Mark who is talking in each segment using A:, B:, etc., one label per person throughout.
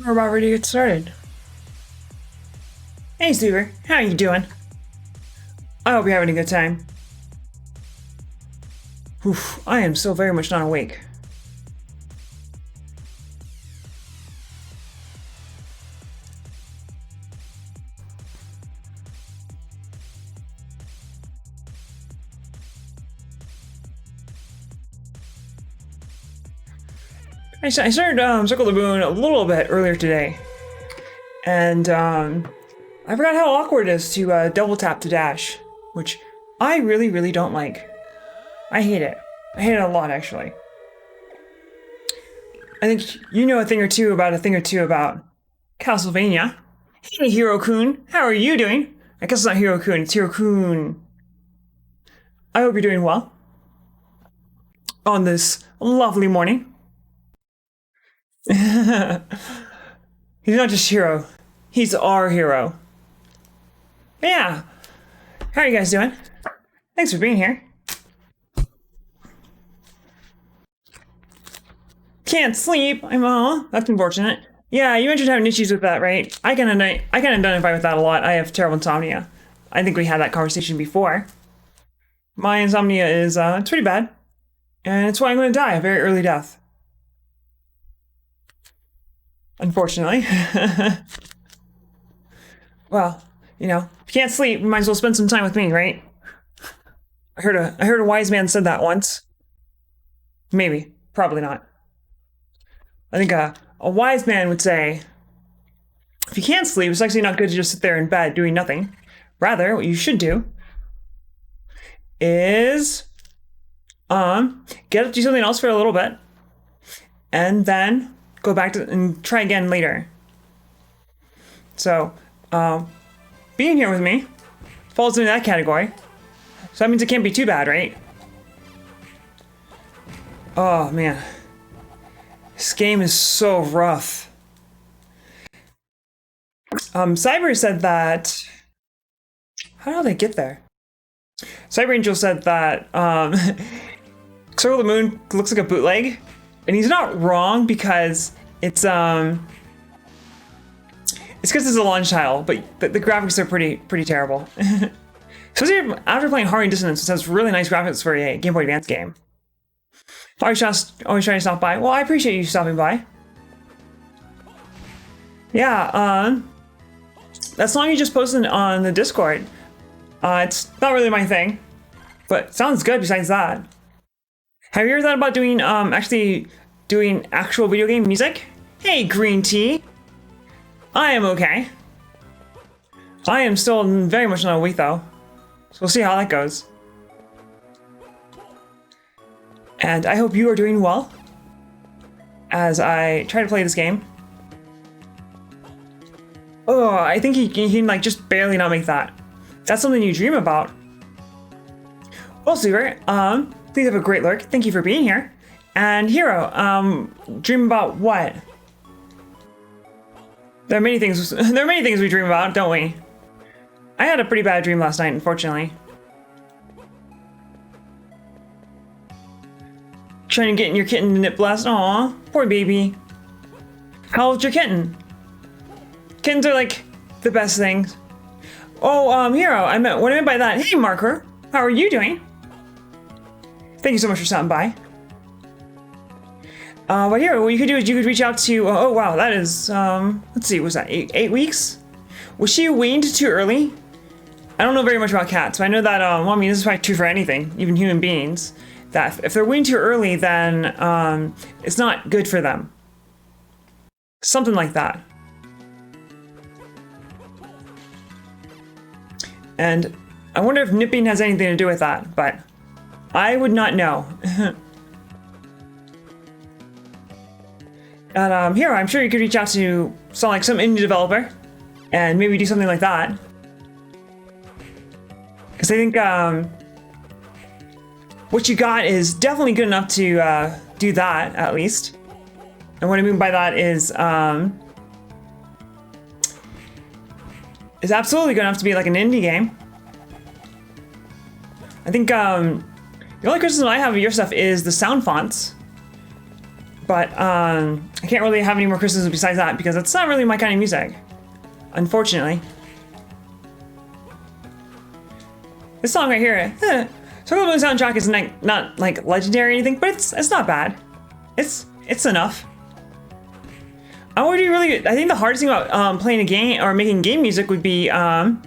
A: We're about ready to get started. Hey, Super. How are you doing? I hope you're having a good time. Oof, I am so very much not awake. I started Circle the Moon a little bit earlier today. And I forgot how awkward it is to double tap to dash, which I really don't like. I hate it. I hate it a lot, actually. I think you know a thing or two about Castlevania. Hey, Hiro-kun, how are you doing? I guess it's not Hiro-kun, it's Hiro-kun. I hope you're doing well on this lovely morning. He's not just hero, he's our hero. But yeah, how are you guys doing? Thanks for being here. Can't sleep. That's unfortunate. Yeah, you mentioned having issues with that, right? I can identify with that a lot. I have terrible insomnia. I think we had that conversation before. My insomnia is it's pretty bad, and it's why I'm going to die a very early death. Unfortunately. Well, you know, if you can't sleep, you might as well spend some time with me, right? I heard a wise man said that once. Maybe, probably not. I think a wise man would say, if you can't sleep, it's actually not good to just sit there in bed doing nothing. Rather, what you should do is get up, do something else for a little bit, and then go back to and try again later. So, being here with me falls into that category. So that means it can't be too bad, right? Oh man. This game is so rough. Cyber said that... How did they get there? Cyber Angel said that Circle the Moon looks like a bootleg. And he's not wrong because it's because it's a launch title, but the graphics are pretty terrible. Especially after playing Hard Dissonance, which has really nice graphics for a Game Boy Advance game. Always trying to stop by. Well, I appreciate you stopping by. Yeah, that song you just posted on the Discord, it's not really my thing, but it sounds good besides that. Have you ever thought about doing, actually doing actual video game music? Hey, Green Tea! I am okay. I am still very much not awake though, so we'll see how that goes. And I hope you are doing well as I try to play this game. Oh, I think he can like just barely not make that. That's something you dream about. Well, Super, please have a great lurk. Thank you for being here. And Hero, dream about what? There are many things we dream about, don't we? I had a pretty bad dream last night, unfortunately. Trying to get in your kitten to nip blast. Aw, poor baby. How old's your kitten? Kittens are like the best things. Oh, Hero, what I meant by that. Hey, Marker, how are you doing? Thank you so much for stopping by. But Hero, what you could do is you could reach out to. Oh wow, that is let's see, was that eight weeks? Was she weaned too early? I don't know very much about cats, but I know that. Well, I mean, this is probably true for anything, even human beings. That if they're weaned too early, then it's not good for them. Something like that. And I wonder if nipping has anything to do with that, but I would not know. And here, I'm sure you could reach out to some indie developer and maybe do something like that. Because I think what you got is definitely good enough to do that, at least. And what I mean by that is absolutely good enough to be like an indie game. I think the only criticism I have of your stuff is the sound fonts. But I can't really have any more criticisms besides that because it's not really my kind of music, unfortunately. This song right here, Circle of the Moon soundtrack is not like legendary or anything, but it's not bad. It's enough. I think the hardest thing about playing a game or making game music would be coming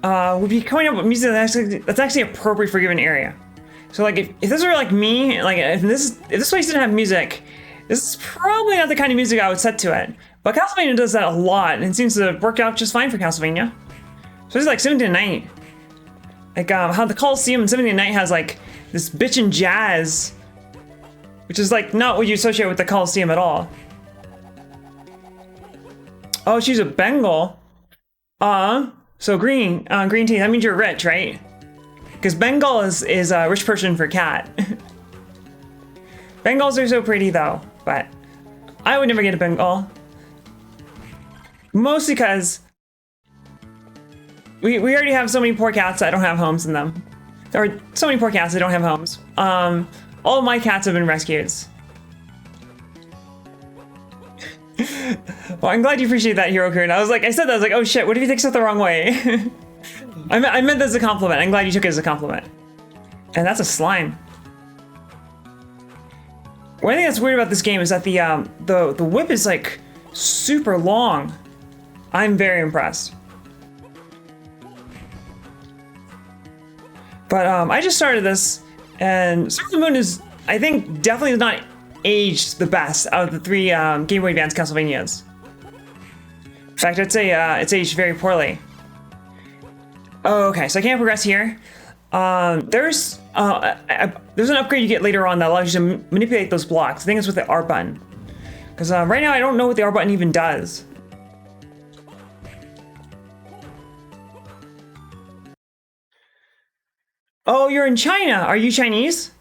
A: up with music that's actually appropriate for a given area. So like if this were like me, like if this place didn't have music, this is probably not the kind of music I would set to it. But Castlevania does that a lot, and it seems to work out just fine for Castlevania. So it's like Symphony of the Night. Like how the Coliseum in Symphony of the Night has like this bitchin' jazz, which is like not what you associate with the Coliseum at all. Oh, she's a Bengal. So green teeth, that means you're rich, right? Because Bengal is a rich person for cat. Bengals are so pretty though, but I would never get a Bengal. Mostly because we already have so many poor cats that don't have homes in them. There are so many poor cats that don't have homes. All of my cats have been rescues. Well, I'm glad you appreciate that, Hero Kern. I said that, I was like, oh shit, what if he takes it the wrong way? I meant that as a compliment. I'm glad you took it as a compliment. And that's a slime. One thing that's weird about this game is that the whip is like super long. I'm very impressed. But I just started this, and Circle of the Moon is, I think, definitely not aged the best out of the three Game Boy Advance Castlevanias. In fact, I'd say it's aged very poorly. Oh, okay, so I can't progress here. There's an upgrade you get later on that allows you to manipulate those blocks. I think it's with the R button. Because right now I don't know what the R button even does. Oh, you're in China. Are you Chinese?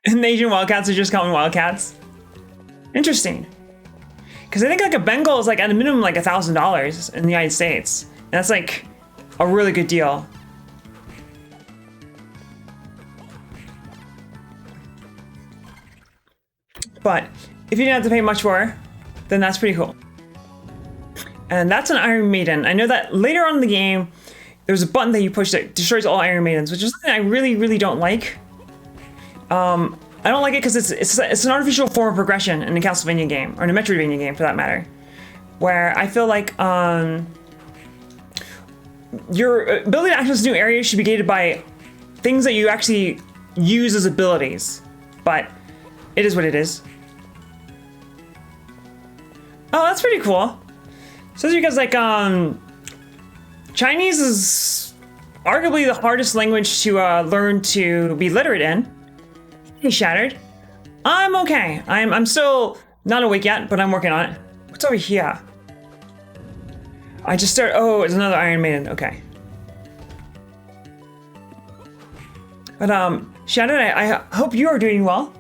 A: And the Asian Wildcats are just calling Wildcats. Interesting. Because I think like a Bengal is like at a minimum like $1,000 in the United States. And that's like a really good deal. But if you didn't have to pay much for, then that's pretty cool. And that's an Iron Maiden. I know that later on in the game, there's a button that you push that destroys all Iron Maidens, which is something I really, really don't like. I don't like it because it's an artificial form of progression in a Castlevania game, or in a Metroidvania game for that matter, where I feel like your ability to access new areas should be gated by things that you actually use as abilities. But it is what it is. Oh, that's pretty cool. So it's because like Chinese is arguably the hardest language to learn to be literate in. Hey, Shattered. I'm okay. I'm still not awake yet, but I'm working on it. What's over here? I just started. Oh, it's another Iron Maiden. Okay. But Shattered, I hope you are doing well.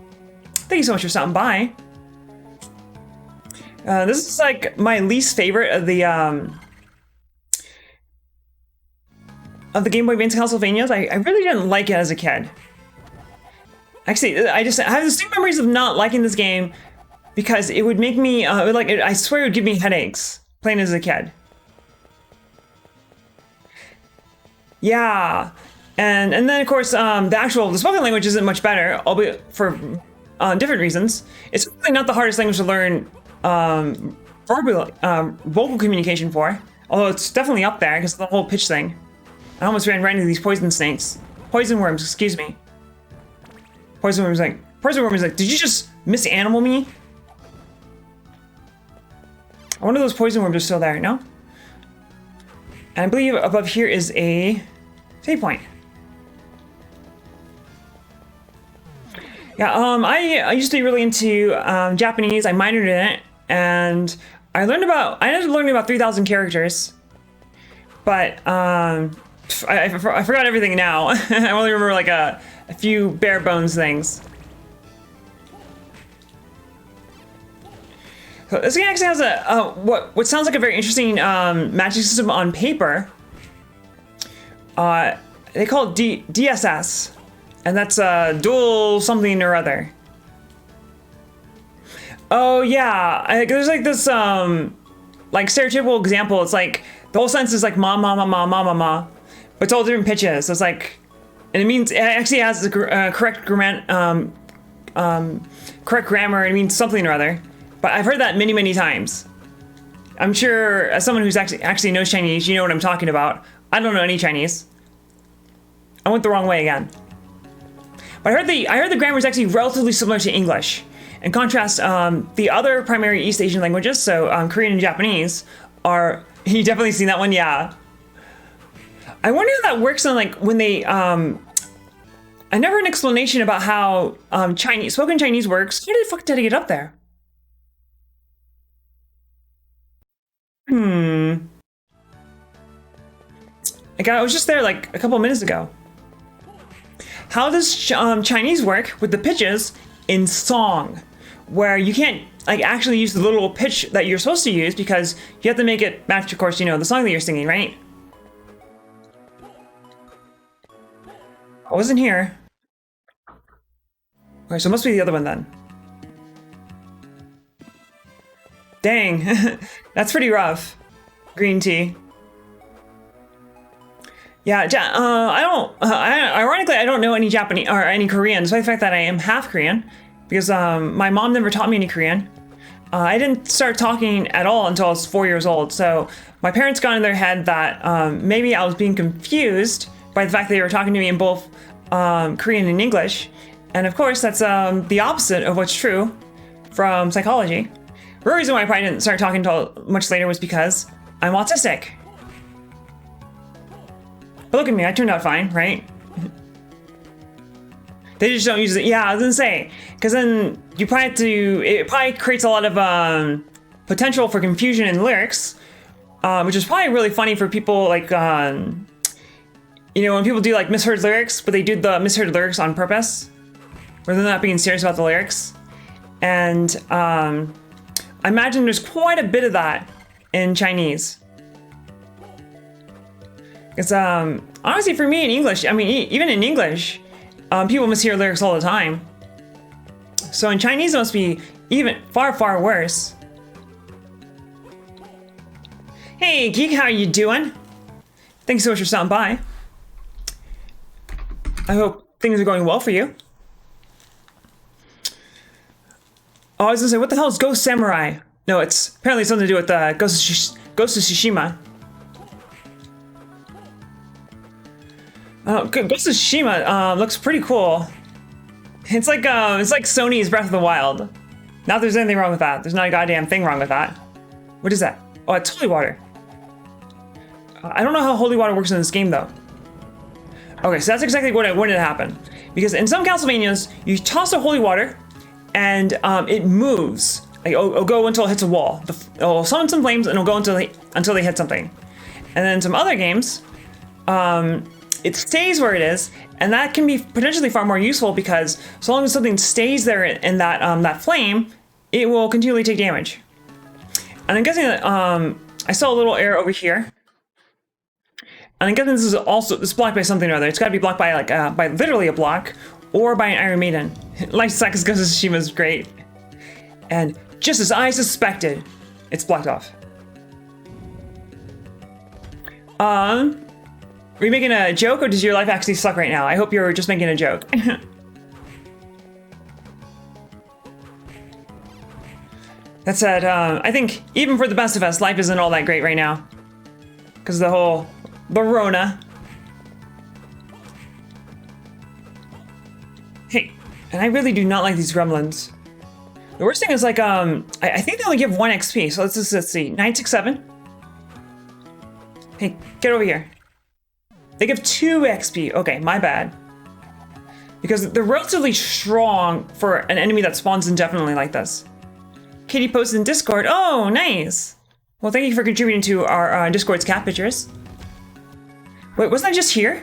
A: Thank you so much for stopping by. This is like my least favorite of the Game Boy Advance Castlevanias. I really didn't like it as a kid. Actually, I have distinct memories of not liking this game because it would make me I swear it would give me headaches playing as a kid. Yeah, and then of course the spoken language isn't much better, albeit for different reasons. It's really not the hardest language to learn vocal communication for, although it's definitely up there because of the whole pitch thing. I almost ran right into these poison worms, excuse me. Poison worm is like, did you just misanimal me? I wonder if those poison worms are still there, no? And I believe above here is a save point. Yeah, I used to be really into Japanese. I minored in it, and I ended up learning about 3,000 characters. But I forgot everything now. I only remember like a few bare bones things. So this game actually has a what sounds like a very interesting magic system on paper. They call it DSS, and that's dual something or other. Oh yeah, there's like this like stereotypical example. It's like the whole sentence is like ma ma ma ma ma ma ma, but it's all different pitches. So it's like, and it actually has the correct correct grammar. It means something or other. But I've heard that many times. I'm sure as someone who's actually knows Chinese, you know what I'm talking about. I don't know any Chinese. I went the wrong way again. But I heard the grammar is actually relatively similar to English. In contrast, the other primary East Asian languages, so Korean and Japanese, are. You definitely seen that one, yeah. I wonder how that works on like when they. I never heard an explanation about how spoken Chinese works. How the fuck did I get up there? I was just there like a couple minutes ago. How does Chinese work with the pitches in song, where you can't like actually use the literal pitch that you're supposed to use because you have to make it match, of course, you know, the song that you're singing, right? I wasn't here. Okay, so it must be the other one then. Dang, that's pretty rough. Green tea. Yeah, ironically, I don't know any Japanese or any Korean, despite the fact that I am half Korean, because my mom never taught me any Korean. I didn't start talking at all until I was 4 years old, so my parents got in their head that maybe I was being confused by the fact that they were talking to me in both Korean and English, and of course, that's the opposite of what's true from psychology. The reason why I probably didn't start talking until much later was because I'm autistic. But look at me, I turned out fine, right? They just don't use it. Yeah, I was gonna say, because then it probably creates a lot of potential for confusion in lyrics, which is probably really funny for people like, you know, when people do like misheard lyrics, but they do the misheard lyrics on purpose, where they're not being serious about the lyrics. And I imagine there's quite a bit of that in Chinese. Because honestly, for me in English, I mean, even in English, people mishear lyrics all the time. So in Chinese, it must be even far worse. Hey, Geek, how are you doing? Thanks so much for stopping by. I hope things are going well for you. Oh, I was gonna say, what the hell is Ghost Samurai? No, it's apparently something to do with Ghost of Tsushima. Ghost of Tsushima looks pretty cool. It's like Sony's Breath of the Wild. Not that there's anything wrong with that. There's not a goddamn thing wrong with that. What is that? Oh, it's holy water. I don't know how holy water works in this game though. Okay, so that's exactly what I wanted to happen. Because in some Castlevanias, you toss the holy water, and it moves. Like it'll go until it hits a wall. It'll summon some flames, and it'll go until they hit something. And then in some other games, it stays where it is, and that can be potentially far more useful because so long as something stays there in that flame, it will continually take damage. And I'm guessing that I saw a little error over here. And I'm guessing this is blocked by something or other. It's got to be blocked by by literally a block, or by an Iron Maiden. Life Sucks Ghost of Tsushima is great. And just as I suspected, it's blocked off. Are you making a joke, or does your life actually suck right now? I hope you're just making a joke. That said, I think even for the best of us, life isn't all that great right now. Because the whole Rona. Hey, and I really do not like these gremlins. The worst thing is like, I think they only give 1 XP, so let's see, 967. Hey, get over here. They give 2 XP, okay, my bad. Because they're relatively strong for an enemy that spawns indefinitely like this. Katie posted in Discord, oh, nice. Well, thank you for contributing to our Discord's cat pictures. Wait, wasn't I just here?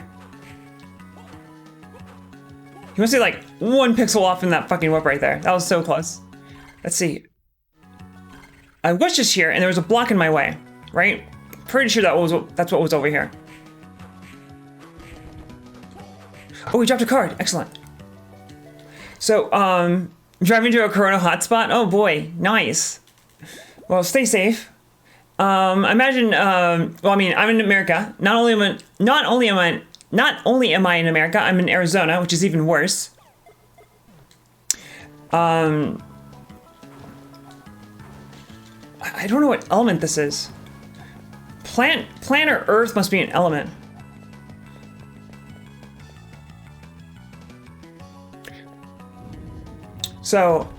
A: You must be like 1 pixel off in that fucking whip right there. That was so close. Let's see. I was just here and there was a block in my way, right? Pretty sure that's what was over here. Oh, we dropped a card. Excellent. So, Driving to a Corona hotspot? Oh boy, nice. Well, stay safe. Imagine, well, I mean, I'm in America. Not only am I in America, I'm in Arizona, which is even worse. I don't know what element this is. Plant or earth must be an element. So,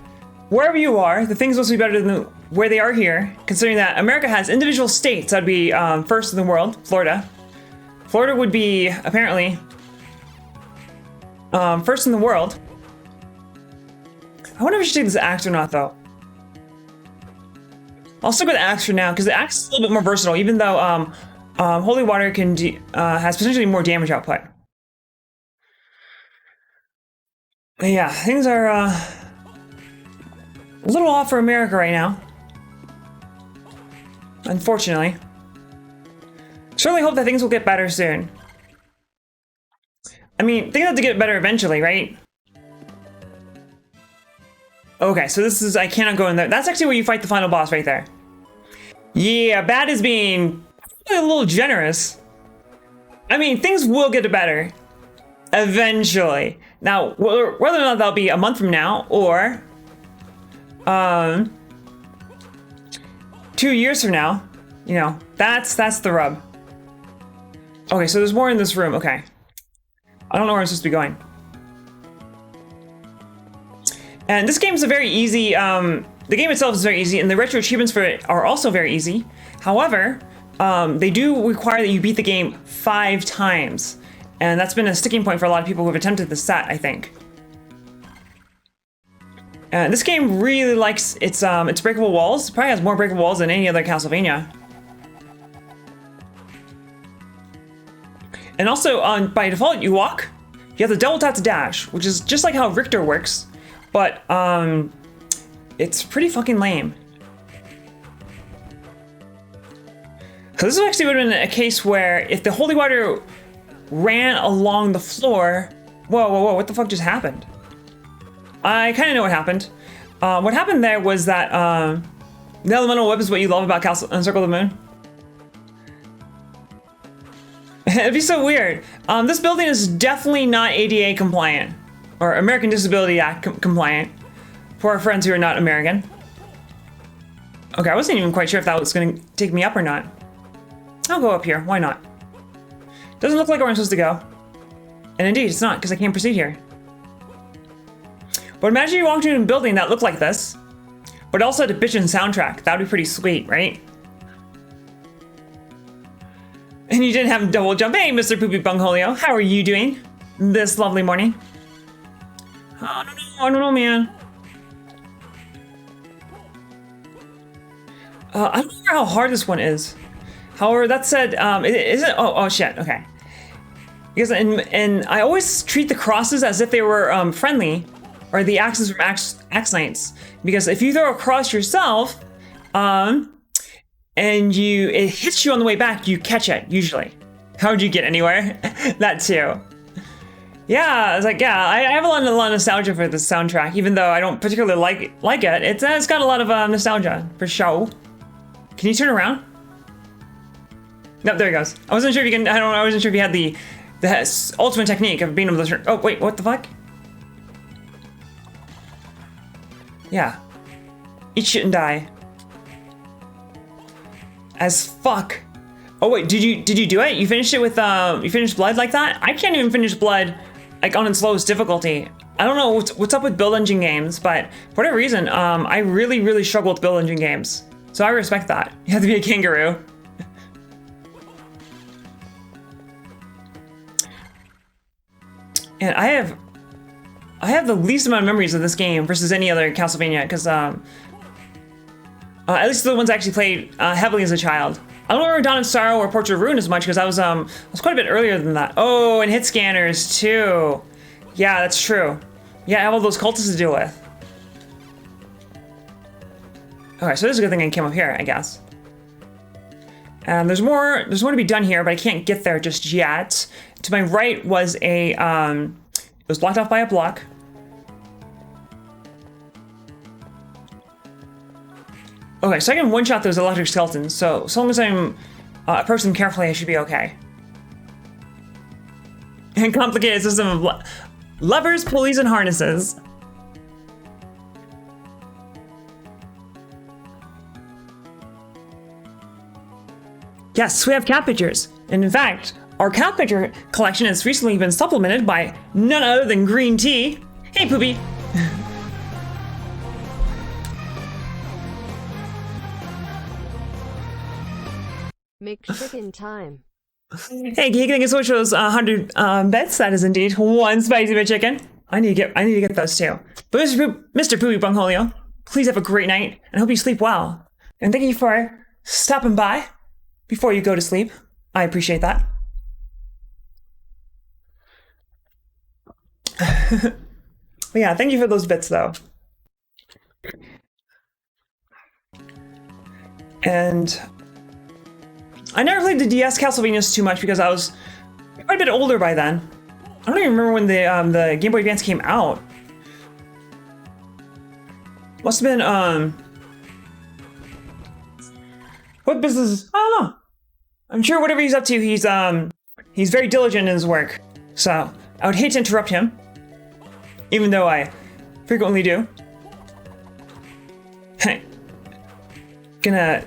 A: wherever you are, the things must be better than where they are here, considering that America has individual states. That'd be first in the world, Florida. Florida would be, apparently, first in the world. I wonder if I should take this axe or not, though. I'll stick with the axe for now, because the axe is a little bit more versatile, even though holy water can has potentially more damage output. But yeah, things are a little off for America right now. Unfortunately. Certainly hope that things will get better soon. I mean, things have to get better eventually, right? Okay, so this is, I cannot go in there. That's actually where you fight the final boss right there. Yeah, bad is being a little generous. I mean, things will get better. Eventually. Now, whether or not that'll be a month from now, or 2 years from now, you know, that's the rub. Okay, so there's more in this room, okay. I don't know where I'm supposed to be going. And this game is a very easy, the game itself is very easy, and the retro achievements for it are also very easy. However, they do require that you beat the game 5 times. And that's been a sticking point for a lot of people who have attempted the set, I think. This game really likes its breakable walls. It probably has more breakable walls than any other Castlevania. And also, by default, you walk. You have the double tap to dash, which is just like how Richter works. But, it's pretty fucking lame. So this actually would have been a case where if the holy water ran along the floor... Whoa, what the fuck just happened? I kind of know what happened. What happened there was that the elemental whip is what you love about Circle of the Moon. It'd be so weird. This building is definitely not ADA compliant, or American Disability Act compliant, for our friends who are not American. Okay, I wasn't even quite sure if that was going to take me up or not. I'll go up here, why not? Doesn't look like where I'm supposed to go. And indeed, it's not, because I can't proceed here. But imagine you walked into a building that looked like this, but also had a bitchin' soundtrack. That would be pretty sweet, right? And you didn't have a double jump. Hey, Mr. Poopy Bungholio, how are you doing this lovely morning? I don't know, man. I don't know how hard this one is. However, that said, is it? Oh shit. Okay. Because and I always treat the crosses as if they were friendly, or the axes from Axe Knights. Because if you throw a cross yourself, and it hits you on the way back, you catch it usually. How would you get anywhere? That too. Yeah, I was like, yeah, I have a lot of nostalgia for this soundtrack, even though I don't particularly like it. It's got a lot of nostalgia for sure. Can you turn around? Nope, there he goes. I wasn't sure if you can. I wasn't sure if you had the ultimate technique of being able to turn. Oh wait, what the fuck? Yeah. Eat shit and die. As fuck. Oh wait, did you do it? You finished it with you finished Blood like that? I can't even finish Blood like on its lowest difficulty. I don't know what's up with build engine games, but for whatever reason, I really struggle with build engine games. So I respect that. You have to be a kangaroo. And I have the least amount of memories of this game versus any other Castlevania, because at least the ones I actually played heavily as a child. I don't remember Dawn of Sorrow or Portrait of Ruin as much, because I was quite a bit earlier than that. Oh, and hit scanners too. Yeah, that's true. Yeah, I have all those cultists to deal with. Okay, so this is a good thing I came up here, I guess. And there's more to be done here, but I can't get there just yet. To my right was a, it was blocked off by a block. Okay, so I can one-shot those electric skeletons, so as long as I'm approaching them carefully, I should be okay. And complicated system of levers, pulleys, and harnesses. Yes, we have cat pictures. And in fact, our cat picture collection has recently been supplemented by none other than green tea. Hey, Poopy.
B: Make chicken time.
A: Hey, Geek, thank you so much for those 100 bets. That is indeed one spicy bit chicken. I need to get those too. But Mr. Poopy Bungholio, please have a great night and I hope you sleep well. And thank you for stopping by before you go to sleep. I appreciate that. But yeah, thank you for those bits though. And I never played the DS Castlevanias too much because I was quite a bit older by then. I don't even remember when the Game Boy Advance came out. Must have been what business? I don't know. I'm sure whatever he's up to, he's very diligent in his work. So I would hate to interrupt him, even though I frequently do. Hey, gonna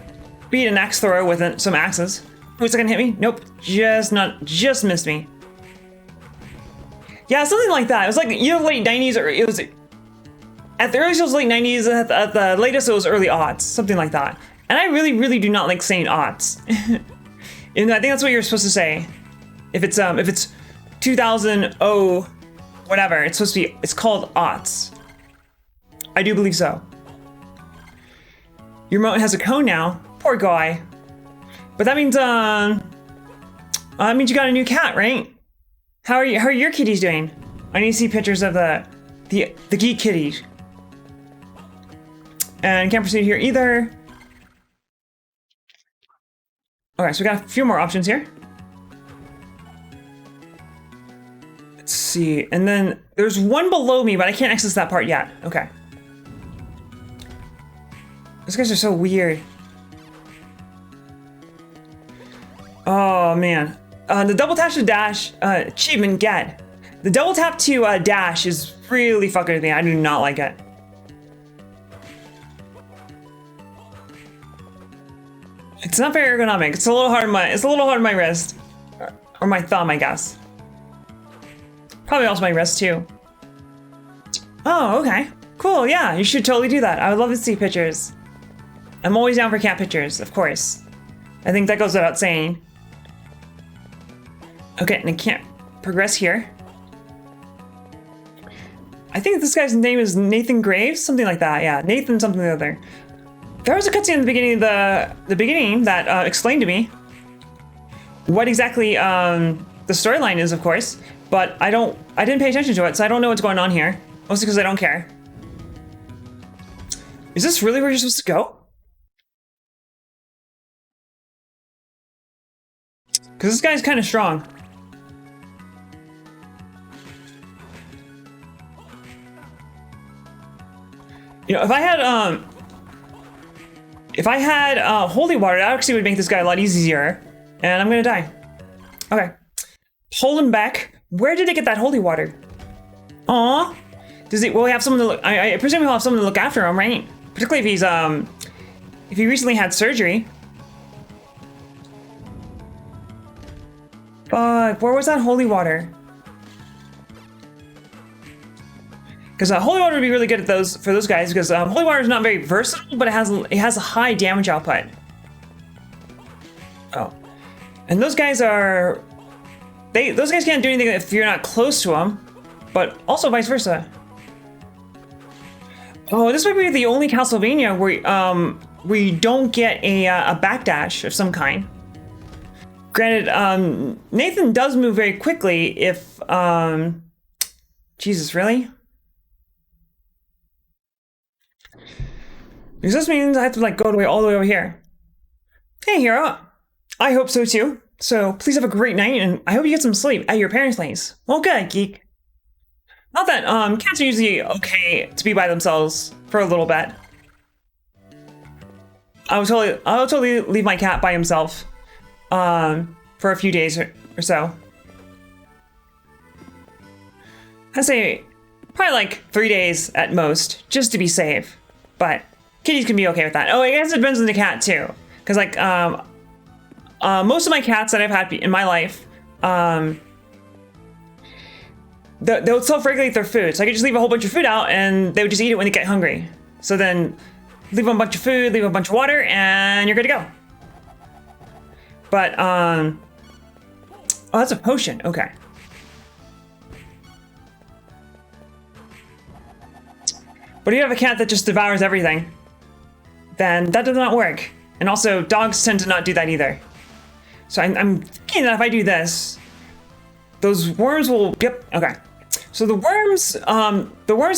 A: beat an axe thrower with some axes. Who's gonna hit me? Nope, just missed me. Yeah, something like that. It was like late 90s, or it was at the earliest it was late 90s. At the latest it was early aughts, something like that. And I really do not like saying aughts. And I think that's what you're supposed to say. If it's 2000 whatever, it's supposed to be. It's called aughts. I do believe so. Your remote has a cone now. Poor guy. But that means you got a new cat, right? How are your kitties doing? I need to see pictures of the geek kitties. And can't proceed here either. Okay, so we got a few more options here. Let's see, and then there's one below me, but I can't access that part yet. Okay. Those guys are so weird. Oh man, the double tap to dash achievement get. The double tap to dash is really fucking with me. I do not like it. It's not very ergonomic. It's a little hard on my wrist, or my thumb, I guess. Probably also my wrist too. Oh, okay, cool. Yeah, you should totally do that. I would love to see pictures. I'm always down for cat pictures, of course. I think that goes without saying. Okay, and I can't progress here. I think this guy's name is Nathan Graves, something like that. Yeah, Nathan something or the other. There was a cutscene in the beginning that explained to me what exactly the storyline is, of course, but I didn't pay attention to it, so I don't know what's going on here. Mostly because I don't care. Is this really where you're supposed to go? Because this guy's kind of strong. You know, if I had holy water, that actually would make this guy a lot easier. And I'm gonna die. Okay. Pull him back. Where did they get that holy water? Aw. Will he have someone to look? I presume he'll have someone to look after him, right? Particularly if he recently had surgery. But where was that holy water? Because holy water would be really good at for those guys, because holy water is not very versatile, but it has a high damage output. Oh, and those guys can't do anything if you're not close to them, but also vice versa. Oh, this might be the only Castlevania where you don't get a backdash of some kind. Granted, Nathan does move very quickly if Jesus, really? Because this means I have to go all the way over here. Hey, hero. I hope so too. So please have a great night, and I hope you get some sleep at your parents' place. Well, good, geek. Not that cats are usually okay to be by themselves for a little bit. I'll totally leave my cat by himself for a few days or so. I'd say probably like 3 days at most, just to be safe. But kitties can be okay with that. Oh, I guess it depends on the cat too, because like most of my cats that I've had in my life, they'll self-regulate their food. So I could just leave a whole bunch of food out, and they would just eat it when they get hungry. So then leave them a bunch of food, leave them a bunch of water, and you're good to go. But oh, that's a potion. Okay. But if you have a cat that just devours everything, then that does not work. And also, dogs tend to not do that either. So I'm thinking that if I do this, those worms will, yep, okay. So the worms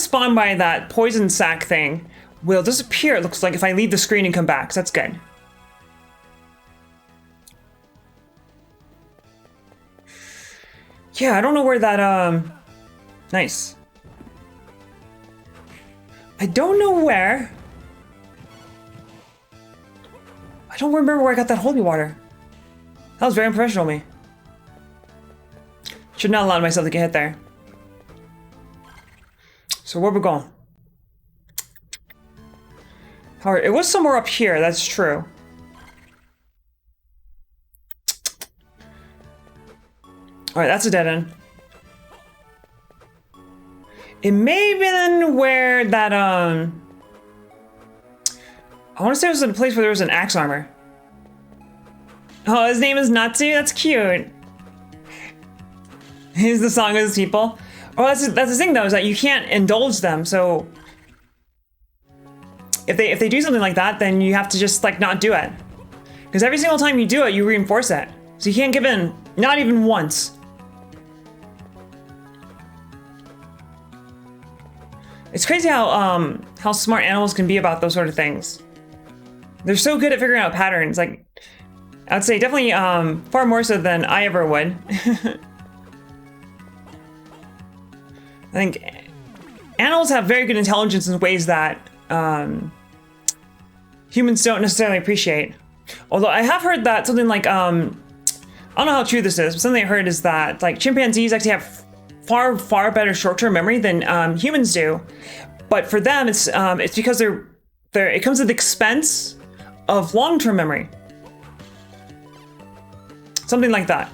A: spawned by that poison sac thing will disappear, it looks like, if I leave the screen and come back, so that's good. Yeah, I don't know where that, nice. I don't know where. I don't remember where I got that holy water. That was very unprofessional of me. Should not allow myself to get hit there. So where we going? Alright, it was somewhere up here, that's true. Alright, that's a dead end. It may have been where that, I want to say it was in a place where there was an axe armor. Oh, his name is Natsu? That's cute. He's the song of his people. Oh, that's the thing though, is that you can't indulge them, so if they do something like that, then you have to just like not do it. Because every single time you do it, you reinforce it. So you can't give in, not even once. It's crazy how smart animals can be about those sort of things. They're so good at figuring out patterns. Like, I'd say definitely far more so than I ever would. I think animals have very good intelligence in ways that humans don't necessarily appreciate. Although I have heard that something like, I don't know how true this is, but something I heard is that like chimpanzees actually have far better short-term memory than humans do. But for them, it's because it comes at the expense of long-term memory. Something like that.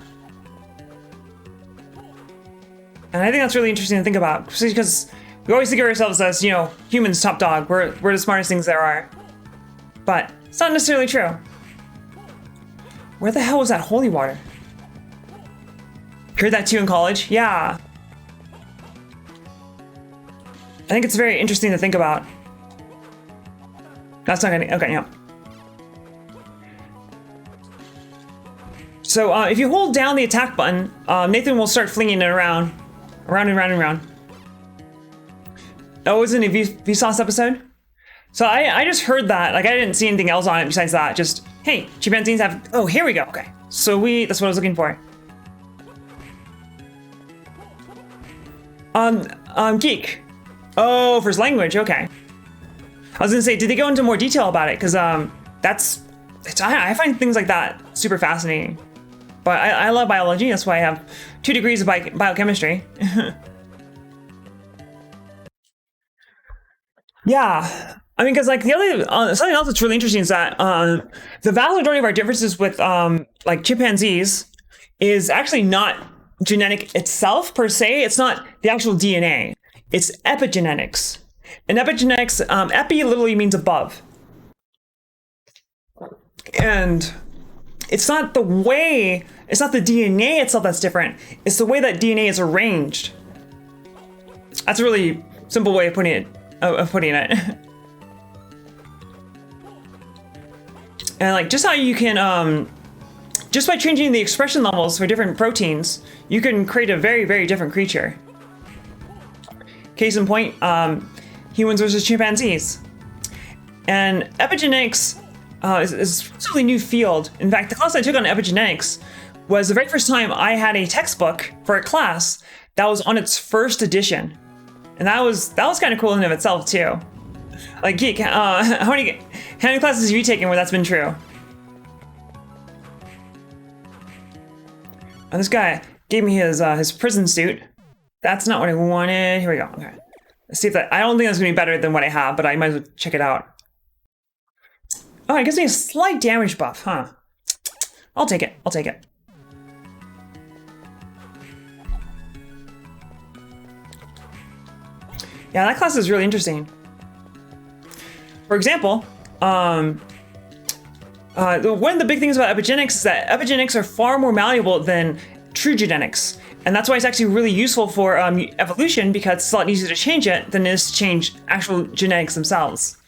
A: And I think that's really interesting to think about, because we always think of ourselves as, you know, humans top dog. We're the smartest things there are. But it's not necessarily true. Where the hell was that holy water? Heard that too in college? Yeah. I think it's very interesting to think about. That's not gonna, okay, yeah. So if you hold down the attack button, Nathan will start flinging it around and round. Oh, was it a Vsauce episode? So I just heard that, like I didn't see anything else on it besides that, just, hey, chimpanzees have, oh, here we go, okay. Sweet, that's what I was looking for. Geek. Oh, for his language, okay. I was gonna say, did they go into more detail about it? Because I find things like that super fascinating. But I love biology, that's why I have 2 degrees of biochemistry. Yeah, I mean, because like the other, something else that's really interesting is that the vast majority of our differences with like chimpanzees is actually not genetic itself per se. It's not the actual DNA. It's epigenetics. And epigenetics, epi literally means above. And it's not the DNA itself that's different. It's the way that DNA is arranged. That's a really simple way of putting it. And like just how you can, just by changing the expression levels for different proteins, you can create a very, very different creature. Case in point, humans versus chimpanzees. And epigenetics is a relatively new field. In fact, the class I took on epigenetics was the very first time I had a textbook for a class that was on its first edition. And that was kind of cool in and of itself too. Like, geek, how many classes have you taken where that's been true? Oh, this guy gave me his prison suit. That's not what I wanted. Here we go. Okay. Let's see if that. I don't think that's gonna be better than what I have, but I might as well check it out. Oh, it gives me a slight damage buff, huh? I'll take it. I'll take it. Yeah, that class is really interesting. For example, one of the big things about epigenetics is that epigenetics are far more malleable than true genetics. And that's why it's actually really useful for evolution, because it's a lot easier to change it than it is to change actual genetics themselves.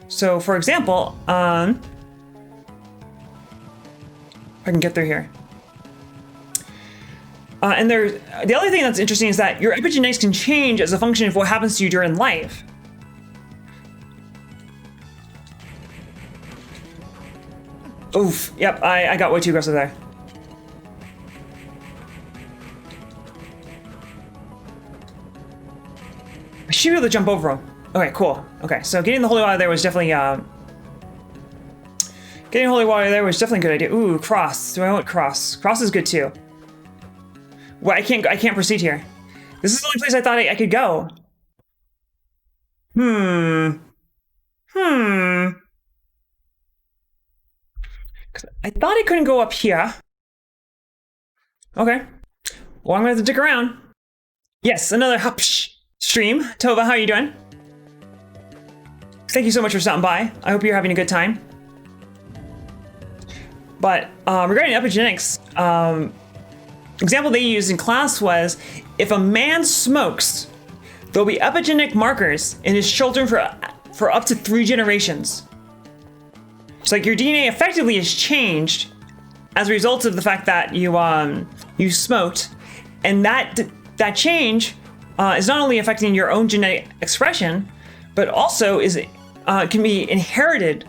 A: So, for example, if I can get through here. And the other thing that's interesting is that your epigenetics can change as a function of what happens to you during life. Oof, yep, I got way too aggressive there. I should be able to jump over him. Okay, cool. Okay, so getting the holy water there was definitely getting holy water there was definitely a good idea. Ooh, cross. Do I want cross? Cross is good too. Well, I can't proceed here. This is the only place I thought I could go. I thought I couldn't go up here. Okay. Well, I'm gonna have to stick around. Yes, another hupsh stream. Tova, how are you doing? Thank you so much for stopping by. I hope you're having a good time. But regarding epigenetics, example they used in class was, if a man smokes, there'll be epigenetic markers in his children for up to 3 generations. It's like your DNA effectively has changed as a result of the fact that you smoked, and that change is not only affecting your own genetic expression, but also can be inherited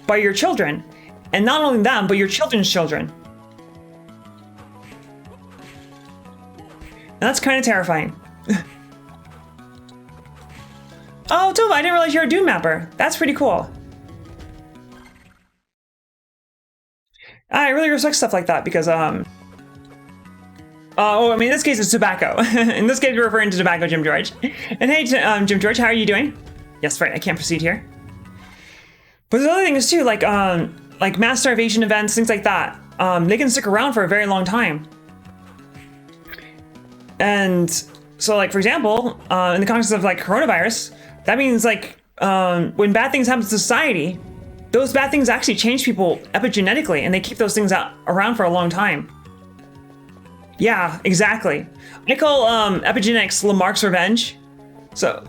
A: by your children, and not only them, but your children's children. And that's kind of terrifying. Oh, Tova, I didn't realize you're a Doom mapper. That's pretty cool. I really respect stuff like that because, I mean, in this case, it's tobacco. In this case, we're referring to tobacco, Jim George. And hey, Jim George, how are you doing? Yes, right, I can't proceed here. But there's other things too, like mass starvation events, things like that. They can stick around for a very long time. And so, like, for example, in the context of like coronavirus, that means like when bad things happen to society, those bad things actually change people epigenetically, and they keep those things around for a long time. Yeah, exactly. I call epigenetics Lamarck's revenge. So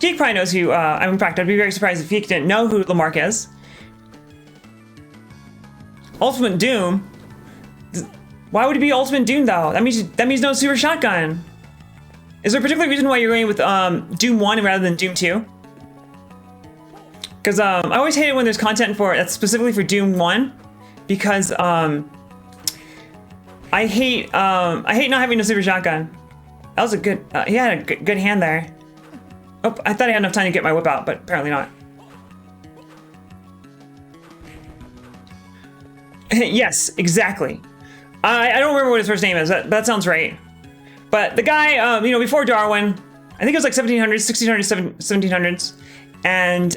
A: Geek probably knows who. In fact, I'd be very surprised if Geek didn't know who Lamarck is. Ultimate Doom. Why would it be Ultimate Doom though? That means no super shotgun. Is there a particular reason why you're going with Doom 1 rather than Doom 2? Because I always hate it when there's content that's specifically for Doom 1, because I hate not having a super shotgun. That was a good. He had a good hand there. Oh, I thought I had enough time to get my whip out, but apparently not. Yes, exactly. I don't remember what his first name is. That sounds right. But the guy, before Darwin, I think it was like 1700s, 1600s, 1700s. And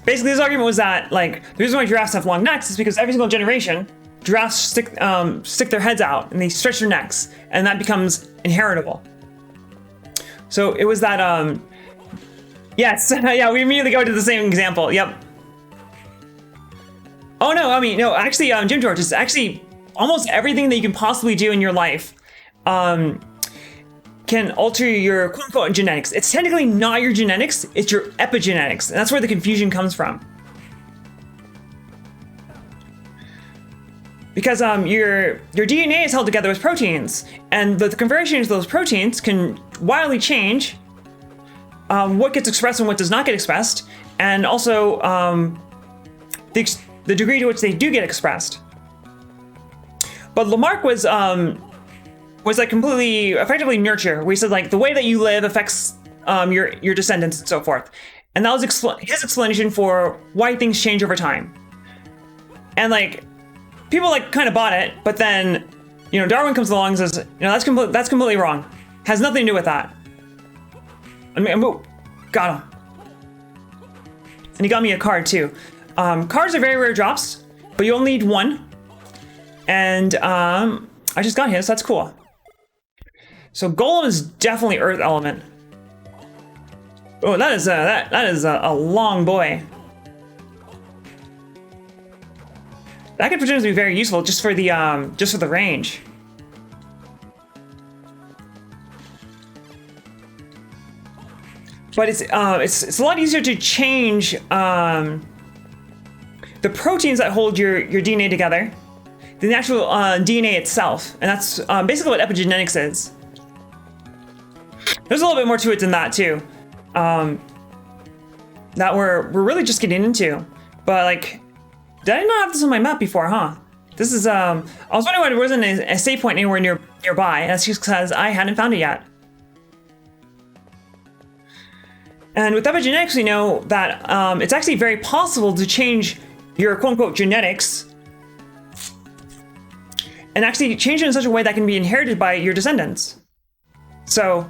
A: basically his argument was that, like, the reason why giraffes have long necks is because every single generation, giraffes stick their heads out and they stretch their necks, and that becomes inheritable. So it was that, yes, yeah, we immediately go to the same example, yep. Oh no, no, actually, Jim George, it's actually almost everything that you can possibly do in your life can alter your quote-unquote genetics. It's technically not your genetics, it's your epigenetics, and that's where the confusion comes from. Because your DNA is held together with proteins, and the conversions of those proteins can wildly change what gets expressed and what does not get expressed, and also the degree to which they do get expressed. But Lamarck was like completely, effectively nurture. We said like the way that you live affects your descendants and so forth. And that was his explanation for why things change over time. And like, people like kind of bought it, but then, you know, Darwin comes along and says, you know, that's completely wrong. Has nothing to do with that. I mean, got him. And he got me a card too. Cards are very rare drops, but you only need one. And I just got his, so that's cool. So Golem is definitely Earth element. Oh, that is a long boy. That could potentially be very useful just for the range. But it's a lot easier to change the proteins that hold your DNA together than the actual DNA itself, and that's basically what epigenetics is. There's a little bit more to it than that too, that we're really just getting into. But like, did I not have this on my map before, huh? This is I was wondering why there wasn't a save point anywhere nearby. That's just because I hadn't found it yet. And with epigenetics, we know that it's actually very possible to change your quote-unquote genetics and actually change it in such a way that can be inherited by your descendants. So,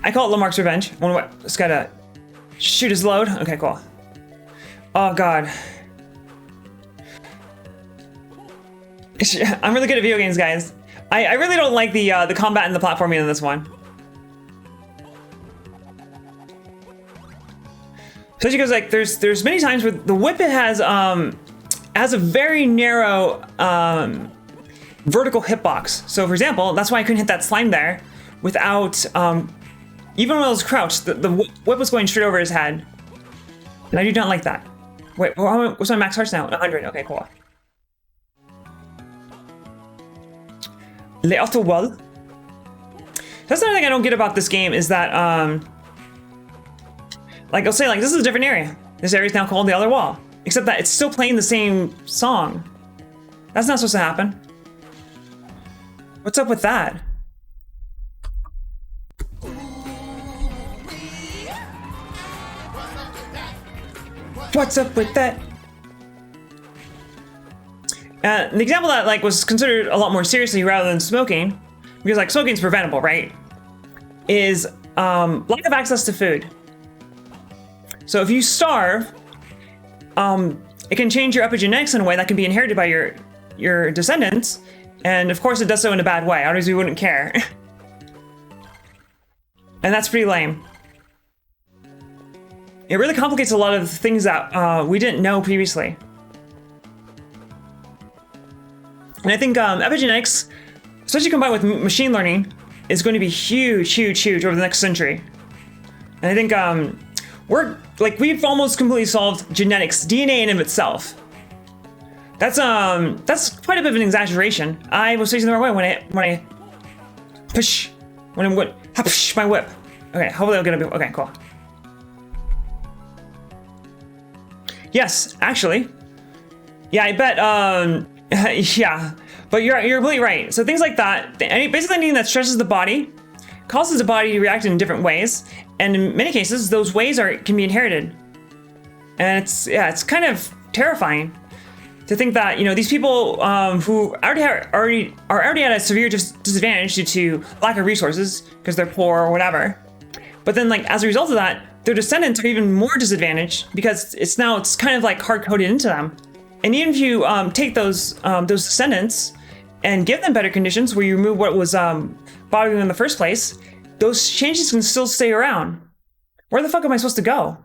A: I call it Lamarck's revenge. Just gotta shoot his load. Okay, cool. Oh god. I'm really good at video games, guys. I really don't like the combat and the platforming in this one. Especially because like there's many times where the whip has a very narrow vertical hitbox. So for example, that's why I couldn't hit that slime there without even when I was crouched, the whip was going straight over his head. And I do not like that. Wait, what's my max hearts now? 100. Okay, cool. Le Auto Wall. That's another thing I don't get about this game is that like I'll say, like, this is a different area. This area is now called the Other Wall. Except that it's still playing the same song. That's not supposed to happen. What's up with that? What's up with that? The example that like was considered a lot more seriously rather than smoking, because like smoking's preventable, right? Is lack of access to food. So if you starve, it can change your epigenetics in a way that can be inherited by your descendants, and of course it does so in a bad way. Otherwise we wouldn't care. And that's pretty lame. It really complicates a lot of things that we didn't know previously. And I think epigenetics, especially combined with machine learning, is going to be huge, huge, huge over the next century. And I think we've almost completely solved genetics, DNA in and of itself. That's quite a bit of an exaggeration. I was facing the wrong way when I push my whip. Okay, hopefully I'm gonna be okay. Cool. Yes, actually. Yeah, I bet. Yeah, but you're completely right. So things like that, basically anything that stresses the body, causes the body to react in different ways, and in many cases, those ways can be inherited. And it's kind of terrifying to think that these people who are already at a severe disadvantage due to lack of resources because they're poor or whatever, but then like as a result of that, their descendants are even more disadvantaged because it's kind of like hard coded into them. And even if you take those descendants and give them better conditions, where you remove what was bothering them in the first place, those changes can still stay around. Where the fuck am I supposed to go?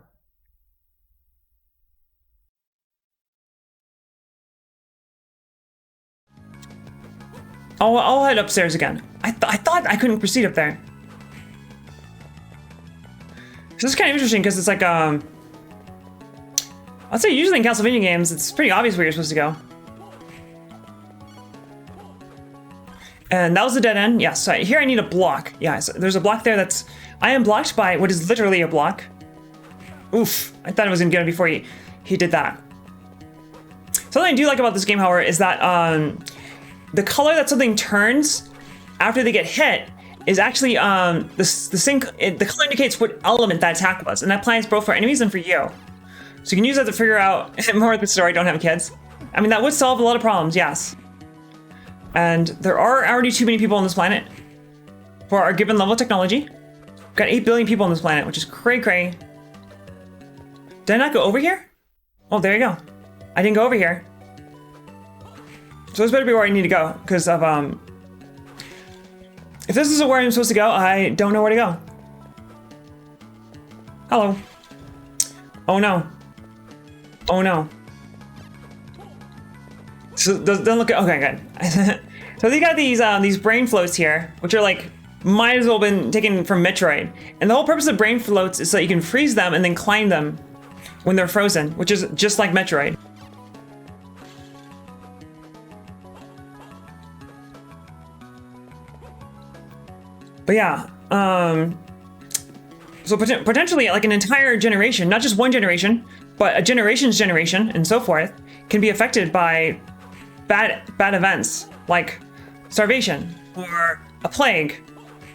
A: I'll head upstairs again. I thought I couldn't proceed up there. So this is kind of interesting because it's like I'd say usually in Castlevania games, it's pretty obvious where you're supposed to go. And that was the dead end. Yes, so here I need a block. Yeah, so there's a block there I am blocked by what is literally a block. Oof, I thought it was gonna get him before he did that. Something I do like about this game, however, is that the color that something turns after they get hit is actually the color indicates what element that attack was, and that applies both for enemies and for you. So you can use that to figure out more of the story. Don't have kids. I mean, that would solve a lot of problems, yes. And there are already too many people on this planet for our given level of technology. We've got 8 billion people on this planet, which is cray. Did I not go over here? Oh, there you go. I didn't go over here. So this better be where I need to go, because of, if this isn't where I'm supposed to go, I don't know where to go. Hello. Oh no. Oh no. So doesn't look, okay, good. So they got these brain floats here, which are like, might as well have been taken from Metroid. And the whole purpose of brain floats is so that you can freeze them and then climb them when they're frozen, which is just like Metroid. But yeah, so potentially like an entire generation, not just one generation, but a generation's generation and so forth, can be affected by bad events like starvation or a plague.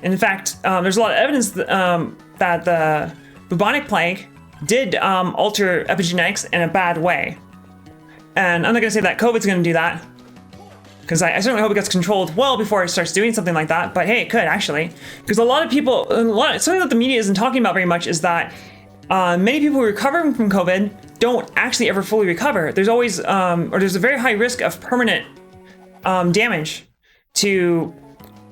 A: In fact, there's a lot of evidence that the bubonic plague did alter epigenetics in a bad way. And I'm not gonna say that COVID's gonna do that, because I certainly hope it gets controlled well before it starts doing something like that. But hey, it could actually, because a lot of people, something that the media isn't talking about very much is that many people who recover from COVID don't actually ever fully recover. There's always, or there's a very high risk of permanent damage to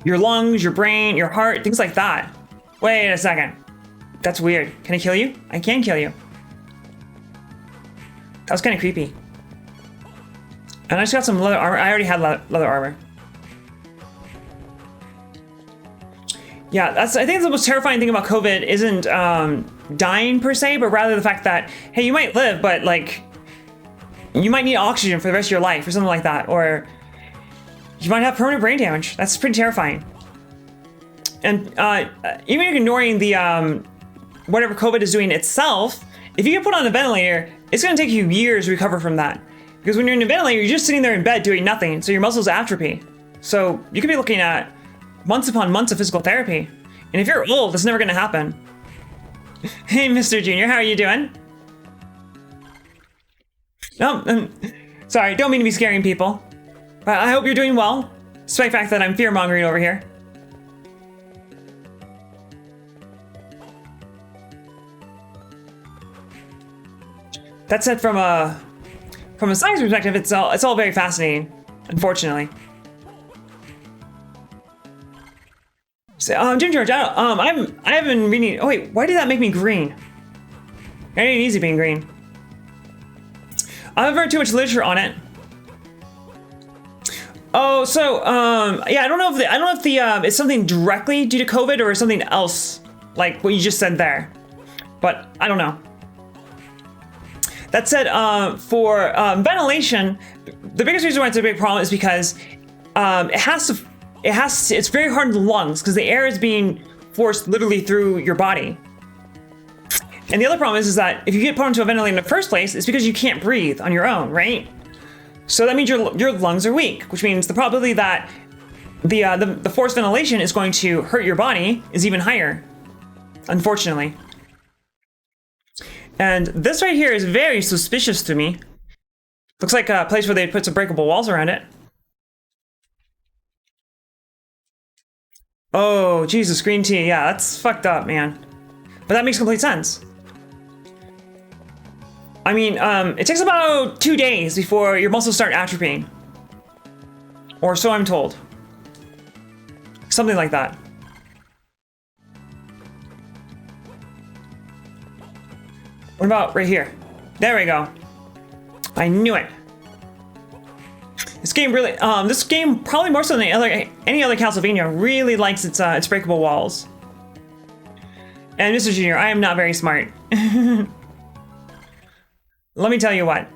A: your lungs, your brain, your heart, things like that. Wait a second. That's weird. Can I kill you? I can kill you. That was kind of creepy. And I just got some leather armor. I already had leather armor. Yeah, I think the most terrifying thing about COVID isn't dying per se, but rather the fact that, hey, you might live, but like, you might need oxygen for the rest of your life or something like that. Or you might have permanent brain damage. That's pretty terrifying. And even ignoring the whatever COVID is doing itself, if you get put on a ventilator, it's going to take you years to recover from that. Because when you're in a ventilator, you're just sitting there in bed doing nothing, so your muscles atrophy. So you could be looking at months upon months of physical therapy. And if you're old, that's never going to happen. Hey, Mr. Junior, how are you doing? No, sorry, don't mean to be scaring people. But I hope you're doing well, despite the fact that I'm fear-mongering over here. That said, from a science perspective, it's all very fascinating, unfortunately. So, Jim George, I haven't been reading. Oh wait, why did that make me green? I didn't easy being green. I haven't read too much literature on it. Oh, so yeah, I don't know if it's something directly due to COVID or something else, like what you just said there, but I don't know. That said, for ventilation, the biggest reason why it's a big problem is because it's very hard on the lungs because the air is being forced literally through your body. And the other problem is that if you get put into a ventilator in the first place, it's because you can't breathe on your own, right? So that means your lungs are weak, which means the probability that the forced ventilation is going to hurt your body is even higher, unfortunately. And this right here is very suspicious to me. Looks like a place where they put some breakable walls around it. Oh, Jesus, green tea. Yeah, that's fucked up, man. But that makes complete sense. I mean, it takes about 2 days before your muscles start atrophying. Or so I'm told. Something like that. What about right here? There we go. I knew it. This game really, this game probably more so than any other Castlevania really likes its breakable walls. And Mr. Junior, I am not very smart. Let me tell you what.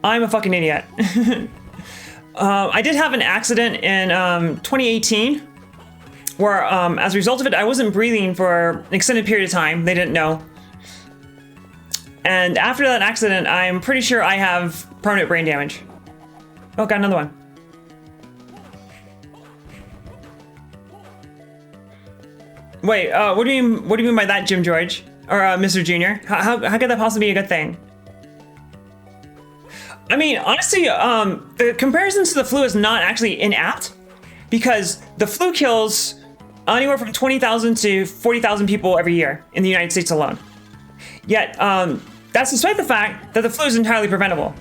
A: I'm a fucking idiot. I did have an accident in 2018 where as a result of it, I wasn't breathing for an extended period of time. They didn't know. And after that accident, I'm pretty sure I have permanent brain damage. Oh, got another one. Wait, what do you mean by that, Jim George? Or Mr. Junior? How could that possibly be a good thing? I mean, honestly, the comparisons to the flu is not actually inapt, because the flu kills anywhere from 20,000 to 40,000 people every year in the United States alone. Yet, that's despite the fact that the flu is entirely preventable.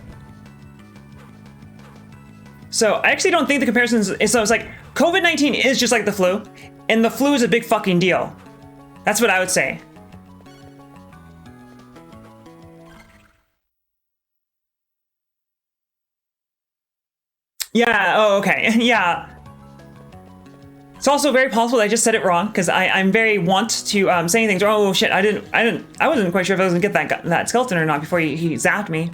A: So I actually don't think the comparisons, so it's like, COVID-19 is just like the flu, and the flu is a big fucking deal. That's what I would say. Yeah, oh, okay, yeah. It's also very possible that I just said it wrong, because I'm very want to say things. Oh shit, I wasn't quite sure if I was gonna get that skeleton or not before he zapped me.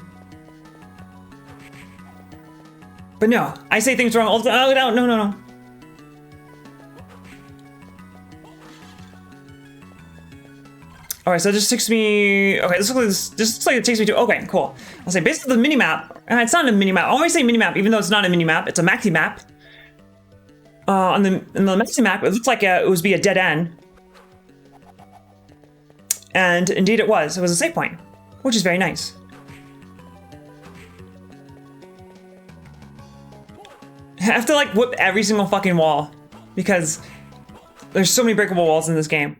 A: But no, I say things wrong all the time. Oh, no. All right, so it just takes me. Okay, this looks like it takes me to. Okay, cool. I'll say basically the minimap. It's not a minimap. I always say minimap, even though it's not a minimap. It's a maxi map. In the maxi map, it looks like it would be a dead end, and indeed it was. It was a save point, which is very nice. I have to like whip every single fucking wall because there's so many breakable walls in this game.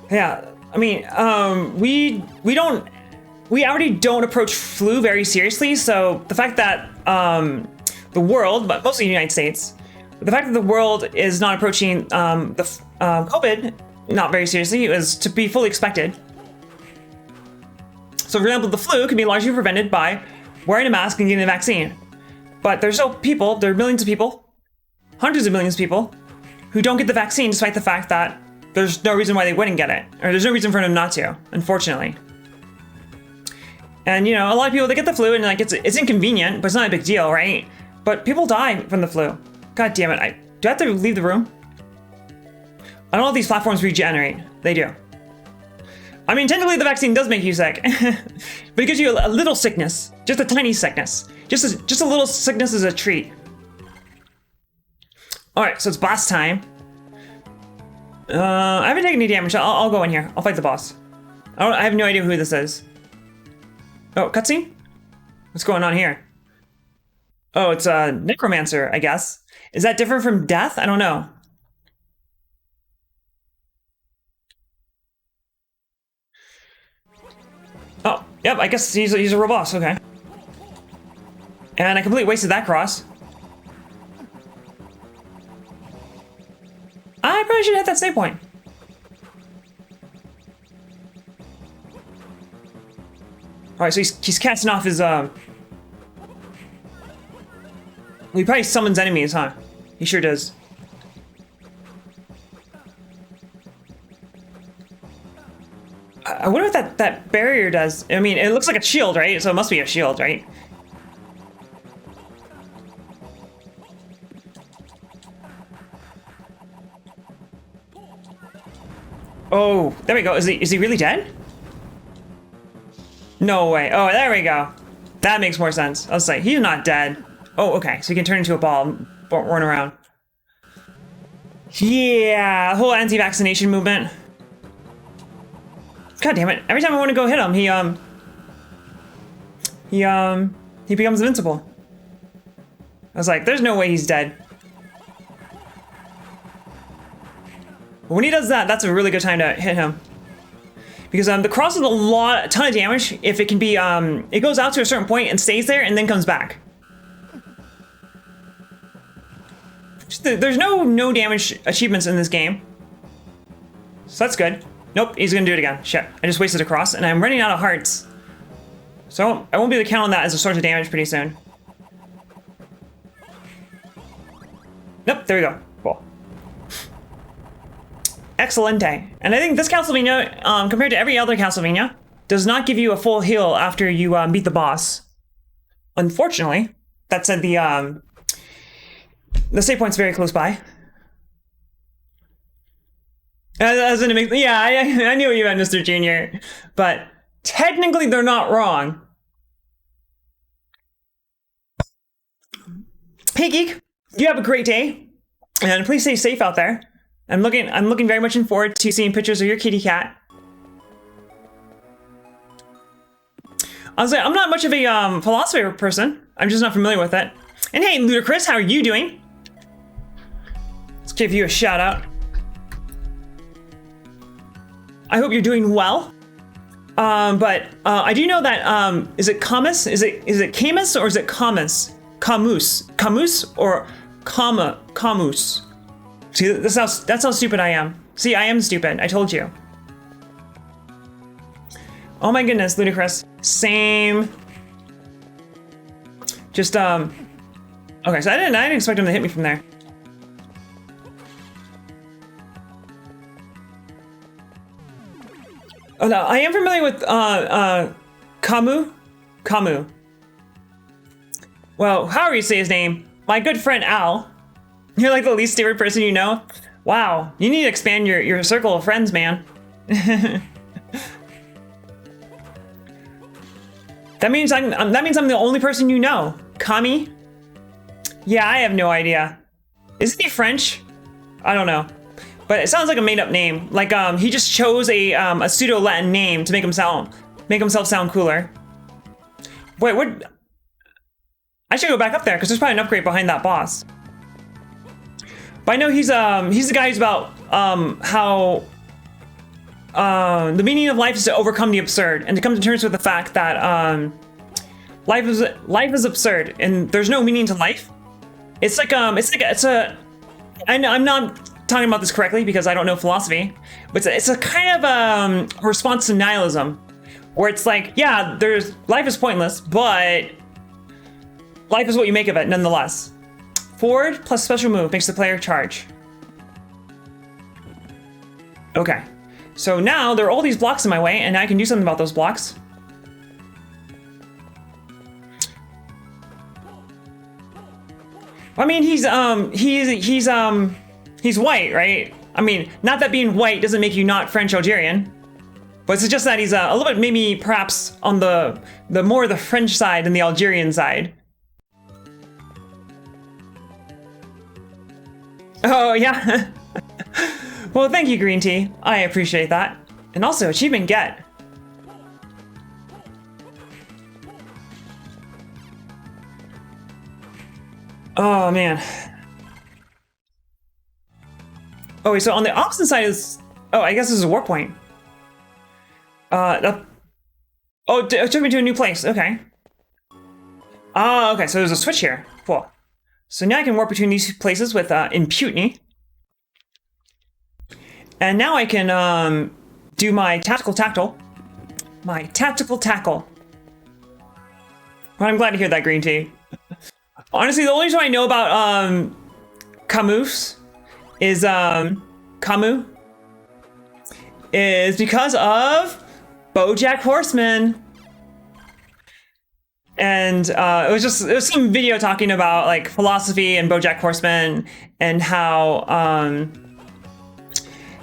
A: Yeah, I mean, we already don't approach flu very seriously. So the fact that the world, but mostly the United States, the fact that the world is not approaching the COVID not very seriously is to be fully expected. So, for example, the flu can be largely prevented by wearing a mask and getting the vaccine. But there's still people, there are millions of people, hundreds of millions of people, who don't get the vaccine despite the fact that there's no reason why they wouldn't get it. Or there's no reason for them not to, unfortunately. And, you know, a lot of people, they get the flu and like it's inconvenient, but it's not a big deal, right? But people die from the flu. God damn it, do I have to leave the room? I don't know if these platforms regenerate. They do. I mean, technically the vaccine does make you sick, but it gives you a little sickness, just a tiny sickness. Just a little sickness is a treat. All right, so it's boss time. I haven't taken any damage. I'll go in here. I'll fight the boss. I have no idea who this is. Oh, cutscene? What's going on here? Oh, it's a necromancer, I guess. Is that different from death? I don't know. Oh, yep, I guess he's a real boss, okay. And I completely wasted that cross. I probably should hit that save point. Alright, so he's casting off his, Well, he probably summons enemies, huh? He sure does. I wonder what that barrier does. I mean, it looks like a shield, right? So it must be a shield, right? Oh, there we go. Is he really dead? No way. Oh, there we go. That makes more sense. I was like, he's not dead. Oh, okay. So he can turn into a ball and run around. Yeah, the whole anti-vaccination movement. God damn it. Every time I want to go hit him, he becomes invincible. I was like, there's no way he's dead. But when he does that, that's a really good time to hit him. Because the cross is a ton of damage if it can be, it goes out to a certain point and stays there and then comes back. There's no damage achievements in this game. So that's good. Nope, he's gonna do it again. Shit, I just wasted a cross and I'm running out of hearts. So I won't be able to count on that as a source of damage pretty soon. Nope, there we go. Cool. Excellente. And I think this Castlevania, compared to every other Castlevania, does not give you a full heal after you beat the boss. Unfortunately. That said, the save point's very close by. As an yeah, I knew what you meant, Mr. Junior. But technically, they're not wrong. Hey, Geek, you have a great day, and please stay safe out there. I'm looking very much forward to seeing pictures of your kitty cat. Honestly, I'm not much of a philosophy person. I'm just not familiar with it. And hey, Ludicrous, how are you doing? Let's give you a shout out. I hope you're doing well. But I do know that is it Camus? Is it Camus or is it Camus? Camus or Camus? See, that's how stupid I am. See, I am stupid. I told you. Oh my goodness, Ludicrous. Same. Just okay, so I didn't expect him to hit me from there. Oh no, I am familiar with Camus. Camus. Well, however you say his name, my good friend Al. You're like the least stupid person you know. Wow, you need to expand your circle of friends, man. That means I'm the only person you know. Kami? Yeah, I have no idea. Isn't he French? I don't know. But it sounds like a made-up name. Like he just chose a pseudo-Latin name to make himself sound cooler. Wait, what? I should go back up there because there's probably an upgrade behind that boss. But I know he's the guy who's about how the meaning of life is to overcome the absurd and to come to terms with the fact that life is absurd and there's no meaning to life. It's a I know I'm not talking about this correctly because I don't know philosophy, but it's a kind of response to nihilism, where it's like, yeah, life is pointless, but life is what you make of it nonetheless. Forward plus special move makes the player charge. Okay. So now there are all these blocks in my way, and I can do something about those blocks. I mean, he's white, right? I mean, not that being white doesn't make you not French Algerian, but it's just that he's a little bit maybe perhaps on the more the French side than the Algerian side. Oh yeah. Well, thank you, Green Tea. I appreciate that. And also, achievement get. Oh, man. Oh, wait, so on the opposite side is... Oh, I guess this is a warp point. Oh, it took me to a new place. Okay. Oh, okay, so there's a switch here. Cool. So now I can warp between these places with impunity. And now I can do my tactical tackle. My tactical tackle. Well, I'm glad to hear that, Green Tea. Honestly, the only reason I know about Camus is because of BoJack Horseman. And it was some video talking about like philosophy and BoJack Horseman and how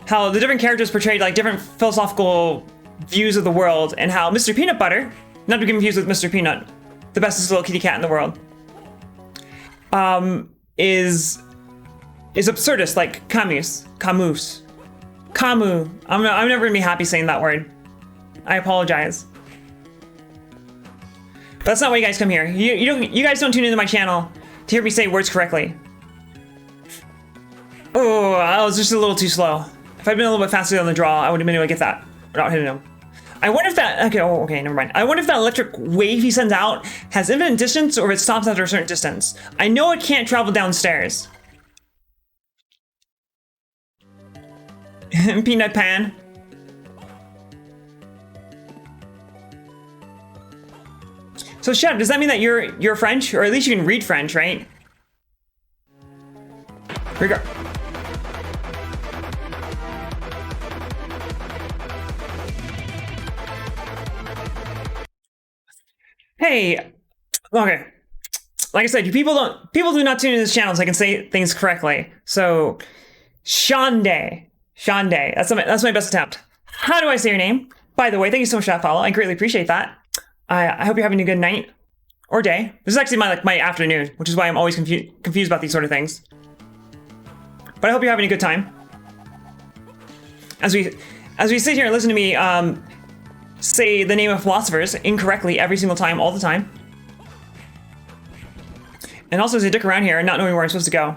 A: the different characters portrayed like different philosophical views of the world, and how Mr. Peanut Butter, not to be confused with Mr. Peanut, the bestest little kitty cat in the world, is absurdist like Camus. I'm never gonna be happy saying that word. I apologize. But that's not why you guys come here. You guys don't tune into my channel to hear me say words correctly. Oh, I was just a little too slow. If I'd been a little bit faster on the draw, I would have been able to get that without hitting him. I wonder if that... Okay, never mind. I wonder if that electric wave he sends out has infinite distance or if it stops after a certain distance. I know it can't travel downstairs. Peanut Pan. So, Chef, does that mean that you're French? Or at least you can read French, right? Hey, okay. Like I said, people do not tune into this channel so I can say things correctly. So, Shande Shande. That's my best attempt. How do I say your name? By the way, thank you so much for that follow. I greatly appreciate that. I hope you're having a good night or day. This is actually my afternoon, which is why I'm always confused about these sort of things. But I hope you're having a good time. As we sit here and listen to me say the name of philosophers incorrectly every single time, all the time. And also as I dick around here and not knowing where I'm supposed to go.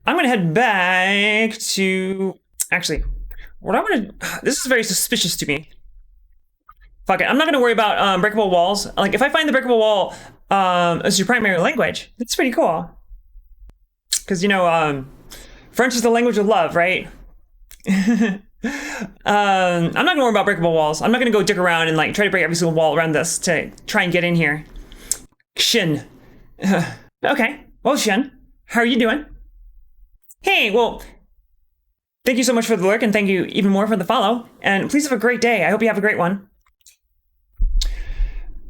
A: I'm gonna head back to, actually, this is very suspicious to me. Fuck it, I'm not gonna worry about breakable walls. Like if I find the breakable wall as your primary language, that's pretty cool. Because French is the language of love, right? I'm not gonna worry about breakable walls. I'm not gonna go dick around and like try to break every single wall around this to try and get in here. Shin. Okay, well Shin, how are you doing? Hey, well, thank you so much for the lurk and thank you even more for the follow. And please have a great day. I hope you have a great one.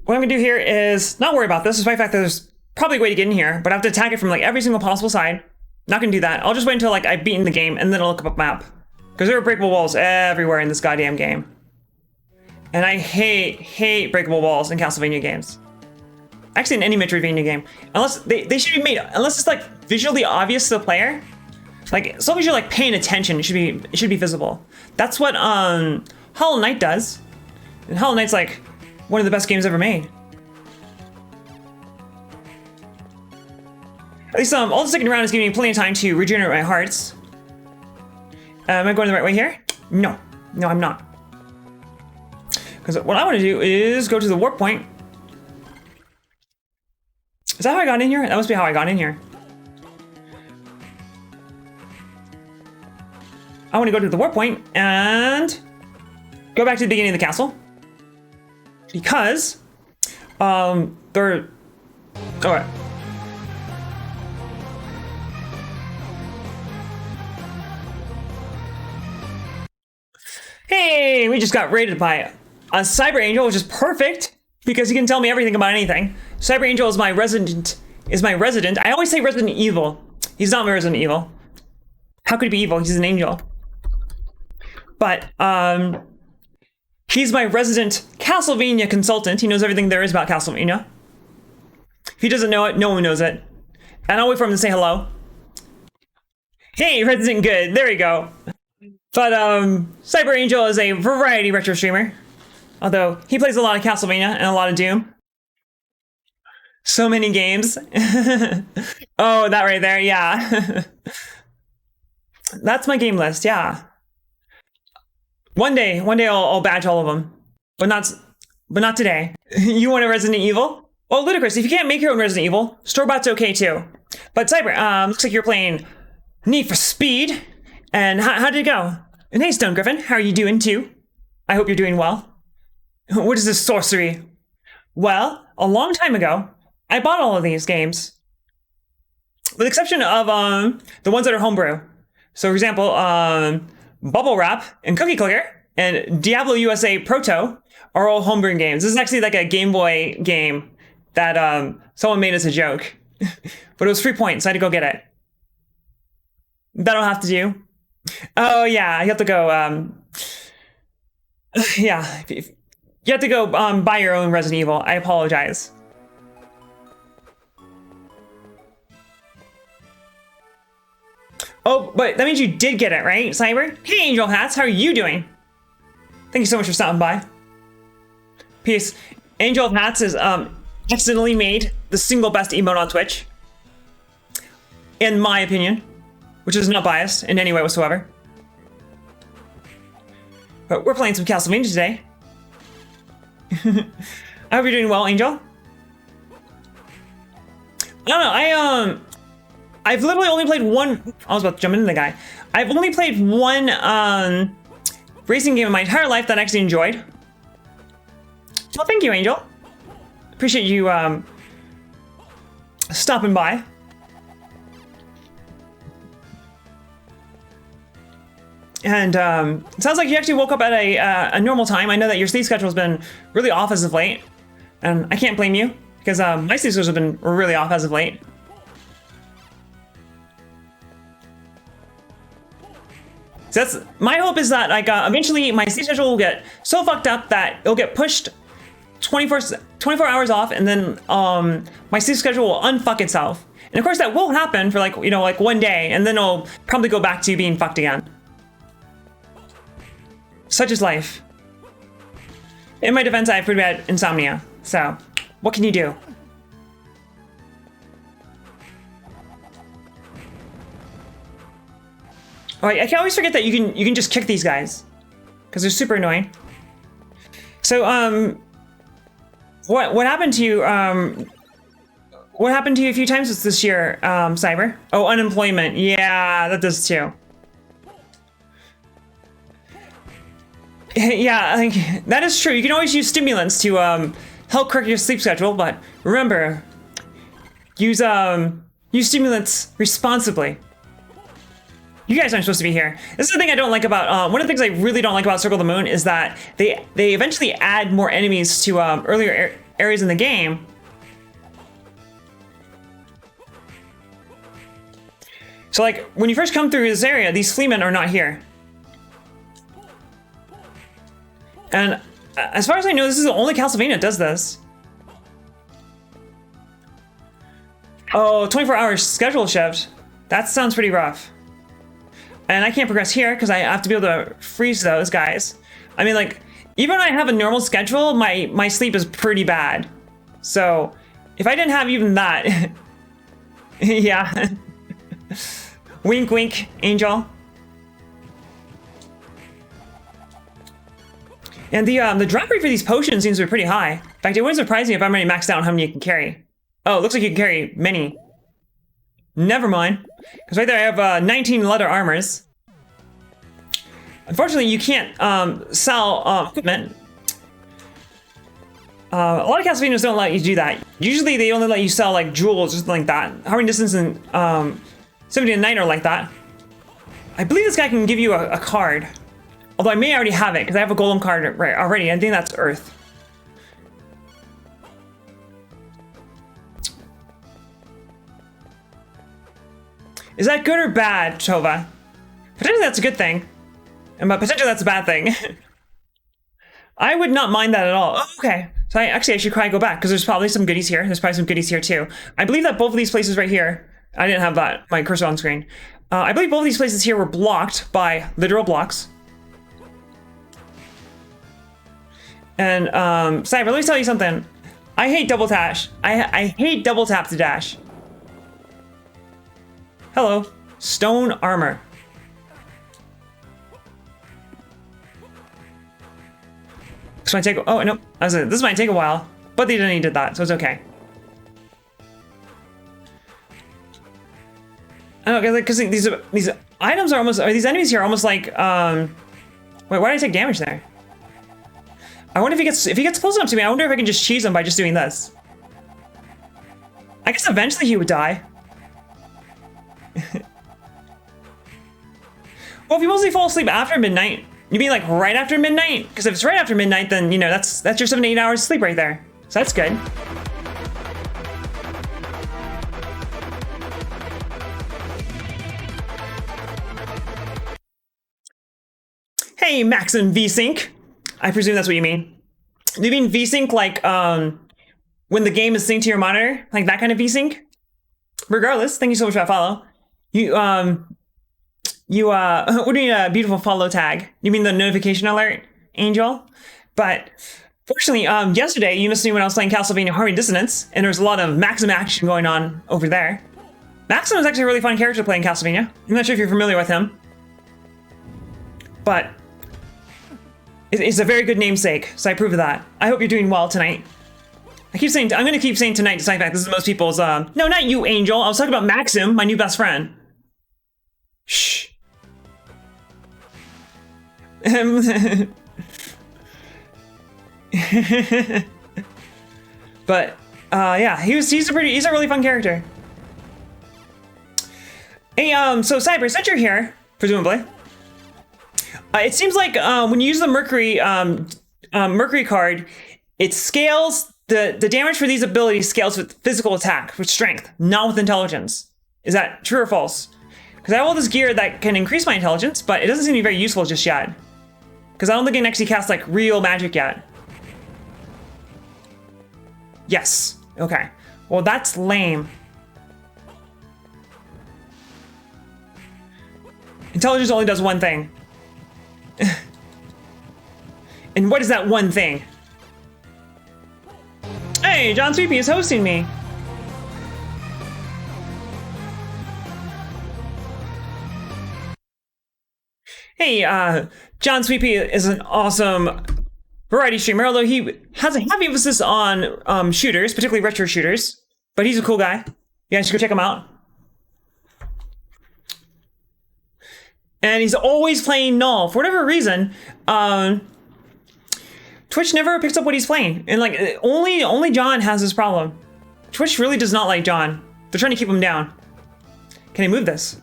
A: What I'm gonna do here is not worry about this, despite the fact that there's probably a way to get in here, but I have to attack it from like every single possible side. Not gonna do that. I'll just wait until like I've beaten the game and then I'll look up a map. Because there are breakable walls everywhere in this goddamn game. And I hate breakable walls in Castlevania games. Actually in any Metroidvania game. Unless they should be made, unless it's like visually obvious to the player. Like as long as you're like paying attention, it should be visible. That's what Hollow Knight does. And Hollow Knight's like one of the best games ever made. At least all the sticking around is giving me plenty of time to regenerate my hearts. Am I going the right way here? No, I'm not. Because what I want to do is go to the warp point. Is that how I got in here? That must be how I got in here. I want to go to the warp point and go back to the beginning of the castle. Because they're... Alright. Hey, we just got raided by a Cyber Angel, which is perfect because he can tell me everything about anything. Cyber Angel is my resident. I always say Resident Evil. He's not my Resident Evil. How could he be evil? He's an angel. But he's my resident Castlevania consultant. He knows everything there is about Castlevania. If he doesn't know it, no one knows it. And I'll wait for him to say hello. Hey, Resident Good. There we go. But Cyber Angel is a variety retro streamer. Although he plays a lot of Castlevania and a lot of Doom. So many games. Oh, that right there, yeah. That's my game list, yeah. One day I'll badge all of them. But not today. You want a Resident Evil? Oh, ludicrous, if you can't make your own Resident Evil, store-bought's okay too. But Cyber, looks like you're playing Need for Speed. And how did it go? And hey, Stone Griffin, how are you doing too? I hope you're doing well. What is this sorcery? Well, a long time ago, I bought all of these games. With the exception of the ones that are homebrew. So for example, Bubble Wrap and Cookie Clicker and Diablo USA Proto are all homebrew games. This is actually like a Game Boy game that someone made as a joke. But it was free points, so I had to go get it. That'll have to do. Oh yeah, you have to go, yeah, you have to go buy your own Resident Evil. I apologize. Oh, but that means you did get it, right, Cyber? Hey, Angel Hats, how are you doing? Thank you so much for stopping by. Peace. Angel Hats is accidentally made the single best emote on Twitch. In my opinion. Which is not biased in any way whatsoever. But we're playing some Castlevania today. I hope you're doing well, Angel. I don't know, I've literally only played one... I was about to jump into the guy. I've only played one racing game in my entire life that I actually enjoyed. Well, thank you, Angel. Appreciate you stopping by. And it sounds like you actually woke up at a normal time. I know that your sleep schedule has been really off as of late. And I can't blame you, because my sleep schedule has been really off as of late. So that's my hope, is that like eventually my sleep schedule will get so fucked up that it'll get pushed 24 hours off, and then my sleep schedule will unfuck itself. And of course that will happen for like, you know, like one day, and then it'll probably go back to being fucked again. Such is life. In my defense, I have pretty bad insomnia, so what can you do? Oh, I can always forget that you can just kick these guys, because they're super annoying. So what happened to you? What happened to you a few times this year, Cyber? Oh, unemployment. Yeah, that does too. Yeah, I think that is true. You can always use stimulants to help correct your sleep schedule, but remember, use stimulants responsibly. You guys aren't supposed to be here. This is the thing I don't like about one of the things I really don't like about Circle of the Moon is that they eventually add more enemies to earlier areas in the game. So like when you first come through this area, these fleamen are not here. And as far as I know, this is the only Castlevania that does this. Oh, 24-hour schedule shift. That sounds pretty rough. And I can't progress here because I have to be able to freeze those guys. I mean, like, even when I have a normal schedule, my sleep is pretty bad. So if I didn't have even that, yeah. Wink, wink, Angel. And the drop rate for these potions seems to be pretty high. In fact, it wouldn't surprise me if I'm already maxed out on how many you can carry. Oh, it looks like you can carry many. Never mind. Because right there I have 19 leather armors. Unfortunately, you can't sell equipment. A lot of Castlevanias don't let you do that. Usually they only let you sell like jewels or something like that. Harmony Distance and 79 are like that. I believe this guy can give you a card. Although I may already have it, because I have a golem card already. I think that's Earth. Is that good or bad, Tova? Potentially that's a good thing. But potentially that's a bad thing. I would not mind that at all. Oh, okay. So I should probably go back, because there's probably some goodies here. There's probably some goodies here too. I believe that both of these places right here, I didn't have that, my cursor on screen. I believe both of these places here were blocked by literal blocks. And Cyber, let me tell you something. I hate double dash. I hate double tap to dash. Hello, stone armor. This might take. Oh no, this might take a while, but they did that, so it's okay. I don't know, because these items are almost, or these enemies here are almost like. Wait, why did I take damage there? I wonder if he gets close enough to me. I wonder if I can just cheese him by just doing this. I guess eventually he would die. Well, if you mostly fall asleep after midnight, you mean like right after midnight? Because if it's right after midnight, then you know that's your 7 to 8 hours of sleep right there. So that's good. Hey, Maxim VSync. I presume that's what you mean. Do you mean VSync like when the game is synced to your monitor? Like that kind of VSync? Regardless, thank you so much for that follow. What do you mean a beautiful follow tag? You mean the notification alert, Angel? But fortunately, yesterday you missed me when I was playing Castlevania Harmony Dissonance, and there was a lot of Maxim action going on over there. Maxim is actually a really fun character to play in Castlevania. I'm not sure if you're familiar with him, but it's a very good namesake, so I approve of that. I hope you're doing well tonight. I'm gonna keep saying tonight, despite the fact this is most people's, no, not you, Angel. I was talking about Maxim, my new best friend. Shh. But, yeah, he's a really fun character. Hey, so Cyber, since you're here, presumably, it seems like when you use the Mercury card, it scales the damage for these abilities scales with physical attack, with strength, not with intelligence. Is that true or false? Because I have all this gear that can increase my intelligence, but it doesn't seem to be very useful just yet. Because I don't think I can actually cast like real magic yet. Yes. Okay. Well, that's lame. Intelligence only does one thing. And what is that one thing? Hey, John Sweepy is hosting me. Hey, John Sweepy is an awesome variety streamer, although he has a heavy emphasis on shooters, particularly retro shooters. But he's a cool guy. You guys should go check him out. And he's always playing Null. For whatever reason, Twitch never picks up what he's playing. And like, only John has this problem. Twitch really does not like John. They're trying to keep him down. Can I move this?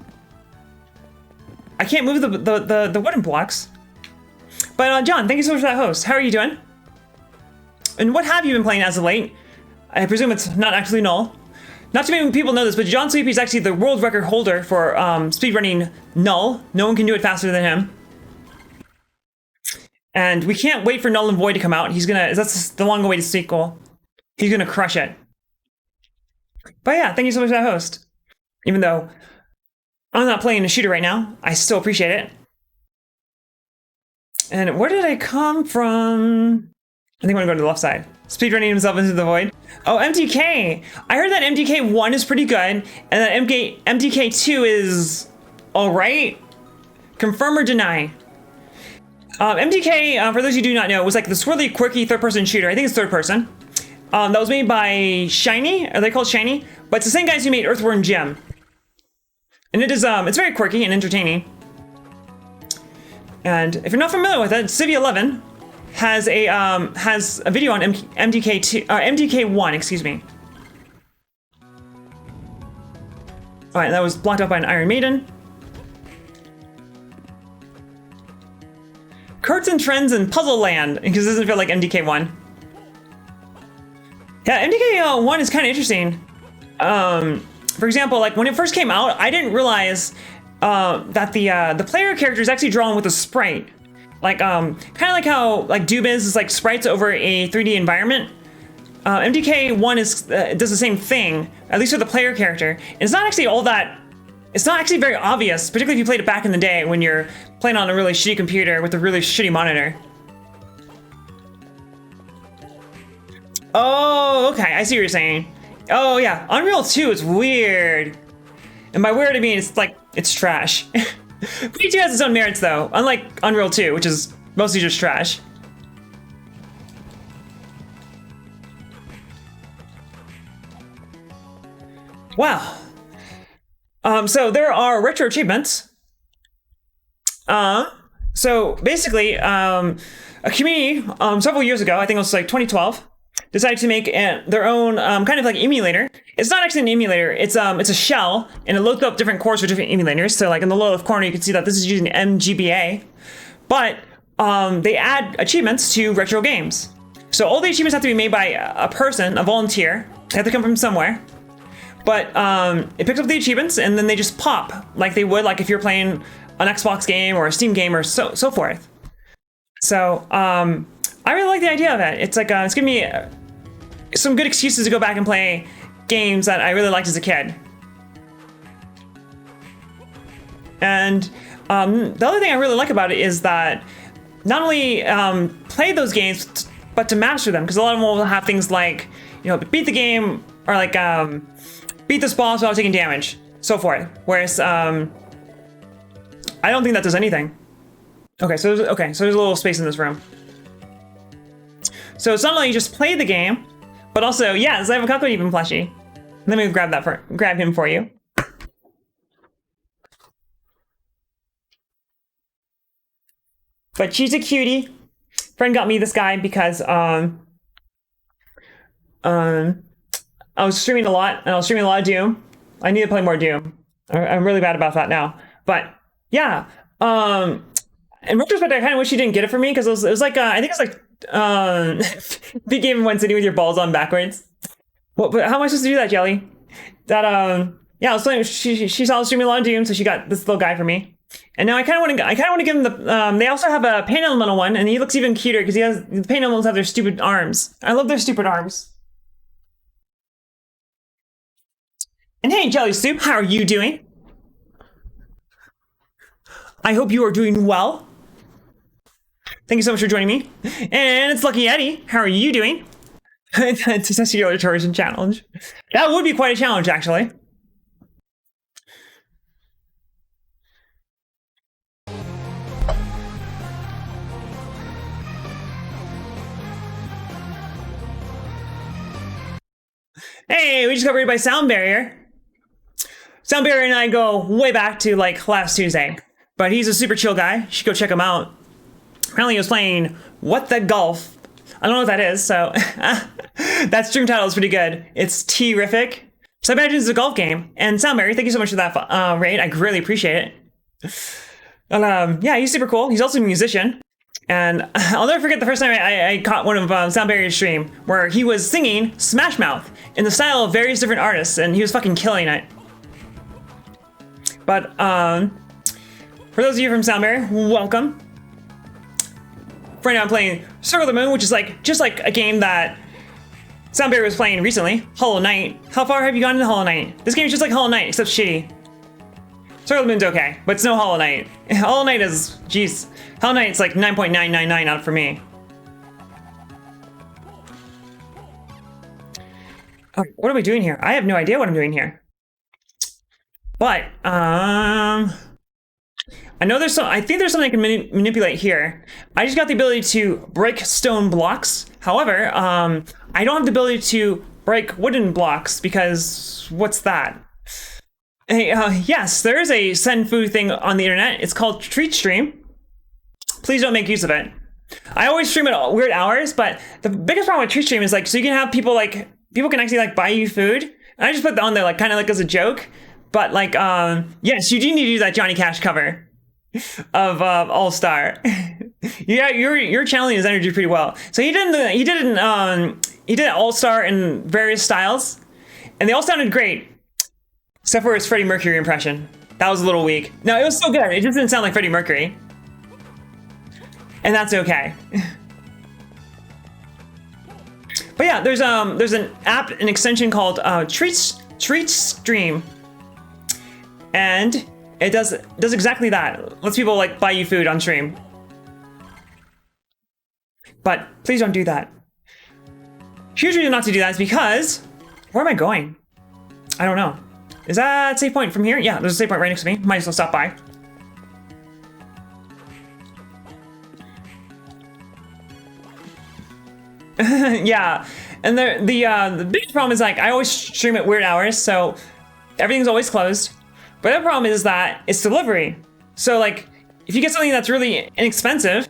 A: I can't move the wooden blocks. But John, thank you so much for that host. How are you doing? And what have you been playing as of late? I presume it's not actually Null. Not too many people know this, but John Sweepy is actually the world record holder for speedrunning Null. No one can do it faster than him. And we can't wait for Null and Void to come out. That's the long-awaited sequel. He's gonna crush it. But yeah, thank you so much for that host. Even though I'm not playing a shooter right now, I still appreciate it. And where did I come from? I think I'm gonna go to the left side. Speedrunning himself into the void. Oh, MDK! I heard that MDK 1 is pretty good, and that MDK 2 is alright. Confirm or deny? MDK, for those of you who do not know, was like the swirly, quirky third-person shooter. I think it's third person. That was made by Shiny. Are they called Shiny? But it's the same guys who made Earthworm Jim. And it is, it's very quirky and entertaining. And if you're not familiar with it, Civi 11 has a video on MDK 1, excuse me. All right, that was blocked up by an Iron Maiden. Curtain Trends and Puzzle Land, because it doesn't feel like MDK 1. Yeah, MDK 1 is kind of interesting. For example, like when it first came out, I didn't realize that the player character is actually drawn with a sprite. Like kind of like how like Doom is like sprites over a 3D environment. MDK 1 does the same thing, at least for the player character. And it's not actually all that. It's not actually very obvious, particularly if you played it back in the day when you're playing on a really shitty computer with a really shitty monitor. Oh, okay, I see what you're saying. Oh yeah, Unreal 2 is weird. And by weird I mean it's like, it's trash. P2 has its own merits though, unlike Unreal 2, which is mostly just trash. Wow. So there are retro achievements. So basically, a community several years ago, I think it was like 2012, decided to make their own kind of like emulator. It's not actually an emulator. It's a shell, and it loads up different cores for different emulators. So like in the lower left corner, you can see that this is using MGBA, but they add achievements to retro games. So all the achievements have to be made by a person, a volunteer. They have to come from somewhere. But it picks up the achievements and then they just pop like they would like if you're playing an Xbox game or a Steam game or so forth. So I really like the idea of it. It's like it's giving me some good excuses to go back and play games that I really liked as a kid. And the other thing I really like about it is that not only play those games, but to master them, because a lot of them will have things like, you know, beat the game or like beat this boss without taking damage, so forth. Whereas I don't think that does anything. Okay, so there's a little space in this room. So it's not only you just play the game, but also, yes, I have a Cuckoo even plushie. Let me grab him for you. But she's a cutie. Friend got me this guy because I was streaming a lot, and I was streaming a lot of Doom. I need to play more Doom. I'm really bad about that now. But yeah, in retrospect, I kind of wish you didn't get it for me because it was like I think it's like big game in one city with your balls on backwards. Well, but how am I supposed to do that, Jelly? That yeah, yeah, I was playing. She saw streaming a lot of Doom, so she got this little guy for me. And now I kind of want to give him the. They also have a paint elemental one, and he looks even cuter because the paint elementals have their stupid arms. I love their stupid arms. And hey, Jelly Soup, how are you doing? I hope you are doing well. Thank you so much for joining me. And it's Lucky Eddie. How are you doing? Testicular Tourism Challenge. That would be quite a challenge, actually. Hey, we just got raided by Sound Barrier. Sound Barrier and I go way back to like last Tuesday, but he's a super chill guy. You should go check him out. Apparently he was playing What the Golf. I don't know what that is, so that stream title is pretty good. It's T-rific. So I imagine it's a golf game. And Sound Barrier, thank you so much for that raid. I really appreciate it. And yeah, he's super cool. He's also a musician. And I'll never forget the first time I caught one of Sound Barrier's stream where he was singing Smash Mouth in the style of various different artists, and he was fucking killing it. But for those of you from Sound Barrier, welcome. Right now I'm playing Circle of the Moon, which is like just like a game that Sound Barrier was playing recently. Hollow Knight. How far have you gone into Hollow Knight? This game is just like Hollow Knight, except shitty. Circle of the Moon's okay, but it's no Hollow Knight. Hollow Knight is, jeez. Hollow Knight's like 9.999 out for me. Oh, what am I doing here? I have no idea what I'm doing here. But, I know there's some, I think there's something I can manipulate here. I just got the ability to break stone blocks. However, I don't have the ability to break wooden blocks because what's that? Hey, yes, there is a Senfu thing on the internet. It's called Treat Stream. Please don't make use of it. I always stream at weird hours, but the biggest problem with Treat Stream is like, so you can have people like, people can actually like buy you food. And I just put that on there like kind of like as a joke. But like, yes, you do need to do that Johnny Cash cover of All Star. Yeah, you're channeling his energy pretty well. So he did All Star in various styles, and they all sounded great, except for his Freddie Mercury impression. That was a little weak. No, it was so good. It just didn't sound like Freddie Mercury, and that's okay. But yeah, there's an app, an extension called Treat Stream. And it does exactly that. Lets people like buy you food on stream. But please don't do that. Huge reason not to do that is because, where am I going? I don't know. Is that a save point from here? Yeah, there's a save point right next to me. Might as well stop by. Yeah, and the big problem is like I always stream at weird hours, so everything's always closed. But the problem is that it's delivery. So like, if you get something that's really inexpensive,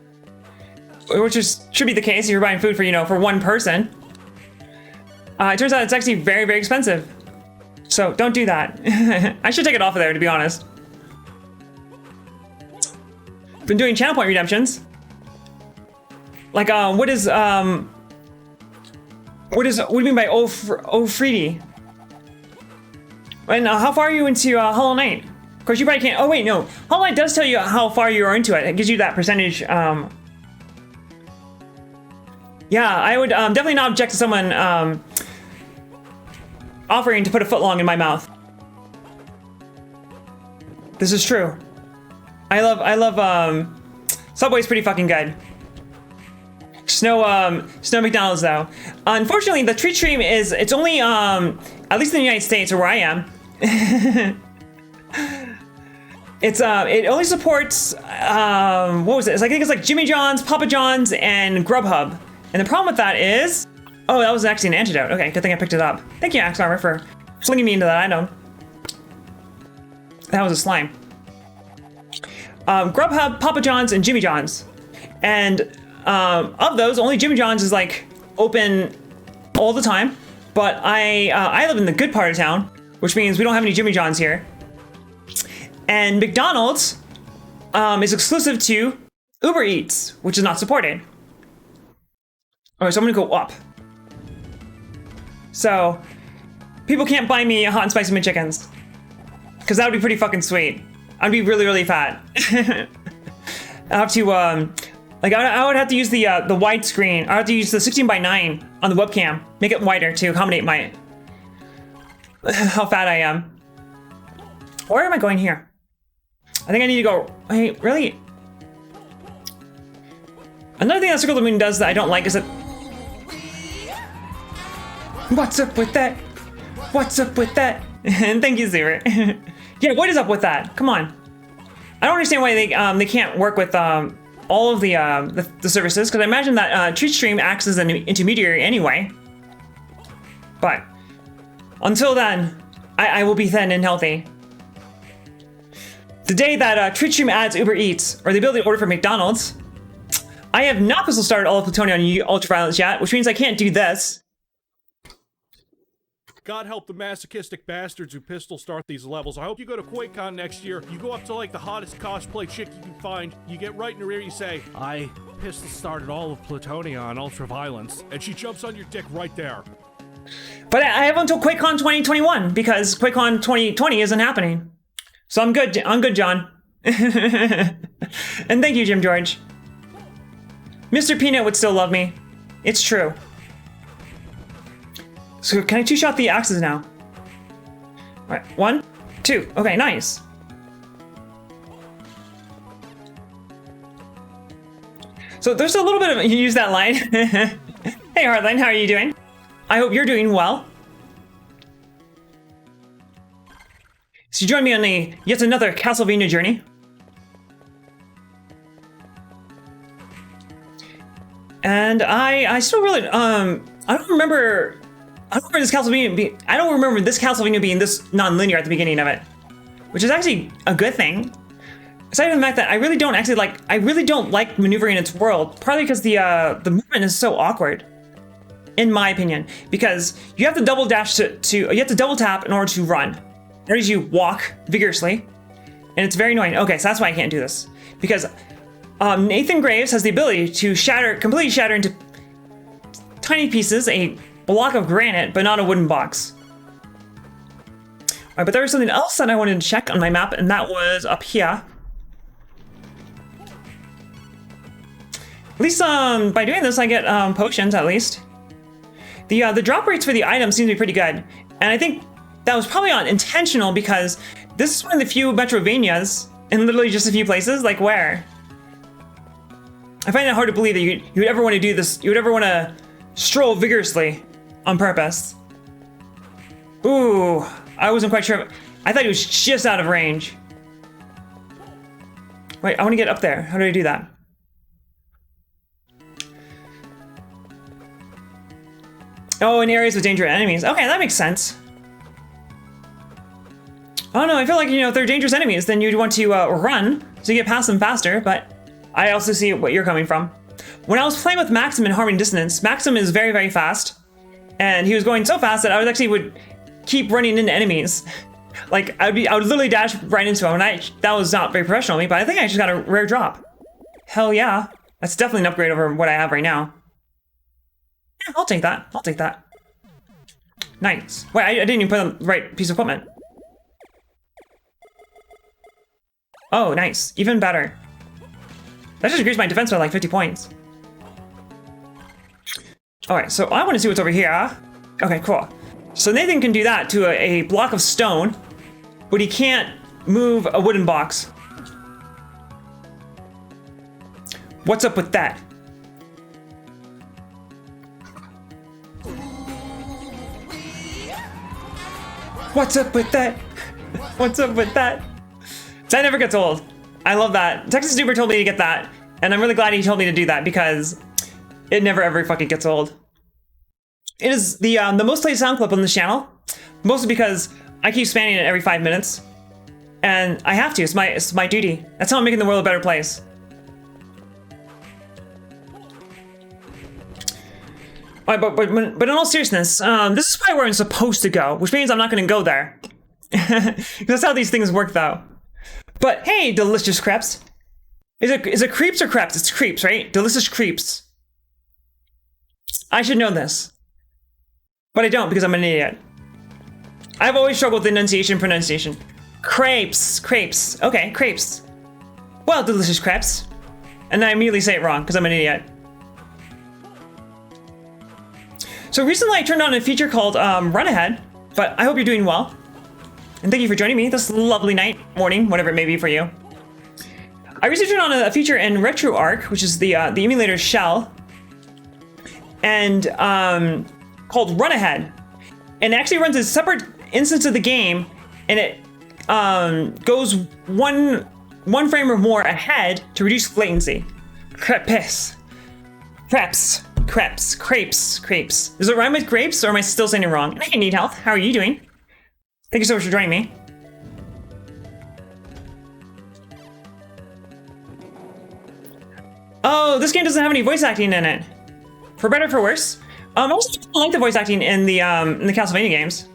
A: which should be the case if you're buying food for, for one person, it turns out it's actually very, very expensive. So don't do that. I should take it off of there, to be honest. Been doing channel point redemptions. Like, what do you mean by Ofridi? And how far are you into Hollow Knight? Of course, you probably can't. Oh wait, no. Hollow Knight does tell you how far you are into it. It gives you that percentage. Yeah, I would definitely not object to someone offering to put a footlong in my mouth. This is true. I love Subway's pretty fucking good. Snow McDonald's though. Unfortunately, the treat stream it's only at least in the United States or where I am. It only supports what was it? I think it's like Jimmy John's, Papa John's, and Grubhub. And the problem with that is, oh, that was actually an antidote. Okay, good thing I picked it up. Thank you, Axe Armor, for slinging me into that item. That was a slime. Grubhub, Papa John's, and Jimmy John's. And of those, only Jimmy John's is like open all the time. But I live in the good part of town, which means we don't have any Jimmy John's here. And McDonald's is exclusive to Uber Eats, which is not supported. All right, so I'm gonna go up. So people can't buy me hot and spicy McChickens. Because that would be pretty fucking sweet. I'd be really, really fat. I have to, like, I would have to use the widescreen. I have to use the 16:9 on the webcam. Make it wider to accommodate my, how fat I am. Where am I going here? I think I need to go, hey, really? Another thing that Circle of the Moon does that I don't like is that... What's up with that? What's up with that? And thank you, Zero. Yeah, what is up with that? Come on. I don't understand why they can't work with all of the services, because I imagine that TreatStream acts as an intermediary anyway. But until then, I will be thin and healthy. The day that TreatStream adds Uber Eats, or the ability to order from McDonald's, I have not pistol started all of Plutonium on Ultraviolence yet, which means I can't do this.
C: God help the masochistic bastards who pistol start these levels. I hope you go to QuakeCon next year. You go up to like the hottest cosplay chick you can find. You get right in her ear, you say, I pistol started all of Plutonia on Ultraviolence. And she jumps on your dick right there.
A: But I have until QuakeCon 2021 because QuakeCon 2020 isn't happening. So I'm good. I'm good, John. And thank you, Jim George. Mr. Peanut would still love me. It's true. So can I two-shot the axes now? All right, 1, 2. Okay, nice. So there's a little bit of, you use that line. Hey, Hardline, how are you doing? I hope you're doing well. So you join me on yet another Castlevania journey. And I still really, I don't remember this Castlevania being this non-linear at the beginning of it, which is actually a good thing. Aside from the fact that I really don't like maneuvering in its world, partly because the movement is so awkward, in my opinion, because you have to double dash you have to double tap in order to run, or as you walk vigorously, and it's very annoying. Okay, so that's why I can't do this, because Nathan Graves has the ability to completely shatter into tiny pieces a block of granite, but not a wooden box. All right, but there was something else that I wanted to check on my map, and that was up here. At least, by doing this, I get potions, at least. The drop rates for the items seem to be pretty good, and I think that was probably intentional, because this is one of the few Metrovanias in literally just a few places. Like, where? I find it hard to believe that you would ever want to do this. You would ever want to stroll vigorously on purpose. Ooh, I wasn't quite sure. I thought he was just out of range. Wait, I want to get up there. How do I do that? Oh, in areas with dangerous enemies. Okay, that makes sense. Oh no, I feel like, if they're dangerous enemies, then you'd want to run so you get past them faster, but I also see what you're coming from. When I was playing with Maxim in Harmony Dissonance, Maxim is very, very fast, and he was going so fast that I would keep running into enemies. Like, I would literally dash right into him, and that was not very professional of me, but I think I just got a rare drop. Hell yeah. That's definitely an upgrade over what I have right now. Yeah, I'll take that. I'll take that. Nice. Wait, I didn't even put on the right piece of equipment. Oh, nice. Even better. That just increased my defense by like 50 points. Alright, so I want to see what's over here. Okay, cool. So Nathan can do that to a block of stone, but he can't move a wooden box. What's up with that? What's up with that? What's up with that? That never gets old. I love that. Texas Duper told me to get that, and I'm really glad he told me to do that because it never ever fucking gets old. It is the most played sound clip on this channel, mostly because I keep spamming it every 5 minutes, and I have to. It's my duty. That's how I'm making the world a better place. All right, but in all seriousness, this is probably where I'm supposed to go, which means I'm not going to go there. That's how these things work, though. But hey, delicious crepes. Is it creeps or crepes? It's creeps, right? Delicious creeps. I should know this. But I don't because I'm an idiot. I've always struggled with enunciation and pronunciation. Crepes. Crepes. Okay, crepes. Well, delicious crepes. And I immediately say it wrong because I'm an idiot. So recently I turned on a feature called Run Ahead, but I hope you're doing well. And thank you for joining me this lovely night, morning, whatever it may be for you. I recently turned on a feature in RetroArch, which is the emulator shell, and called Run Ahead. And it actually runs a separate instance of the game, and it goes one frame or more ahead to reduce latency. Crepes. Crepes. Crepes. Crepes. Crepes. Does it rhyme with grapes, or am I still saying it wrong? Hey, Need Health. How are you doing? Thank you so much for joining me. Oh, this game doesn't have any voice acting in it. For better or for worse. I also like the voice acting in the Castlevania games.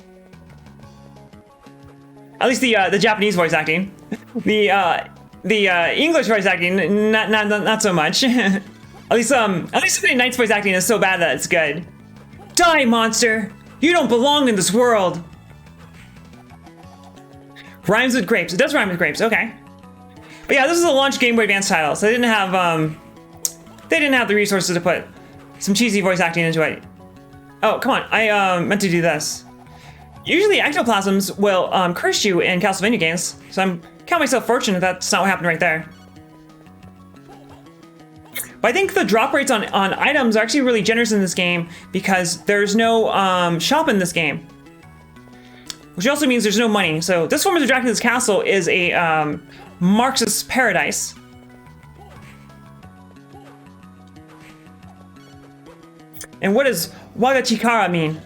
A: At least the Japanese voice acting. The English voice acting, not so much. At least Symphony Knight's voice acting is so bad that it's good. Die, monster! You don't belong in this world. Rhymes with grapes. It does rhyme with grapes. Okay. But yeah, this is a launch Game Boy Advance title, so they didn't have the resources to put some cheesy voice acting into it. Oh, come on. I meant to do this. Usually ectoplasms will curse you in Castlevania games, so I'm count myself fortunate that's not what happened right there. But I think the drop rates on items are actually really generous in this game because there's no shop in this game. Which also means there's no money. So this form of Dracula's Castle is a Marxist paradise. And what does Wagachikara mean?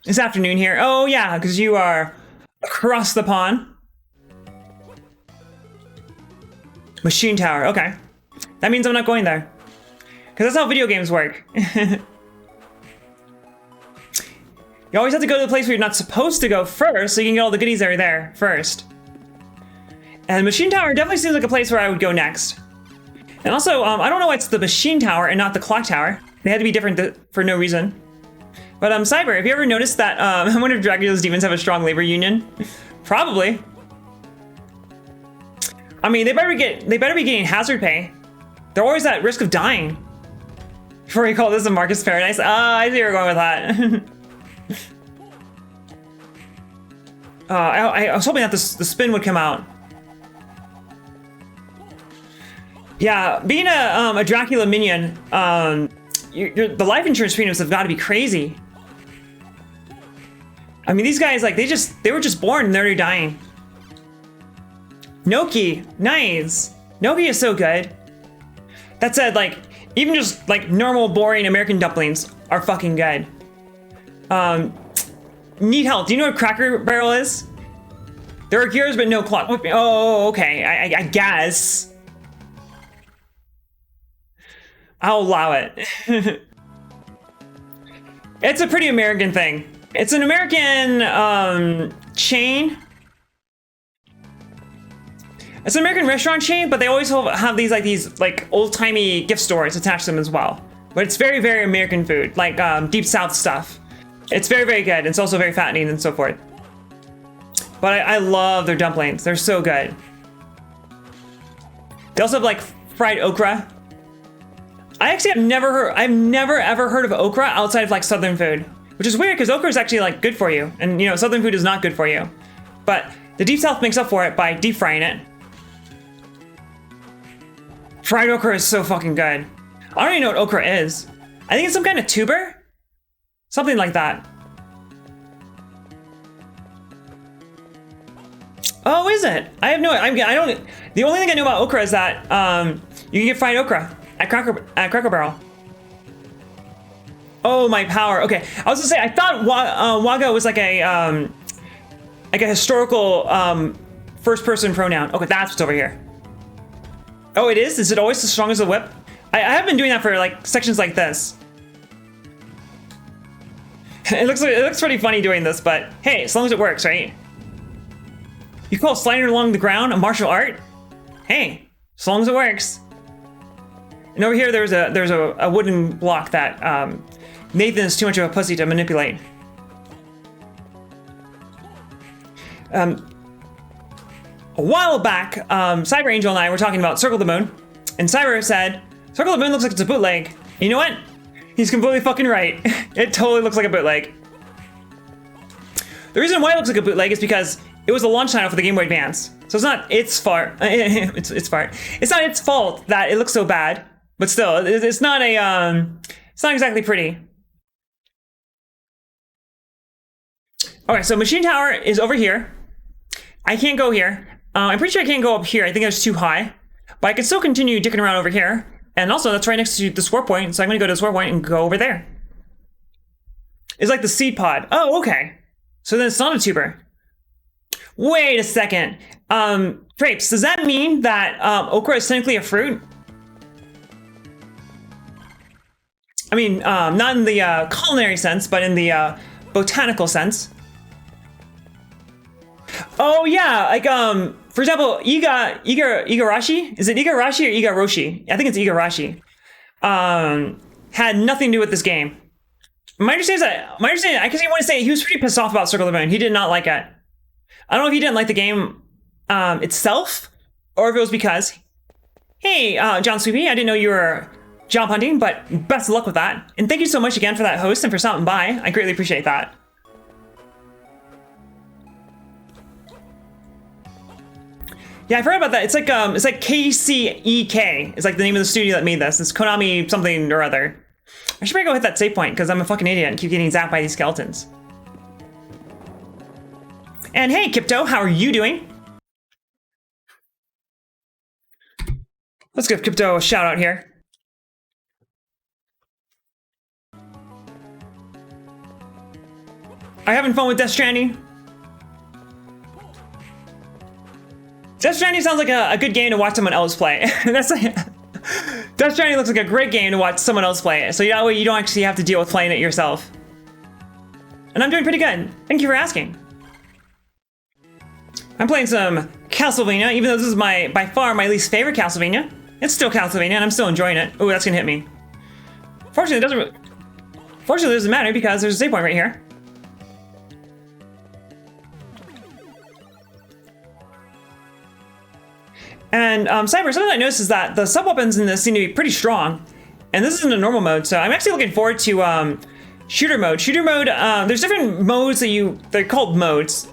A: It's afternoon here. Oh yeah, because you are across the pond. Machine Tower, okay. That means I'm not going there. Because that's how video games work. You always have to go to the place where you're not supposed to go first, so you can get all the goodies that are there first. And Machine Tower definitely seems like a place where I would go next. And also, I don't know why it's the Machine Tower and not the Clock Tower. They had to be different for no reason. But Cyber, have you ever noticed that, I wonder if Dracula's demons have a strong labor union? Probably. I mean, they better be getting hazard pay. They're always at risk of dying. Before you call this a Marcus Paradise? I see where you're going with that. I was hoping that the spin would come out. Yeah, being a Dracula minion, the life insurance premiums have got to be crazy. I mean, these guys, like, they were just born and they're already dying. Noki, nice. Noki is so good. That said, like, even just like normal, boring American dumplings are fucking good. Need help? Do you know what Cracker Barrel is? There are gears, but no clock. Oh, okay. I guess. I'll allow it. It's a pretty American thing. It's an American chain. It's an American restaurant chain, but they always have these old-timey gift stores attached to them as well. But it's very, very American food, like Deep South stuff. It's very, very good. It's also very fattening and so forth. But I love their dumplings. They're so good. They also have like fried okra. I've never ever heard of okra outside of like Southern food, which is weird because okra is actually like good for you, and you know Southern food is not good for you. But the Deep South makes up for it by deep frying it. Fried okra is so fucking good. I don't even know what okra is. I think it's some kind of tuber, something like that. Oh, is it? I have no. I don't. The only thing I know about okra is that you can get fried okra at Cracker Barrel. Oh, my power. Okay, I was gonna say I thought Waga was like a historical first-person pronoun. Okay, that's what's over here. Oh, it is? Is it always as strong as a whip? I have been doing that for like sections like this. It looks pretty funny doing this, but hey, as long as it works, right? You call sliding along the ground a martial art? Hey, as long as it works. And over here, there's a wooden block that Nathan is too much of a pussy to manipulate. A while back, Cyber Angel and I were talking about Circle the Moon, and Cyber said, Circle the Moon looks like it's a bootleg. And you know what? He's completely fucking right. It totally looks like a bootleg. The reason why it looks like a bootleg is because it was a launch title for the Game Boy Advance. So it's not its fault. It's not its fault that it looks so bad, but still, it's not exactly pretty. Okay, so Machine Tower is over here. I can't go here. I'm pretty sure I can't go up here. I think it's too high, but I can still continue dicking around over here. And also, that's right next to the sword point, so I'm gonna go to the sword point and go over there. It's like the seed pod. Oh, okay. So then it's not a tuber. Wait a second. Drapes, does that mean that okra is technically a fruit? I mean, not in the culinary sense, but in the botanical sense. Oh yeah, like for example, igarashi? Is it igarashi or igaroshi? I think it's igarashi. Had nothing to do with this game. My understanding, I guess you want to say he was pretty pissed off about Circle of the Moon. He did not like it. I don't know if he didn't like the game itself, or if it was because, hey, John Sweepy, I didn't know you were job hunting, but best of luck with that. And thank you so much again for that host and for stopping by. I greatly appreciate that. Yeah, I forgot about that. It's like KCEK. It's like the name of the studio that made this. It's Konami something or other. I should probably go hit that save point because I'm a fucking idiot and keep getting zapped by these skeletons. And hey, Kipto, how are you doing? Let's give Kipto a shout out here. Are you having fun with Death Stranding? Death Stranding sounds like a good game to watch someone else play. That's like, Death Stranding looks like a great game to watch someone else play it, so that way you don't actually have to deal with playing it yourself. And I'm doing pretty good. Thank you for asking. I'm playing some Castlevania, even though this is by far my least favorite Castlevania. It's still Castlevania, and I'm still enjoying it. Oh, that's gonna hit me. Fortunately, it doesn't matter because there's a save point right here. And Cyber, something I noticed is that the sub-weapons in this seem to be pretty strong. And this isn't a normal mode, so I'm actually looking forward to shooter mode. Shooter mode, there's different modes they're called modes.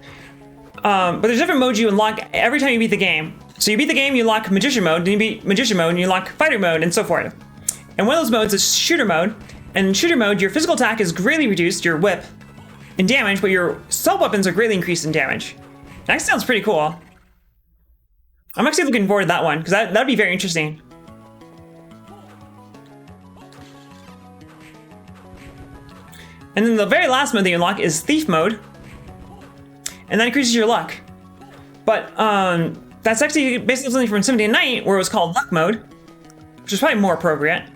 A: But there's different modes you unlock every time you beat the game. So you beat the game, you unlock Magician mode, then you beat Magician mode, and you unlock Fighter mode, and so forth. And one of those modes is Shooter mode. And in Shooter mode, your physical attack is greatly reduced, your whip, in damage, but your sub-weapons are greatly increased in damage. That sounds pretty cool. I'm actually looking forward to that one, because that'd be very interesting. And then the very last mode that you unlock is Thief mode. And that increases your luck. But that's actually basically something from Symphony of the Night, where it was called Luck mode, which is probably more appropriate.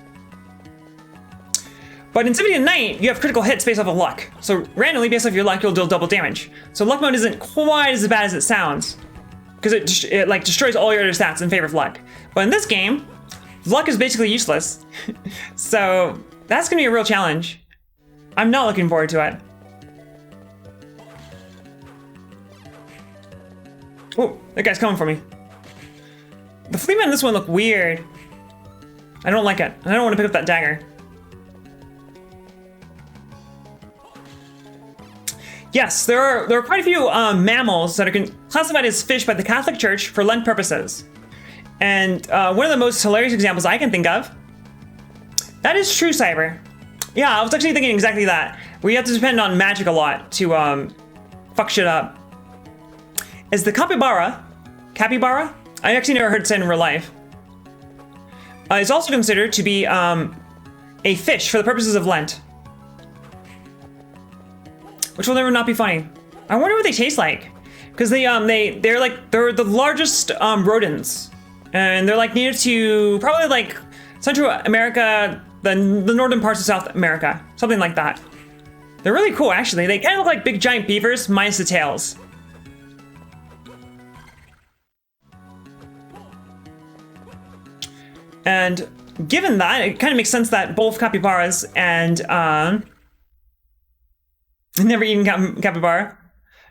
A: But in Symphony of the Night, you have critical hits based off of luck. So randomly, based off your luck, you'll deal double damage. So Luck mode isn't quite as bad as it sounds, because it like destroys all your other stats in favor of luck. But in this game, luck is basically useless. So that's gonna be a real challenge. I'm not looking forward to it. Oh, that guy's coming for me. The fleetmen in this one look weird. I don't like it. I don't want to pick up that dagger. Yes, there are quite a few mammals that are classified as fish by the Catholic Church for Lent purposes. And one of the most hilarious examples I can think of, that is true, Cyber. Yeah, I was actually thinking exactly that. Where you have to depend on magic a lot to fuck shit up. Is the capybara? I actually never heard it said in real life. It's also considered to be a fish for the purposes of Lent. Which will never not be funny. I wonder what they taste like. Because they're the largest rodents. And they're like native to probably like Central America, the northern parts of South America. Something like that. They're really cool actually. They kind of look like big giant beavers minus the tails. And given that, it kind of makes sense that both capybaras and never eaten capybara.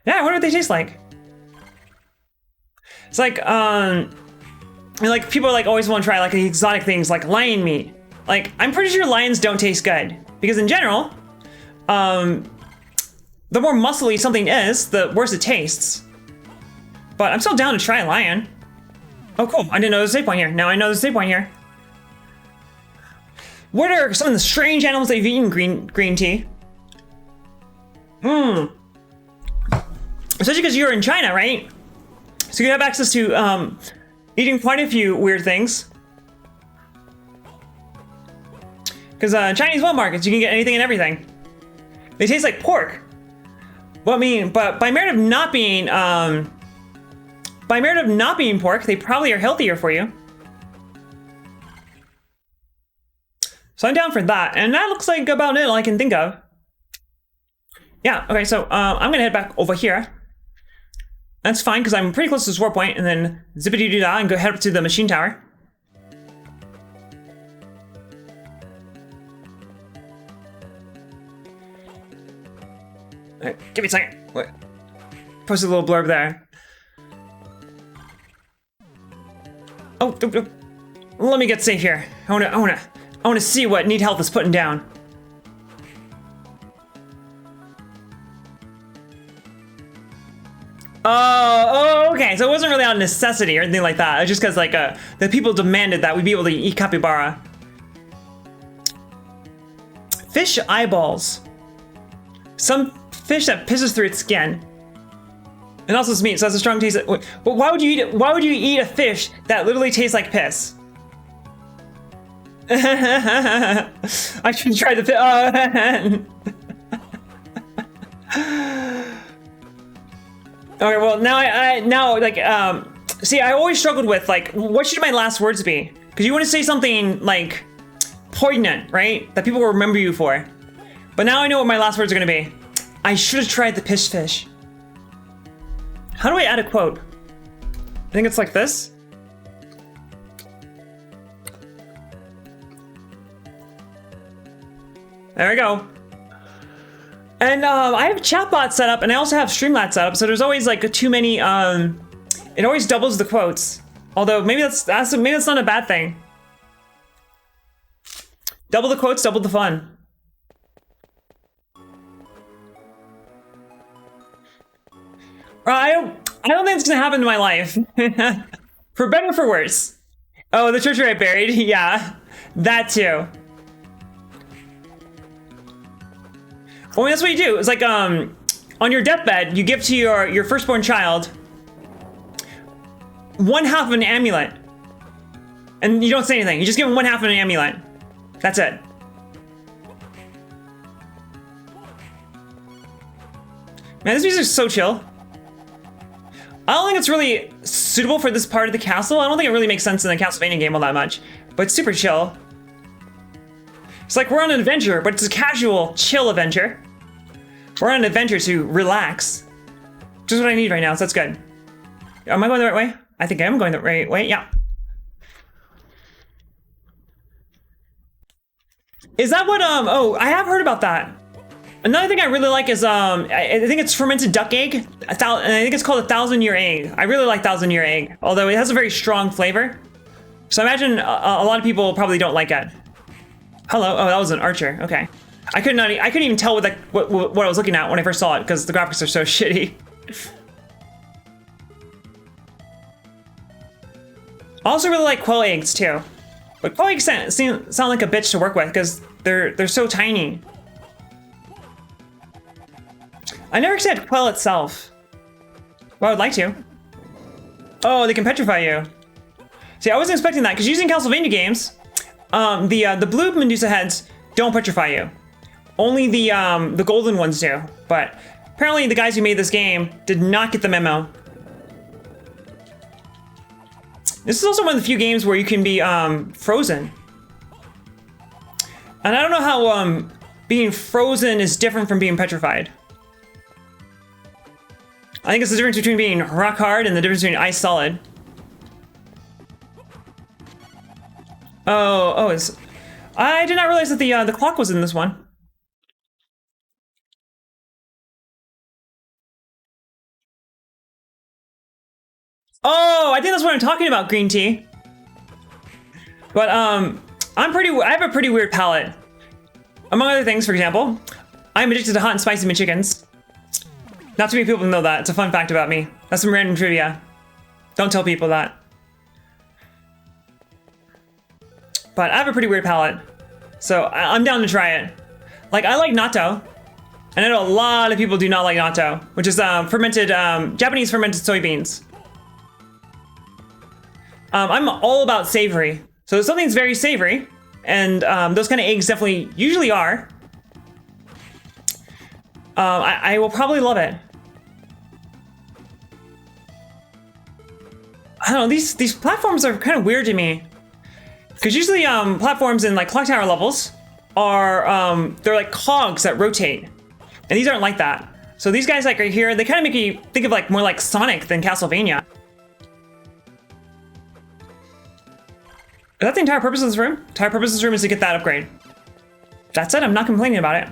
A: Yeah, I wonder what they taste like. It's like people like always want to try like the exotic things like lion meat. Like I'm pretty sure lions don't taste good because in general, the more muscly something is, the worse it tastes. But I'm still down to try a lion. Oh cool, I didn't know there's a save point here. Now I know there's a save point here. What are some of the strange animals that you've eaten, green tea? Especially because you're in China, right? So you have access to eating quite a few weird things. Because Chinese wet markets, you can get anything and everything. They taste like pork. Well, I mean, but by merit of not being pork, they probably are healthier for you. So I'm down for that, and that looks like about it all I can think of. Yeah, okay, so I'm gonna head back over here. That's fine, because I'm pretty close to the sword point, and then zippity-doo-dah, and go head up to the machine tower. Alright, give me a second. Wait. Post a little blurb there. Oh, let me get safe here. I wanna see what Need Health is putting down. Oh, okay. So it wasn't really out of necessity or anything like that. It's just because like the people demanded that we be able to eat capybara. Fish eyeballs. Some fish that pisses through its skin. And also it's meat, so that's a strong taste. But why would you eat it? Why would you eat a fish that literally tastes like piss? I should try the fish. Okay, well now see, I always struggled with like, what should my last words be? Because you want to say something like poignant, right? That people will remember you for. But now I know what my last words are gonna be. I should have tried the piss fish. How do I add a quote? I think it's like this. There we go. And I have chatbot set up, and I also have Streamlat set up, so there's always like too many. It always doubles the quotes. Although maybe that's not a bad thing. Double the quotes, double the fun. I don't think it's gonna happen in my life. For better or for worse. Oh, the treasure I buried. Yeah, that too. Well, that's what you do. It's like on your deathbed, you give to your firstborn child 1/2 of an amulet, and you don't say anything. You just give him 1/2 of an amulet. That's it. Man, this music is so chill. I don't think it's really suitable for this part of the castle. I don't think it really makes sense in the Castlevania game all that much, but it's super chill. It's like we're on an adventure, but it's a casual, chill adventure. We're on an adventure to relax. Just what I need right now, so that's good. Am I going the right way? I think I am going the right way, yeah. Is that what, oh, I have heard about that. Another thing I really like is, I think it's fermented duck egg. And I think it's called a 1,000-year egg. I really like 1,000-year egg, although it has a very strong flavor. So I imagine a lot of people probably don't like it. Hello, oh, that was an archer, okay. I couldn't even tell what I was looking at when I first saw it, because the graphics are so shitty. I also really like quail eggs too. But quail eggs sound like a bitch to work with, because they're so tiny. I never actually had quail itself. Well, I would like to. Oh, they can petrify you. See, I wasn't expecting that, because using Castlevania games, the blue Medusa heads don't petrify you. Only the golden ones do. But apparently the guys who made this game did not get the memo. This is also one of the few games where you can be frozen. And I don't know how being frozen is different from being petrified. I think it's the difference between being rock hard and the difference between ice solid. Oh, I did not realize that the clock was in this one. Oh, what I'm talking about, green tea. But I have a pretty weird palate. Among other things, for example, I'm addicted to hot and spicy McChickens. Not too many people know that. It's a fun fact about me. That's some random trivia. Don't tell people that. But I have a pretty weird palate. So I'm down to try it. Like, I like natto. And I know a lot of people do not like natto, which is fermented, Japanese fermented soybeans. I'm all about savory. So if something's very savory, and those kind of eggs definitely usually are, I will probably love it. I don't know, these platforms are kind of weird to me. Because usually platforms in like clock tower levels are, they're like cogs that rotate. And these aren't like that. So these guys like right here, they kind of make you think of like more like Sonic than Castlevania. That's the entire purpose of this room. The entire purpose of this room is to get that upgrade. That's it, I'm not complaining about it.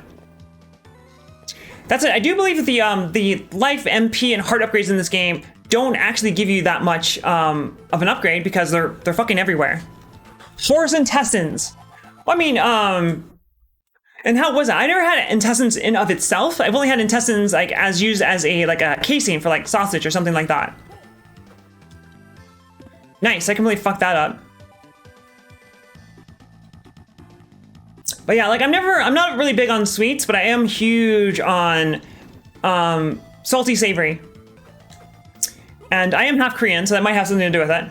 A: That's it, I do believe that the life, MP, and heart upgrades in this game don't actually give you that much of an upgrade because they're fucking everywhere. Horse intestines. Well, I mean, and how was it? I never had intestines in of itself. I've only had intestines like as used as a casing for like sausage or something like that. Nice, I can really fuck that up. But yeah, like I'm not really big on sweets, but I am huge on salty savory. And I am half Korean, so that might have something to do with it.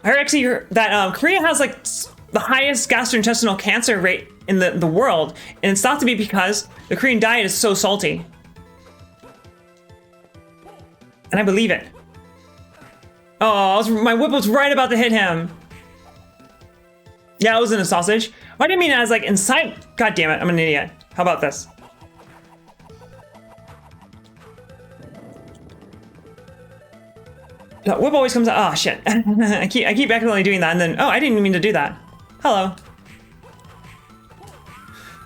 A: I heard actually that Korea has like the highest gastrointestinal cancer rate in the world, and it's thought to be because the Korean diet is so salty. And I believe it. Oh, my whip was right about to hit him. Yeah, it was in a sausage. Why do you mean as like inside? God damn it, I'm an idiot. How about this? The whip always comes out. Oh shit. I keep accidentally doing that, and then I didn't mean to do that. Hello.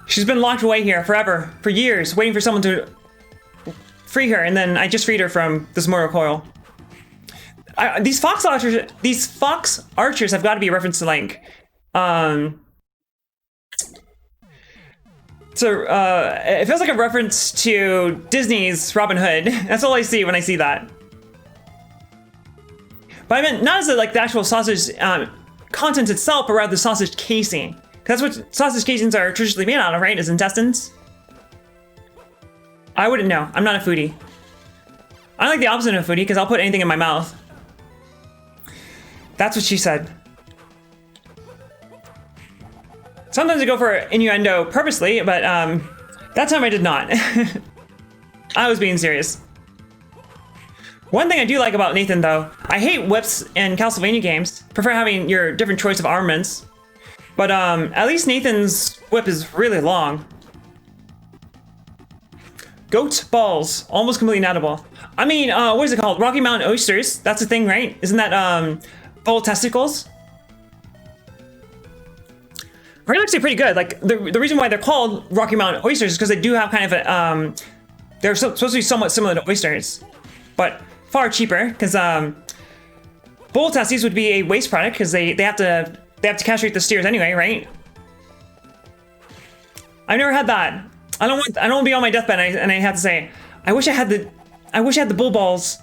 A: She's been locked away here forever, for years, waiting for someone to free her, and then I just freed her from this mortal coil. These fox archers have got to be a reference to like, it feels like a reference to Disney's Robin Hood. That's all I see when I see that. But I meant not as like the actual sausage content itself, but rather the sausage casing. That's what sausage casings are traditionally made out of, right? Is intestines? I wouldn't know. I'm not a foodie. I'm like the opposite of a foodie because I'll put anything in my mouth. That's what she said. Sometimes I go for innuendo purposely, but that time I did not. I was being serious. One thing I do like about Nathan, though, I hate whips in Castlevania games. Prefer having your different choice of armaments. But at least Nathan's whip is really long. Goat balls, almost completely inedible. I mean, what is it called? Rocky Mountain oysters. That's a thing, right? Isn't that bull testicles? They're actually pretty good. Like the reason why they're called Rocky Mountain oysters is because they do have kind of a they're supposed to be somewhat similar to oysters, but far cheaper. Because bull testes would be a waste product because they have to castrate the steers anyway, right? I've never had that. I don't want to be on my deathbed and I have to say, I wish I had the bull balls.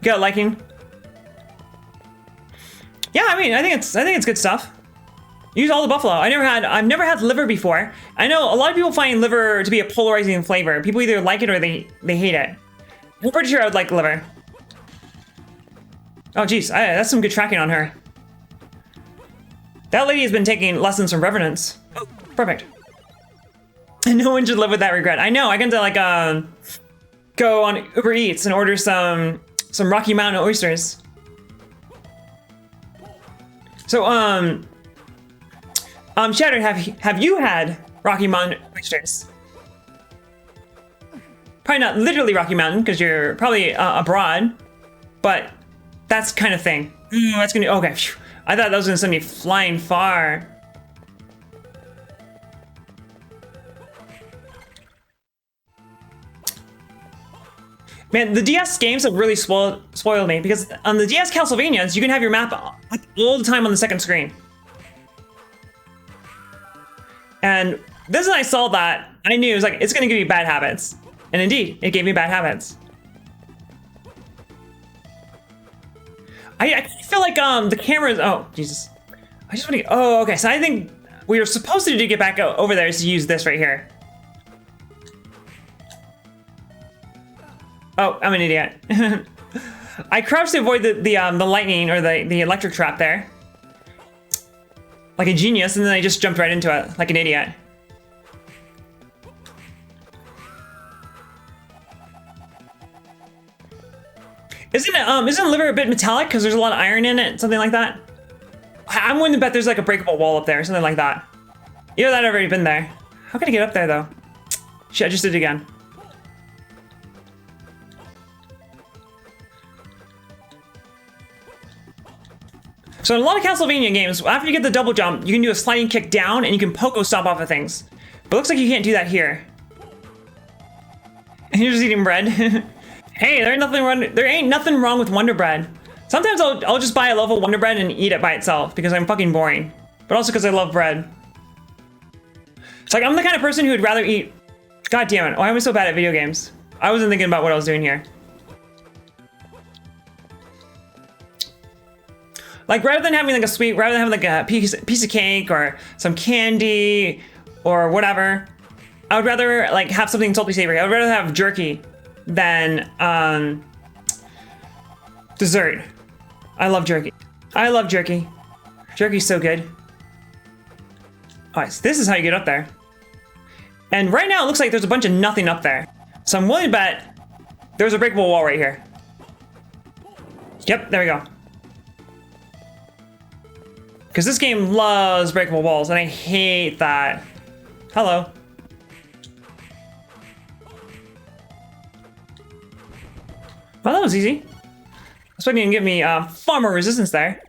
A: Get a liking? Yeah, I mean, I think it's good stuff. Use all the buffalo. I've never had liver before. I know a lot of people find liver to be a polarizing flavor. People either like it or they hate it. I'm pretty sure I would like liver. Oh geez, that's some good tracking on her. That lady has been taking lessons from Revenants. Oh, perfect. No one should live with that regret. I know, I can like go on Uber Eats and order some Rocky Mountain oysters. So Shatter, have you had Rocky Mountain oysters? Probably not literally Rocky Mountain because you're probably abroad, but that's kind of thing. That's gonna okay. Phew. I thought that was gonna send me flying far. Man, the DS games have really spoiled me because on the DS Castlevanias, you can have your map all the time on the second screen. And this when I saw that, I knew it was like, it's gonna give you bad habits. And indeed, it gave me bad habits. I feel like the cameras, oh, Jesus. I just want to, oh, okay, so I think we were supposed to get back over there is to use this right here. Oh, I'm an idiot. I crouched to avoid the lightning or the electric trap there. Like a genius, and then I just jumped right into it, like an idiot. Isn't liver a bit metallic because there's a lot of iron in it, something like that? I'm willing to bet there's like a breakable wall up there, something like that. Either that or I've already been there. How can I get up there though? Shit, I just did it again. So in a lot of Castlevania games, after you get the double jump, you can do a sliding kick down and you can pogo stomp off of things. But it looks like you can't do that here. And you're just eating bread. Hey, there ain't nothing wrong with Wonder Bread. Sometimes I'll just buy a loaf of Wonder Bread and eat it by itself because I'm fucking boring. But also because I love bread. It's like I'm the kind of person who would rather eat. God damn it! Why am I so bad at video games? I wasn't thinking about what I was doing here. Like rather than having like a sweet, rather than having like a piece of cake or some candy or whatever, I would rather like have something salty savory. I would rather have jerky than dessert. I love jerky. I love jerky. Jerky's so good. Alright, so this is how you get up there. And right now it looks like there's a bunch of nothing up there. So I'm willing to bet there's a breakable wall right here. Yep, there we go. Because this game loves breakable walls, and I hate that. Hello. Well, that was easy. I was expecting to give me far more resistance there.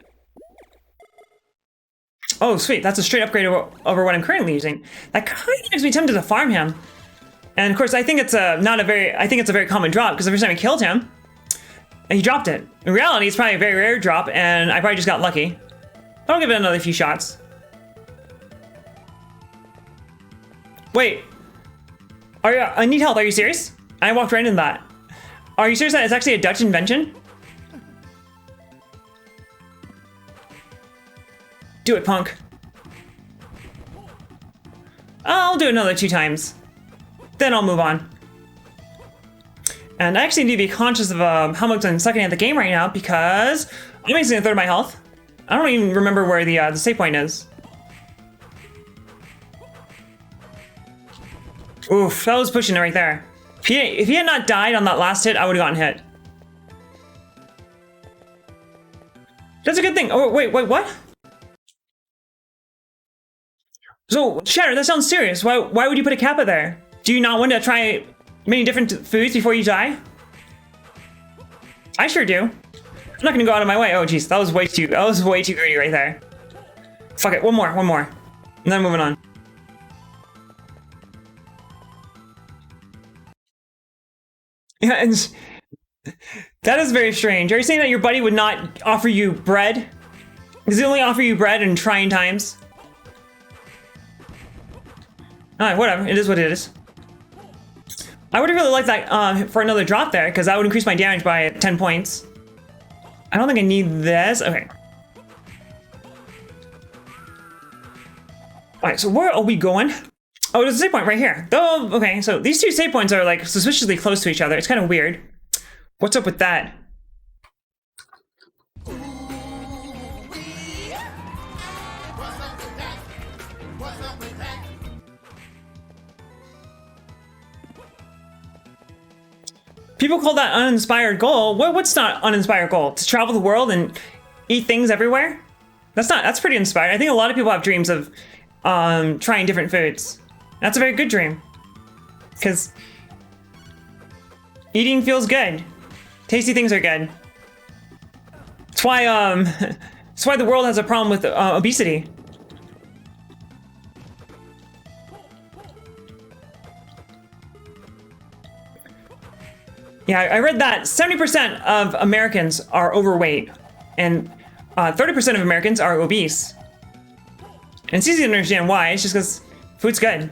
A: Oh, sweet. That's a straight upgrade over what I'm currently using. That kind of makes me tempted to farm him. And of course, I think it's I think it's a very common drop because the first time I killed him, he dropped it. In reality, it's probably a very rare drop, and I probably just got lucky. I'll give it another few shots. Wait. I need help. Are you serious? I walked right into that. Are you serious that it's actually a Dutch invention? Do it, punk. I'll do it another 2 times. Then I'll move on. And I actually need to be conscious of how much I'm sucking at the game right now because I'm wasting a third of my health. I don't even remember where the save point is. Oof, that was pushing it right there. If he had not died on that last hit, I would have gotten hit. That's a good thing. Oh, wait, what? So, Shatter, that sounds serious. Why would you put a kappa there? Do you not want to try many different foods before you die? I sure do. I'm not gonna go out of my way. Oh, jeez, that was way too greedy right there. Fuck it, one more. And then moving on. Yeah, and that is very strange. Are you saying that your buddy would not offer you bread? Does he only offer you bread in trying times? Alright, whatever. It is what it is. I would really like that for another drop there, because that would increase my damage by 10 points. I don't think I need this. Okay. Alright, so where are we going? Oh, there's a save point right here. Oh, okay, so these 2 save points are like suspiciously close to each other. It's kind of weird. What's up with that? People call that uninspired goal. What's not uninspired goal? To travel the world and eat things everywhere? That's pretty inspired. I think a lot of people have dreams of trying different foods. That's a very good dream. Because eating feels good. Tasty things are good. That's why that's why the world has a problem with obesity. Yeah, I read that 70% of Americans are overweight, and 30% of Americans are obese. And it's easy to understand why. It's just because food's good.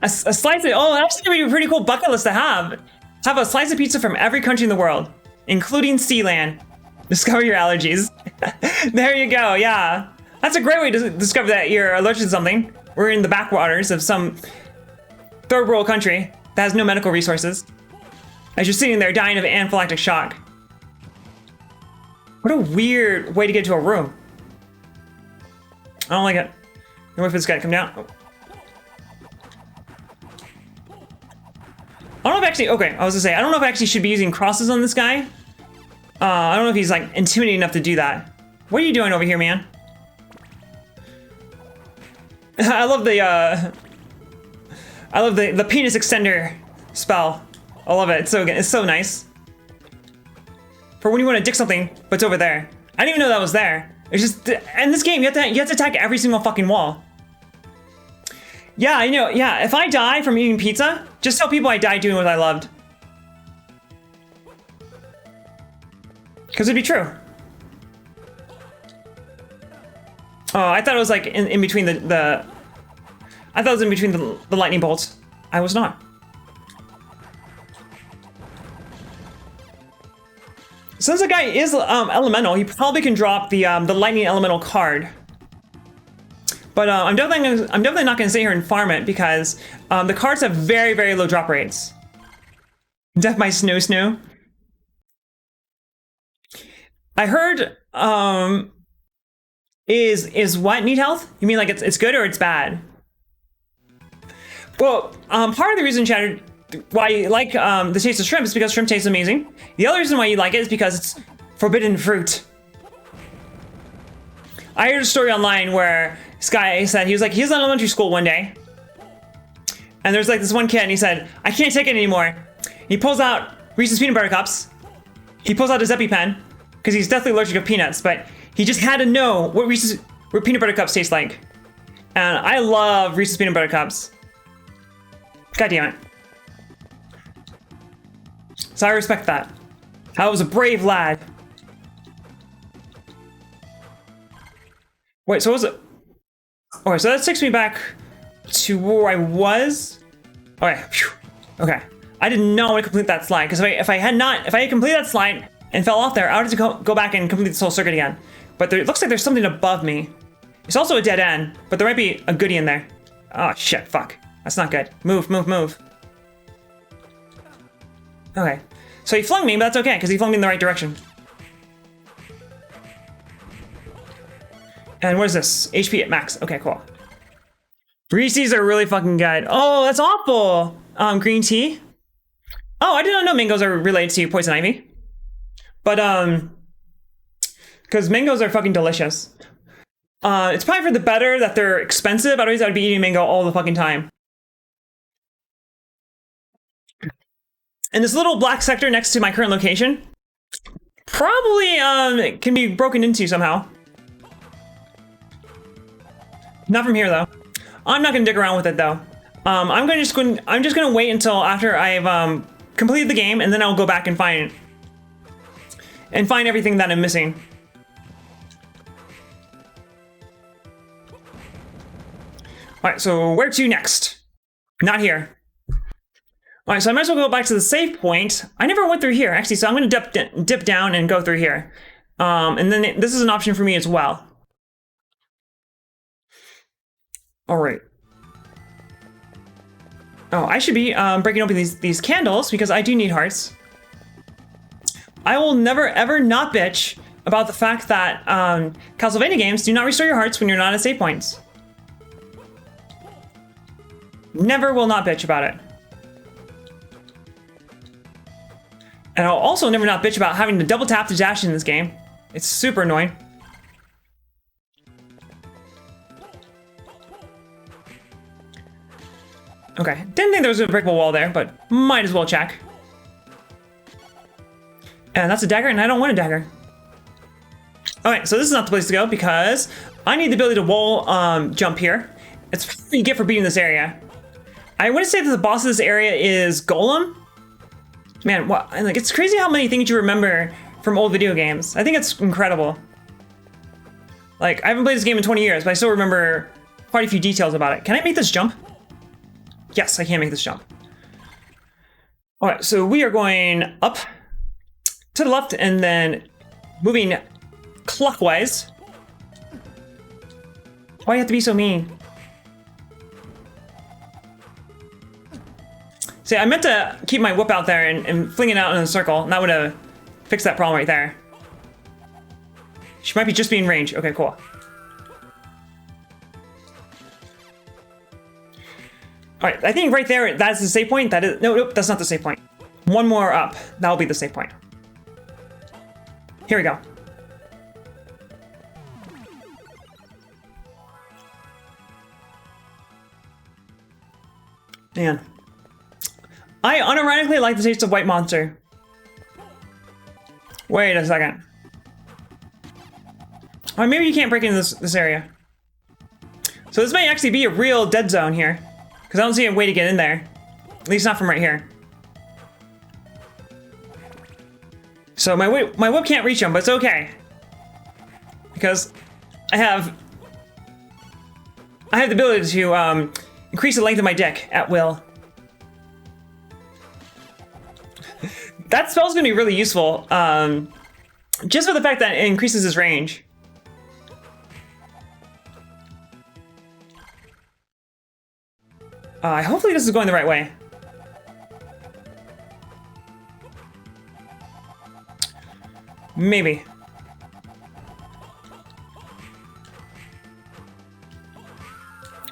A: A slice of, oh, that's gonna be a pretty cool bucket list to have. Have a slice of pizza from every country in the world, including Sealand. Discover your allergies. There you go, yeah. That's a great way to discover that you're allergic to something. We're in the backwaters of some third world country that has no medical resources. As you're sitting there dying of anaphylactic shock. What a weird way to get to a room. I don't like it. What if this guy come down? Oh. I don't know if actually, okay, I was gonna say, I don't know if I actually should be using crosses on this guy. I don't know if he's like intimidating enough to do that. What are you doing over here, man? I love the penis extender spell. I love it. It's so nice. For when you want to dick something, but it's over there. I didn't even know that was there. It's just in this game you have to attack every single fucking wall. Yeah, you know, yeah. If I die from eating pizza, just tell people I died doing what I loved. Because it'd be true. Oh, I thought it was like in between the I thought it was in between the lightning bolts. I was not. Since the guy is elemental, he probably can drop the lightning elemental card. But I'm definitely not gonna sit here and farm it because the cards have very, very low drop rates. Death by Snow. I heard is what need health? You mean like it's good or it's bad? Well, part of the reason, Chatter, why you like the taste of shrimp is because shrimp tastes amazing. The other reason why you like it is because it's forbidden fruit. I heard a story online where this guy said he was in elementary school one day, and there's like this one kid, and he said, "I can't take it anymore." He pulls out Reese's peanut butter cups. He pulls out his EpiPen because he's deathly allergic to peanuts, but he just had to know what peanut butter cups taste like. And I love Reese's peanut butter cups. God damn it. So I respect that. I was a brave lad. Wait, so was it? Okay, so that takes me back to where I was. Okay, phew. Okay. I did not want to complete that slide because if I had completed that slide and fell off there, I would have to go back and complete this whole circuit again. But it looks like there's something above me. It's also a dead end, but there might be a goodie in there. Oh shit, fuck. That's not good. Move. Okay. So he flung me, but that's okay, because he flung me in the right direction. And what is this? HP at max. Okay, cool. Reese's are really fucking good. Oh, that's awful. Green tea. Oh, I did not know mangoes are related to poison ivy. But, because mangoes are fucking delicious. It's probably for the better that they're expensive. Otherwise, I would be eating mango all the fucking time. And this little black sector next to my current location probably can be broken into somehow. Not from here though. I'm not gonna dig around with it though. I'm just gonna wait until after I've completed the game, and then I'll go back and find everything that I'm missing. All right, so where to next? Not here. All right, so I might as well go back to the save point. I never went through here, actually, so I'm going to dip down and go through here. And then this is an option for me as well. All right. Oh, I should be breaking open these candles because I do need hearts. I will never, ever not bitch about the fact that Castlevania games do not restore your hearts when you're not at save points. Never will not bitch about it. And I'll also never not bitch about having to double tap to dash in this game. It's super annoying. Okay, didn't think there was a breakable wall there, but might as well check. And that's a dagger, and I don't want a dagger. Alright, so this is not the place to go because I need the ability to wall jump here. It's what you get for beating this area. I wouldn't say that the boss of this area is Golem, Man, what? Like, it's crazy how many things you remember from old video games. I think it's incredible. Like, I haven't played this game in 20 years, but I still remember quite a few details about it. Can I make this jump? Yes, I can make this jump. All right, so we are going up to the left and then moving clockwise. Why do you have to be so mean? See, I meant to keep my whip out there and fling it out in a circle, and that would have fixed that problem right there. She might be just being range. Okay, cool. All right, I think right there, that's the save point. That is, nope, that's not the save point. One more up, that'll be the save point. Here we go. Man. I unironically like the taste of White Monster. Wait a second. Or maybe you can't break into this area. So this may actually be a real dead zone here. Because I don't see a way to get in there. At least not from right here. So my whip can't reach him, but it's okay. Because I have the ability to increase the length of my dick at will. That spell's gonna be really useful. Just for the fact that it increases his range. Hopefully this is going the right way. Maybe.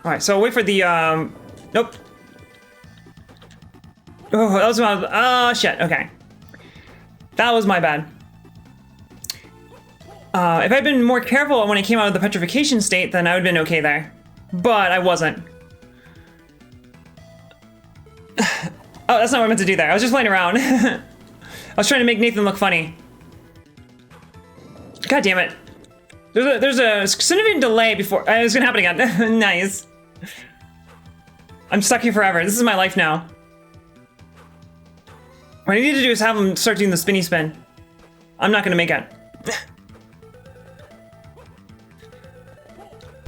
A: Alright, so wait for the, nope. Oh, that was my, oh shit, okay. That was my bad. If I'd been more careful when I came out of the petrification state, then I would've been okay there. But I wasn't. Oh, that's not what I meant to do there. I was just playing around. I was trying to make Nathan look funny. God damn it. There's a significant delay before... it's gonna happen again. Nice. I'm stuck here forever. This is my life now. What I need to do is have him start doing the spinny spin. I'm not gonna make it.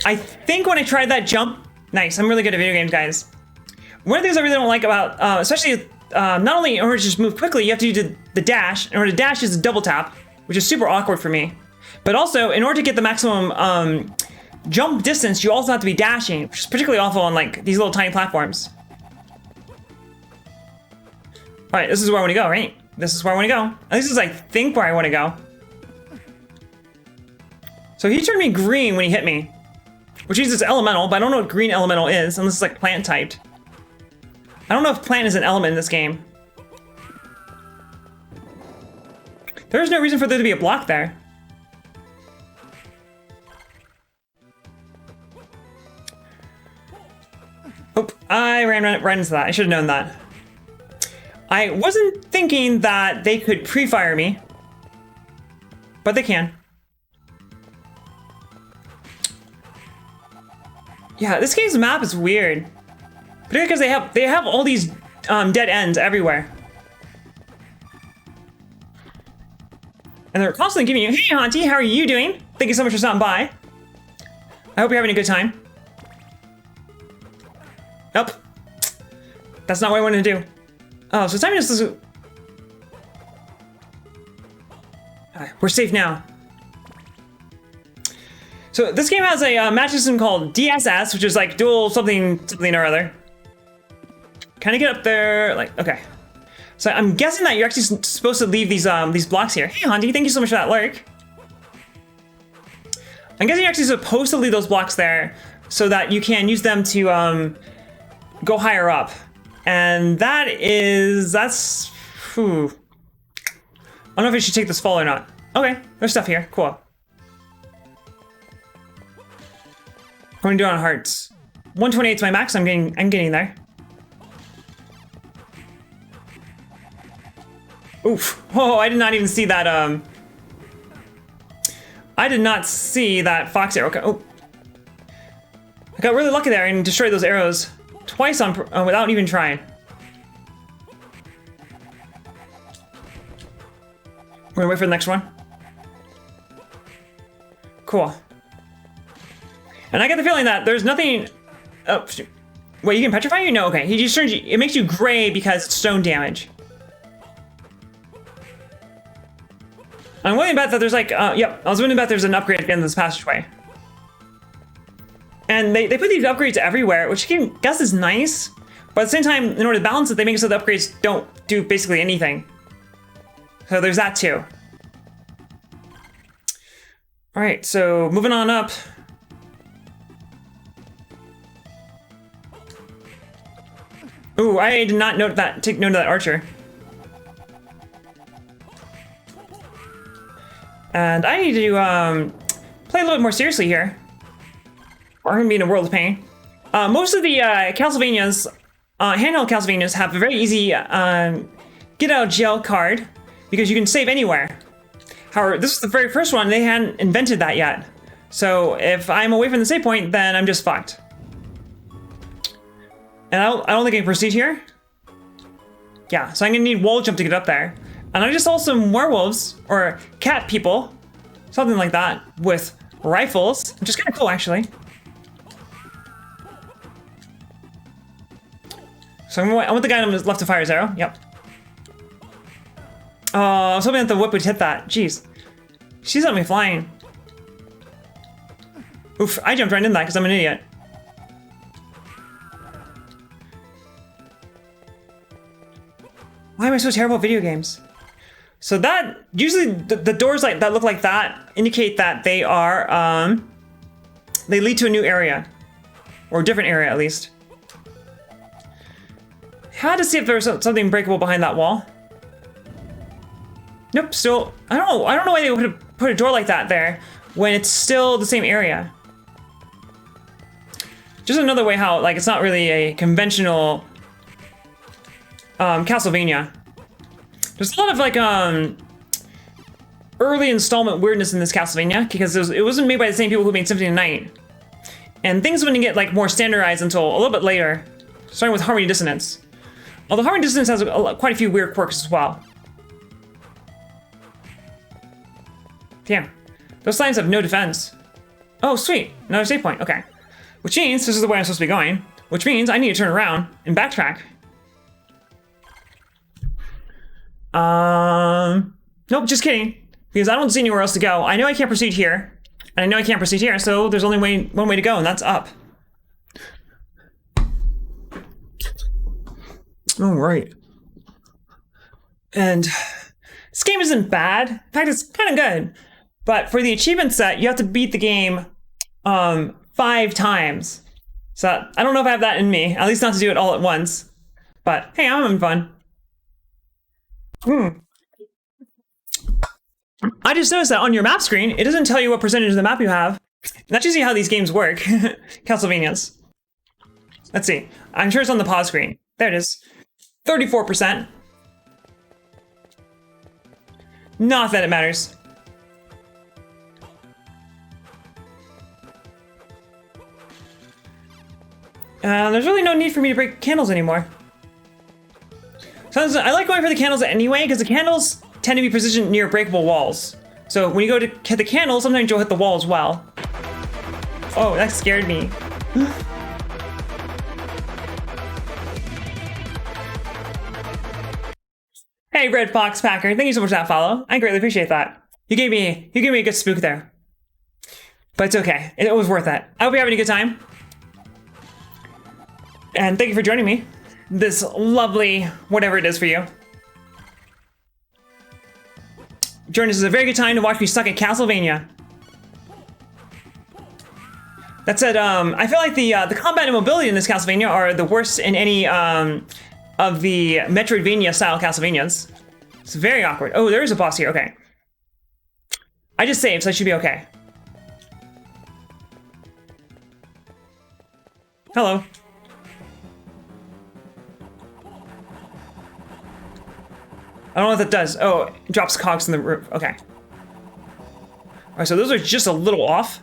A: I think when I tried that jump... Nice, I'm really good at video games, guys. One of the things I really don't like about, especially, not only in order to just move quickly, you have to do the dash. In order to dash is a double tap, which is super awkward for me. But also, in order to get the maximum jump distance, you also have to be dashing, which is particularly awful on like these little tiny platforms. All right, this is where I want to go, right? This is where I want to go. At least this is, I think, where I want to go. So he turned me green when he hit me, which means it's elemental, but I don't know what green elemental is, unless it's like plant typed. I don't know if plant is an element in this game. There's no reason for there to be a block there. Oh, I ran right into that. I should have known that. I wasn't thinking that they could pre-fire me, but they can. Yeah, this game's map is weird. Particularly because they have all these dead ends everywhere. And they're constantly giving you, hey Auntie, how are you doing? Thank you so much for stopping by. I hope you're having a good time. Nope. That's not what I wanted to do. Oh, so time just... We're safe now. So this game has a match system called DSS, which is like dual something or other. Can I get up there? Like, okay. So I'm guessing that you're actually supposed to leave these blocks here. Hey, Handy, thank you so much for that lurk. I'm guessing you're actually supposed to leave those blocks there so that you can use them to go higher up. And that's, whew. I don't know if I should take this fall or not. Okay, there's stuff here, cool. What am I doing on hearts? 128 is my max, I'm getting there. Oof, oh, I did not even see that, I did not see that fox arrow. Okay. Oh, I got really lucky there and destroyed those arrows twice on without even trying. We're gonna wait for the next one. Cool. And I get the feeling that there's nothing. Oh, shoot. Wait, you can petrify you? No, okay. He just turns you. It makes you gray because it's stone damage. I'm willing to bet that there's like, yep, I was willing to bet there's an upgrade at the end of this passageway. And they put these upgrades everywhere, which I guess is nice. But at the same time, in order to balance it, they make it so the upgrades don't do basically anything. So there's that too. All right, so moving on up. Ooh, I did not take note of that archer. And I need to play a little bit more seriously here, or I'm gonna be in a world of pain. Most of the Castlevanias, handheld Castlevanias, have a very easy get out of jail card because you can save anywhere. However, this is the very first one. They hadn't invented that yet. So if I'm away from the save point, then I'm just fucked. And I don't think I can proceed here. Yeah, so I'm gonna need wall jump to get up there. And I just saw some werewolves, or cat people, something like that, with rifles, which is kind of cool, actually. So I want the guy on the left to fire his arrow. Yep. Oh, I was hoping that the whip would hit that. Jeez. She's let me flying. Oof, I jumped right into that because I'm an idiot. Why am I so terrible at video games? So that, usually the doors like that look like that indicate that they are, they lead to a new area. Or a different area, at least. Had to see if there was something breakable behind that wall. Nope, still, I don't know why they would put a door like that there when it's still the same area. Just another way how, like, it's not really a conventional Castlevania. There's a lot of, like, early installment weirdness in this Castlevania because it wasn't made by the same people who made Symphony of the Night. And things wouldn't get, like, more standardized until a little bit later, starting with Harmony Dissonance. Although Harmony Dissonance has quite a few weird quirks as well. Damn. Those slimes have no defense. Oh, sweet. Another save point. Okay. Which means this is the way I'm supposed to be going. Which means I need to turn around and backtrack. Nope, just kidding. Because I don't see anywhere else to go. I know I can't proceed here. And I know I can't proceed here, so there's only one way to go, and that's up. All right. And this game isn't bad. In fact, it's kind of good. But for the achievement set, you have to beat the game 5 times. So I don't know if I have that in me. At least not to do it all at once. But hey, I'm having fun. I just noticed that on your map screen, it doesn't tell you what percentage of the map you have. That's usually how these games work. Castlevanias. Let's see. I'm sure it's on the pause screen. There it is. 34%. Not that it matters. There's really no need for me to break candles anymore. I like going for the candles anyway, because the candles tend to be positioned near breakable walls. So when you go to hit the candle, sometimes you'll hit the wall as well. Oh, that scared me. Hey, Red Fox Packer, thank you so much for that follow. I greatly appreciate that. You gave me a good spook there. But it's okay. It was worth it. I hope you're having a good time. And thank you for joining me. This lovely whatever it is for you. Join us is a very good time to watch me suck at Castlevania. That said, I feel like the combat and mobility in this Castlevania are the worst in any of the Metroidvania style Castlevanias. It's very awkward. Oh, there is a boss here. Okay. I just saved, so I should be okay. Hello. I don't know what that does. Oh, it drops cogs in the roof. Okay. Alright, so those are just a little off.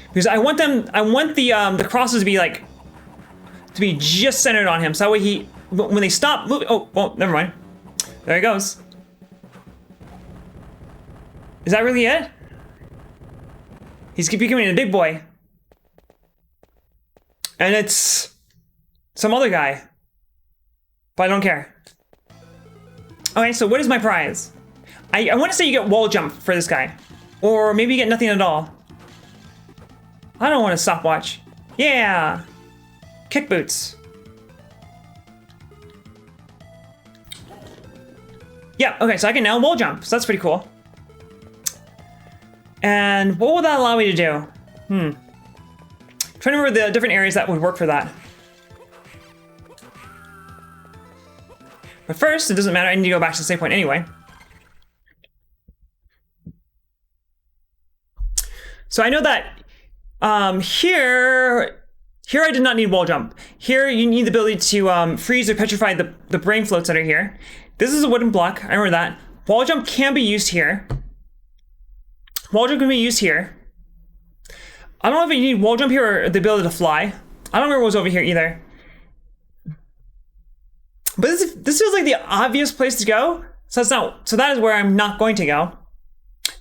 A: Because I want the crosses to be like, to be just centered on him. So that way when they stop moving, oh, well, never mind. There he goes. Is that really it? He's becoming a big boy. And it's some other guy. But I don't care. Okay, so what is my prize? I want to say you get wall jump for this guy. Or maybe you get nothing at all. I don't want a stopwatch. Yeah! Kick boots. Yeah, okay, so I can now wall jump. So that's pretty cool. And what will that allow me to do? I'm trying to remember the different areas that would work for that. But first, it doesn't matter. I need to go back to the save point anyway. So I know that here I did not need wall jump. Here you need the ability to freeze or petrify the brain floats that are here. This is a wooden block. I remember that. Wall jump can be used here. Wall jump can be used here. I don't know if you need wall jump here or the ability to fly. I don't remember what was over here either. But this feels like the obvious place to go. So that is where I'm not going to go.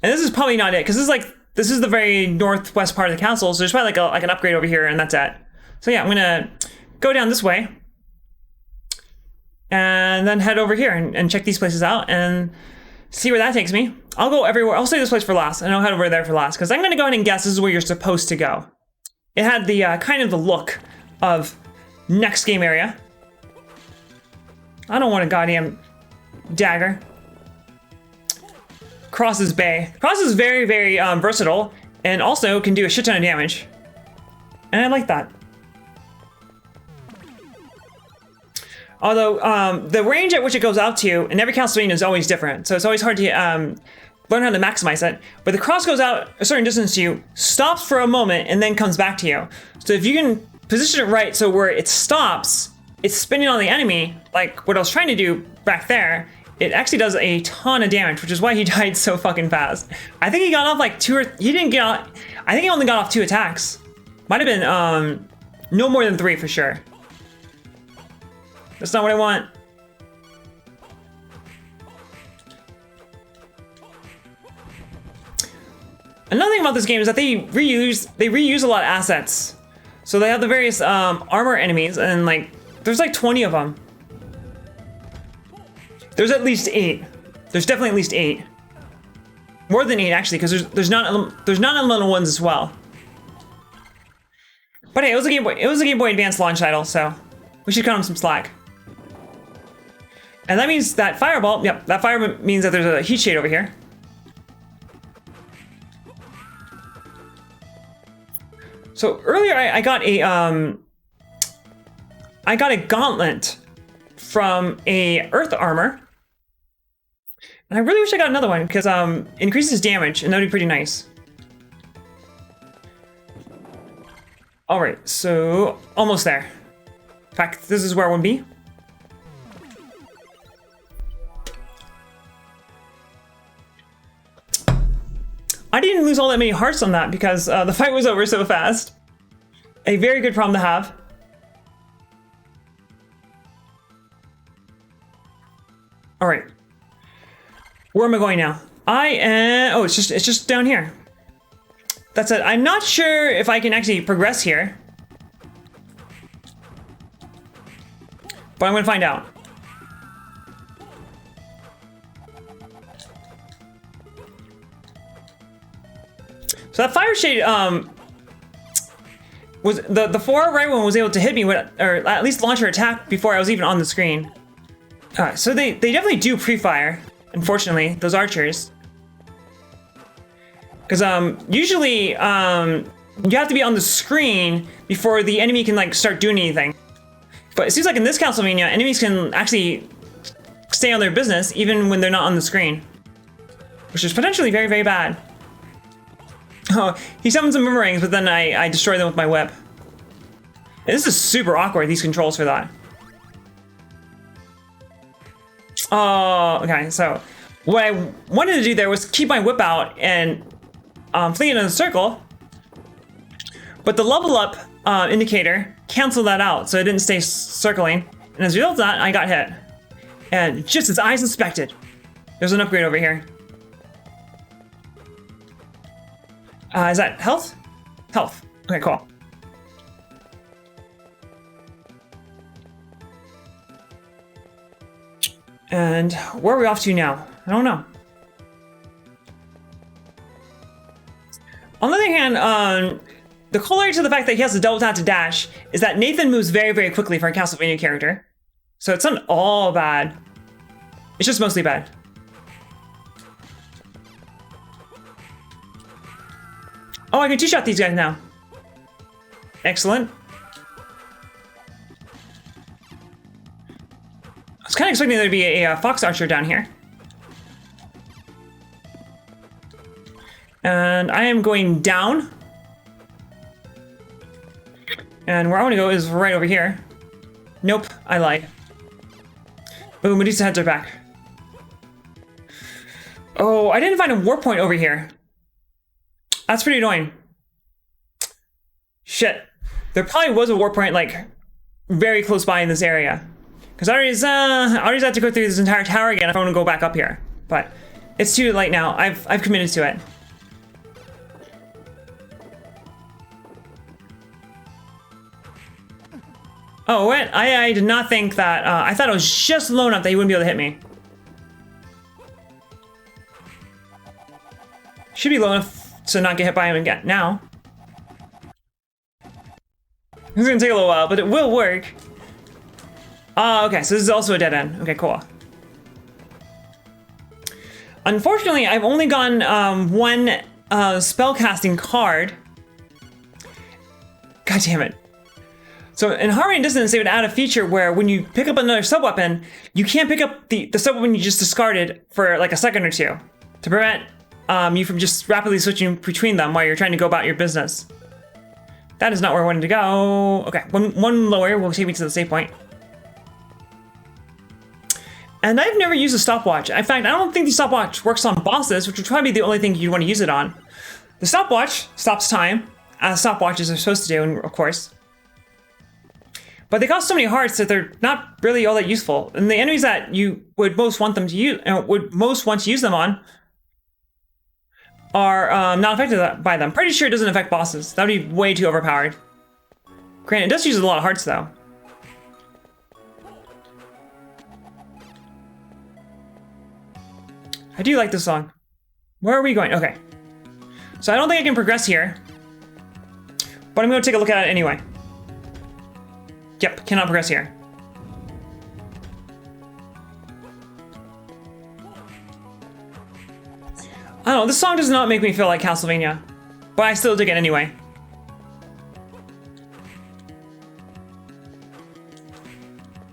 A: And this is probably not it, because this is the very northwest part of the castle, so there's probably like an upgrade over here, and that's it. So yeah, I'm gonna go down this way, and then head over here and check these places out and see where that takes me. I'll go everywhere. I'll save this place for last, and I'll head over there for last, because I'm gonna go ahead and guess this is where you're supposed to go. It had the kind of the look of next game area. I don't want a goddamn dagger. Cross's Bay. Cross is very, very versatile, and also can do a shit ton of damage. And I like that. Although, the range at which it goes out to in every Castlevania is always different, so it's always hard to learn how to maximize it. But the cross goes out a certain distance to you, stops for a moment, and then comes back to you. So if you can position it right so where it stops, it's spinning on the enemy, like what I was trying to do back there, it actually does a ton of damage, which is why he died so fucking fast. I think he got off like he didn't get off, I think he only got off 2 attacks. Might have been, no more than 3 for sure. That's not what I want. Another thing about this game is that they reuse a lot of assets. So they have the various armor enemies, and like there's like 20 of them. There's at least 8. There's definitely at least 8. More than 8 actually, because there's non-elemental ones as well. But hey, it was a Game Boy Advance launch title, so we should cut him some slack. And that means that fireball, yep, that fire means that there's a heat shade over here. So earlier I got a gauntlet from a earth armor. And I really wish I got another one, because increases damage, and that would be pretty nice. Alright, so almost there. In fact, this is where I want to be. I didn't lose all that many hearts on that because the fight was over so fast. A very good problem to have. All right. Where am I going now? Oh, it's just down here. That's it. I'm not sure if I can actually progress here, but I'm gonna find out. So that fire shade, was the far right one was able to hit me with, or at least launch her attack before I was even on the screen. Alright, so they definitely do pre-fire, unfortunately, those archers. Because usually you have to be on the screen before the enemy can like start doing anything. But it seems like in this Castlevania, enemies can actually stay on their business even when they're not on the screen, which is potentially very, very bad. Oh, he summons some boomerangs, but then I destroy them with my whip. And this is super awkward, these controls for that. Oh, okay, so what I wanted to do there was keep my whip out and flee in a circle, but the level up indicator canceled that out, so it didn't stay circling, and as a result of that, I got hit. And just as I suspected, there's an upgrade over here. Is that health? Health. Okay, cool. And where are we off to now? I don't know. On the other hand, the corollary to the fact that he has to double tap to dash is that Nathan moves very, very quickly for a Castlevania character. So it's not all bad. It's just mostly bad. Oh, I can two-shot these guys now. Excellent. I was kind of expecting there to be a fox archer down here. And I am going down. And where I want to go is right over here. Nope, I lied. Boom, Medusa heads are back. Oh, I didn't find a warp point over here. That's pretty annoying. Shit. There probably was a warp point, like, very close by in this area. Because I always have to go through this entire tower again if I want to go back up here. But it's too late now. I've committed to it. Oh, what? I did not think that. I thought it was just low enough that he wouldn't be able to hit me. Should be low enough to not get hit by him again now. It's gonna take a little while, but it will work. Okay, so this is also a dead end. Okay, cool. Unfortunately, I've only gotten one spellcasting card. God damn it. So in Harmony and Dissonance, they would add a feature where when you pick up another sub-weapon, you can't pick up the sub-weapon you just discarded for like a second or two to prevent you from just rapidly switching between them while you're trying to go about your business. That is not where I wanted to go. Okay, one lower will take me to the save point. And I've never used a stopwatch. In fact, I don't think the stopwatch works on bosses, which would probably be the only thing you'd want to use it on. The stopwatch stops time, as stopwatches are supposed to do, of course. But they cost so many hearts that they're not really all that useful. And the enemies that you would most want them to use, them on, are not affected by them. Pretty sure it doesn't affect bosses. That would be way too overpowered. Granted, it does use a lot of hearts though. I do like this song. Where are we going? Okay. So I don't think I can progress here. But I'm going to take a look at it anyway. Yep, cannot progress here. I don't know, this song does not make me feel like Castlevania. But I still dig it anyway.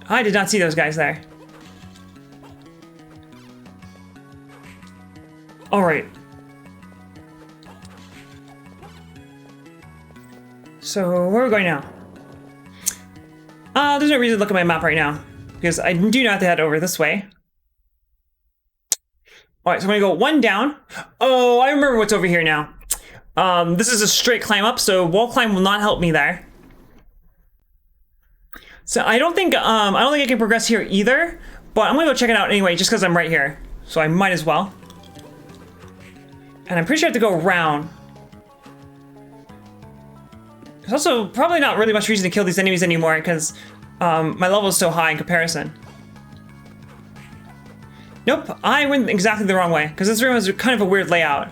A: I did not see those guys there. Alright. So, where are we going now? There's no reason to look at my map right now, because I do not have to head over this way. Alright, so I'm gonna go one down. Oh, I remember what's over here now. This is a straight climb up, so wall climb will not help me there. So I don't think I can progress here either, but I'm gonna go check it out anyway, just because I'm right here. So I might as well. And I'm pretty sure I have to go around. There's also probably not really much reason to kill these enemies anymore, because my level is so high in comparison. Nope, I went exactly the wrong way, because this room has kind of a weird layout.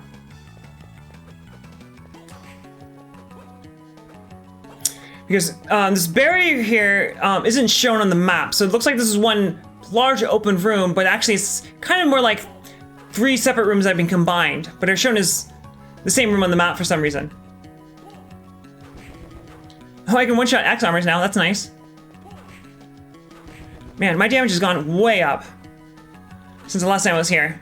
A: Because this barrier here isn't shown on the map, so it looks like this is one large open room, but actually it's kind of more like 3 separate rooms that have been combined, but are shown as the same room on the map for some reason. Oh, I can one-shot axe armors now, that's nice. Man, my damage has gone way up since the last time I was here.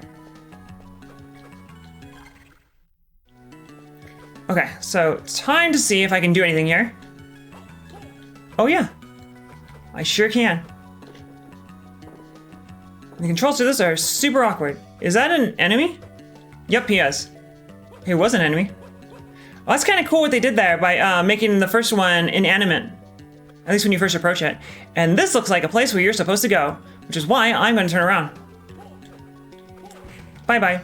A: Okay, so time to see if I can do anything here. Oh yeah, I sure can. The controls to this are super awkward. Is that an enemy? Yep, he is. He was an enemy. Well, that's kind of cool what they did there by making the first one inanimate. At least when you first approach it. And this looks like a place where you're supposed to go. which is why I'm going to turn around. Bye-bye.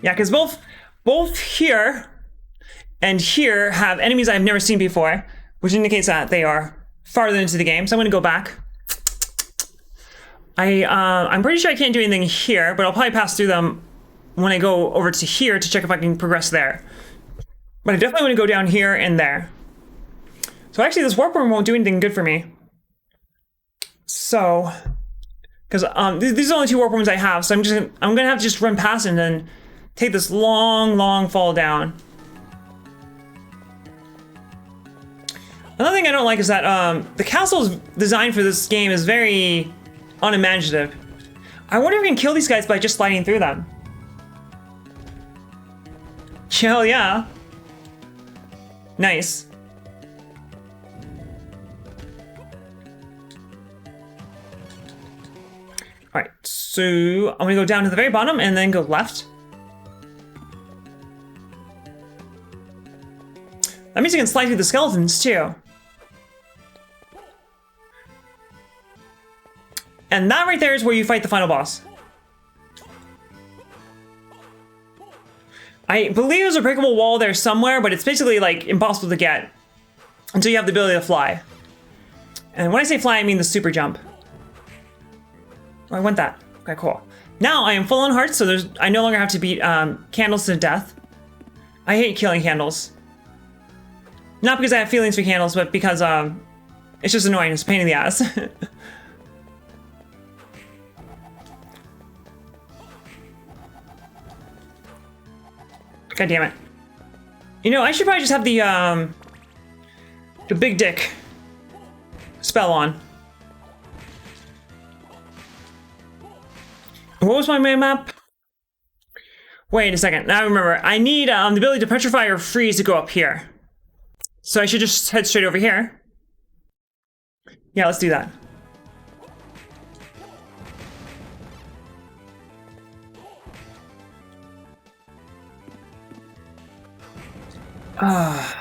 A: Yeah, because both here and here have enemies I've never seen before, which indicates that they are farther into the game. So I'm going to go back. I'm pretty sure I can't do anything here, but I'll probably pass through them when I go over to here to check if I can progress there. But I definitely want to go down here and there. So actually, this warp room won't do anything good for me. So, because these are the only 2 warp rooms I have, so I'm gonna have to just run past and then take this long fall down. Another thing I don't like is that the castle's design for this game is very unimaginative. I wonder if we can kill these guys by just sliding through them. Hell yeah. Nice. Alright, so I'm gonna go down to the very bottom and then go left. That means you can slide through the skeletons too. And that right there is where you fight the final boss. I believe there's a breakable wall there somewhere, but it's basically like impossible to get until you have the ability to fly. And when I say fly, I mean the super jump. Oh, I want that. Okay, cool. Now I am full on hearts, so I no longer have to beat candles to death. I hate killing candles. Not because I have feelings for candles, but because it's just annoying. It's a pain in the ass. God damn it. You know, I should probably just have the big dick spell on. What was my main map? Wait a second. Now I remember. I need the ability to petrify or freeze to go up here. So I should just head straight over here. Yeah, let's do that. I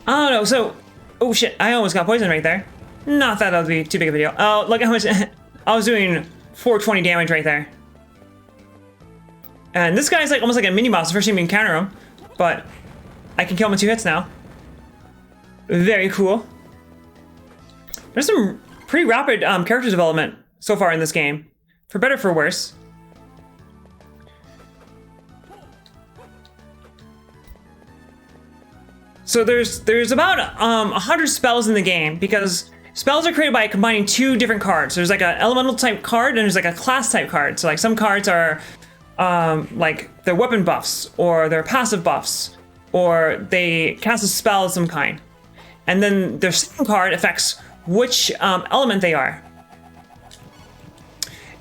A: don't know, so... Oh shit, I almost got poisoned right there. Not that would be too big of a deal. Oh, look how much... I was doing 420 damage right there. And this guy's like almost like a mini-boss the first time you encounter him. But I can kill him in 2 hits now. Very cool. There's some pretty rapid character development so far in this game. For better or for worse. So there's about 100 spells in the game, because spells are created by combining 2 different cards. There's like an elemental type card and there's like a class type card. So like some cards are like they're weapon buffs, or they're passive buffs, or they cast a spell of some kind. And then their second card affects which element they are.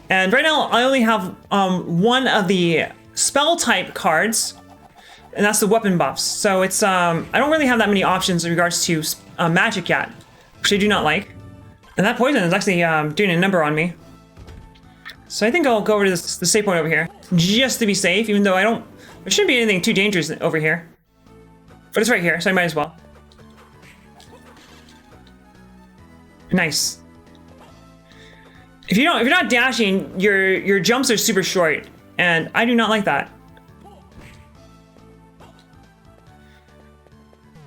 A: And right now I only have one of the spell type cards, and that's the weapon buffs. So it's I don't really have that many options in regards to magic yet, which I do not like. And that poison is actually doing a number on me. So I think I'll go over to the save point over here, just to be safe, even though there shouldn't be anything too dangerous over here. But it's right here, so I might as well. Nice. If you're not dashing, your jumps are super short, and I do not like that.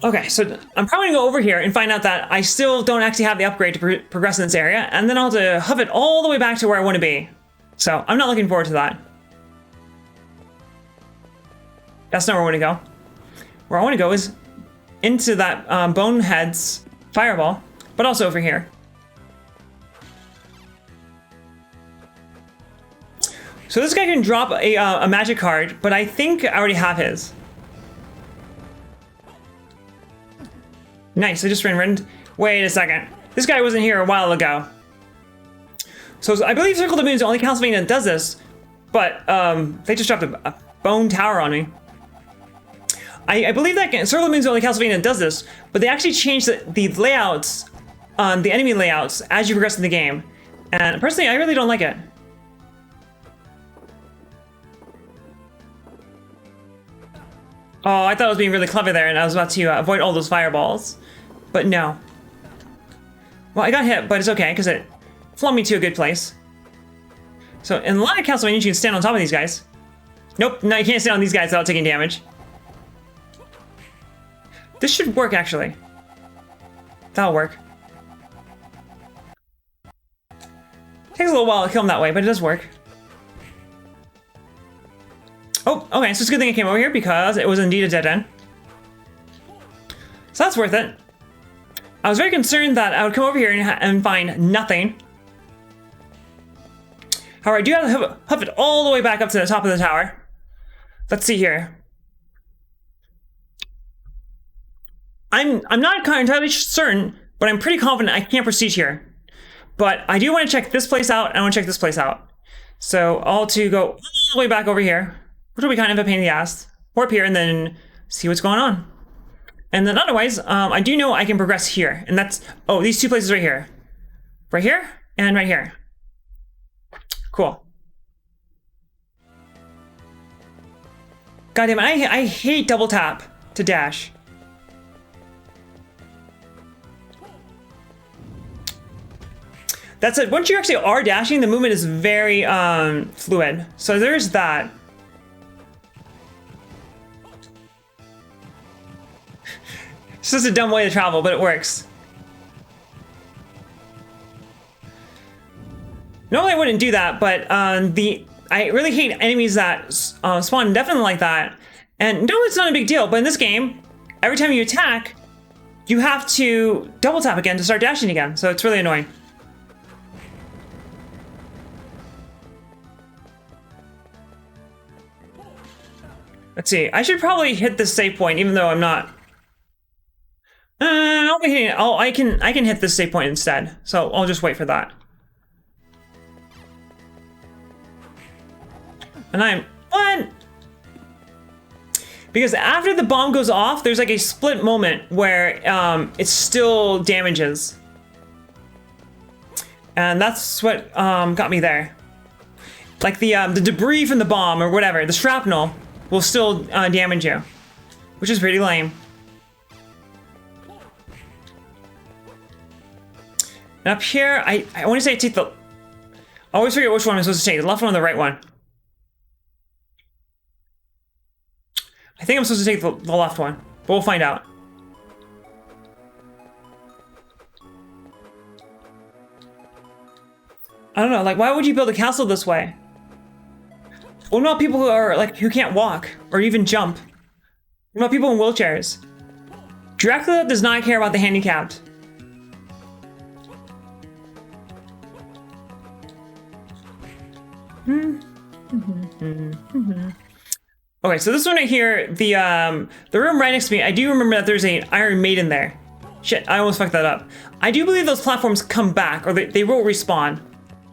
A: Okay, so I'm probably gonna go over here and find out that I still don't actually have the upgrade to progress in this area, and then I'll have to huff it all the way back to where I want to be. So I'm not looking forward to that. That's not where I want to go. Where I want to go is into that Bonehead's fireball, but also over here. So this guy can drop a magic card, but I think I already have his. Nice, I just ran right into... Wait a second. This guy wasn't here a while ago. So I believe Circle the Moon is the only Castlevania that does this, but they just dropped a bone tower on me. I believe that Circle the Moon is the only Castlevania that does this, but they actually changed the layouts, the enemy layouts, as you progress in the game. And personally, I really don't like it. Oh, I thought I was being really clever there, and I was about to avoid all those fireballs. But no. Well, I got hit, but it's okay, because it flung me to a good place. So, in a lot of Castlevania, you can stand on top of these guys. Nope, no, you can't stand on these guys without taking damage. This should work, actually. That'll work. Takes a little while to kill him that way, but it does work. Oh, okay, so it's a good thing I came over here because it was indeed a dead end. So that's worth it. I was very concerned that I would come over here and find nothing. However, I do have to huff it all the way back up to the top of the tower. Let's see here. I'm not entirely certain, but I'm pretty confident I can't proceed here. But I do want to check this place out, and I want to check this place out. So I'll to go all the way back over here, which will be kind of a pain in the ass. Warp here and then see what's going on. And then otherwise, I do know I can progress here. And that's, oh, these two places right here. Right here and right here. Cool. God damn it, I hate double tap to dash. That's it. Once you actually are dashing, the movement is very fluid. So there's that. It's just a dumb way to travel, but it works. Normally I wouldn't do that, but I really hate enemies that spawn indefinitely like that. And no, it's not a big deal, but in this game, every time you attack, you have to double tap again to start dashing again. So it's really annoying. Let's see. I should probably hit this save point, even though I'm not. I'll be hitting it. Oh, I can hit this save point instead. So I'll just wait for that. And what? Because after the bomb goes off, there's like a split moment where it still damages. And that's what got me there. Like the debris from the bomb or whatever, the shrapnel will still damage you, which is pretty lame. And up here, I want to say take the. I always forget which one I'm supposed to take, the left one or the right one. I think I'm supposed to take the left one, but we'll find out. I don't know, like, why would you build a castle this way? What about people who are, like, who can't walk or even jump? What about people in wheelchairs? Dracula does not care about the handicapped. Okay, so this one right here, the room right next to me, I do remember that there's an Iron Maiden there. Shit, I almost fucked that up. I do believe those platforms come back, or they will respawn,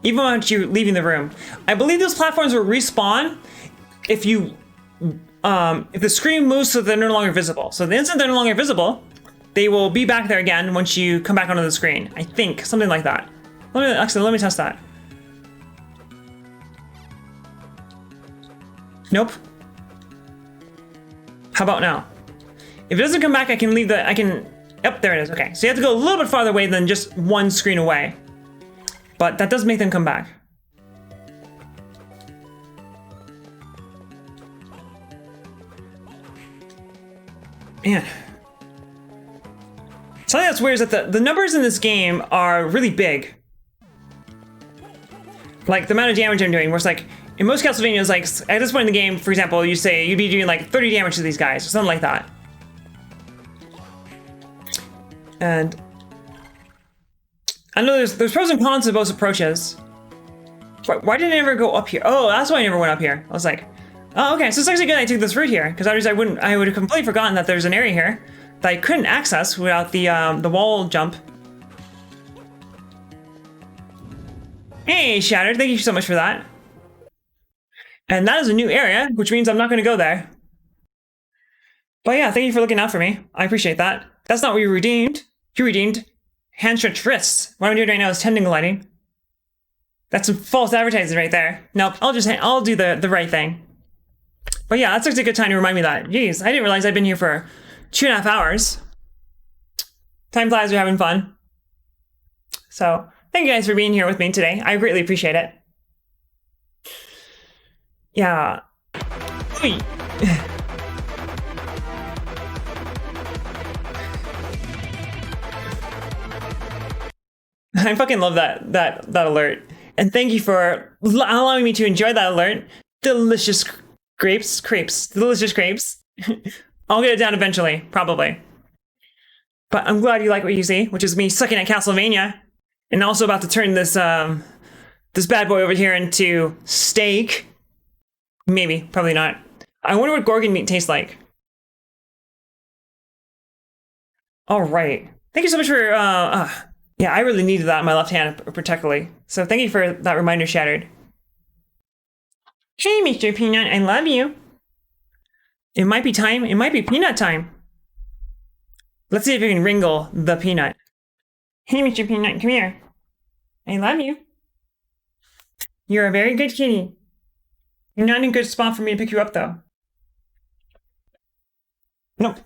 A: even once you're leaving the room. I believe those platforms will respawn if you, if the screen moves so they're no longer visible. So the instant they're no longer visible, they will be back there again once you come back onto the screen. I think, something like that. Let me test that. Nope. How about now? If it doesn't come back, I can leave the, yep, there it is, okay. So you have to go a little bit farther away than just one screen away. But that does make them come back. Man. Something that's weird is that the numbers in this game are really big. Like the amount of damage I'm doing, where it's like, in most Castlevanias, like, at this point in the game, for example, you say you'd be doing like 30 damage to these guys, or something like that. And I know there's pros and cons to both approaches. Why did I never go up here? Oh, that's why I never went up here. I was like, oh, okay, so it's actually good I took this route here, because I would have completely forgotten that there's an area here that I couldn't access without the wall jump. Hey, Shattered, thank you so much for that. And that is a new area, which means I'm not going to go there. But yeah, thank you for looking out for me. I appreciate that. That's not what you redeemed. You redeemed hand-stretched wrists. What I'm doing right now is tending lighting. That's some false advertising right there. Nope, I'll do the right thing. But yeah, that's a good time to remind me of that. Jeez, I didn't realize I'd been here for 2.5 hours. Time flies, we're having fun. So thank you guys for being here with me today. I greatly appreciate it. Yeah. Oy. I fucking love that alert. And thank you for allowing me to enjoy that alert. Delicious crepes. Delicious crepes. I'll get it down eventually, probably. But I'm glad you like what you see, which is me sucking at Castlevania. And also about to turn this this bad boy over here into steak. Maybe, probably not. I wonder what Gorgon meat tastes like. All right. Thank you so much for, yeah, I really needed that in my left hand particularly. So thank you for that reminder, Shattered. Hey, Mr. Peanut, I love you. It might be time. It might be peanut time. Let's see if we can wrangle the peanut. Hey, Mr. Peanut, come here. I love you. You're a very good kitty. You're not in a good spot for me to pick you up, though. Nope.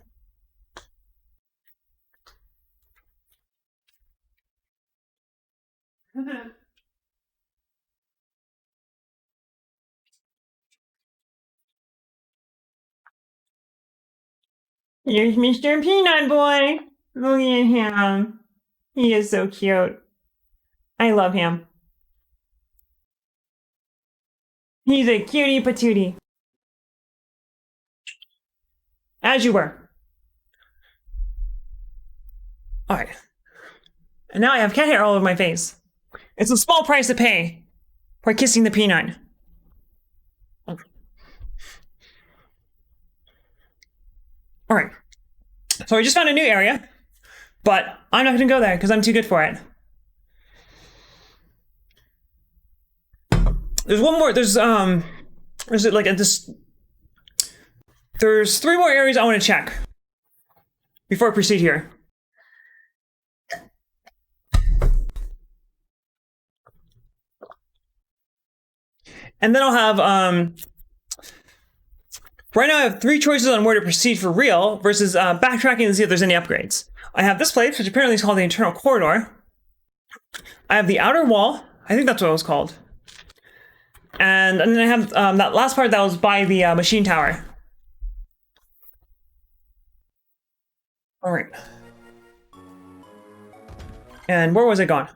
A: Here's Mr. Peanut Boy. Look at him. He is so cute. I love him. He's a cutie patootie. As you were. Alright. And now I have cat hair all over my face. It's a small price to pay for kissing the peanut. Alright. So I just found a new area, but I'm not gonna go there because I'm too good for it. There's one more, there's like there's 3 more areas I want to check before I proceed here. And then I'll have, right now I have 3 choices on where to proceed for real versus backtracking to see if there's any upgrades. I have this place, which apparently is called the Internal Corridor. I have the Outer Wall. I think that's what it was called. And then I have that last part that was by the machine tower. All right. And where was it gone?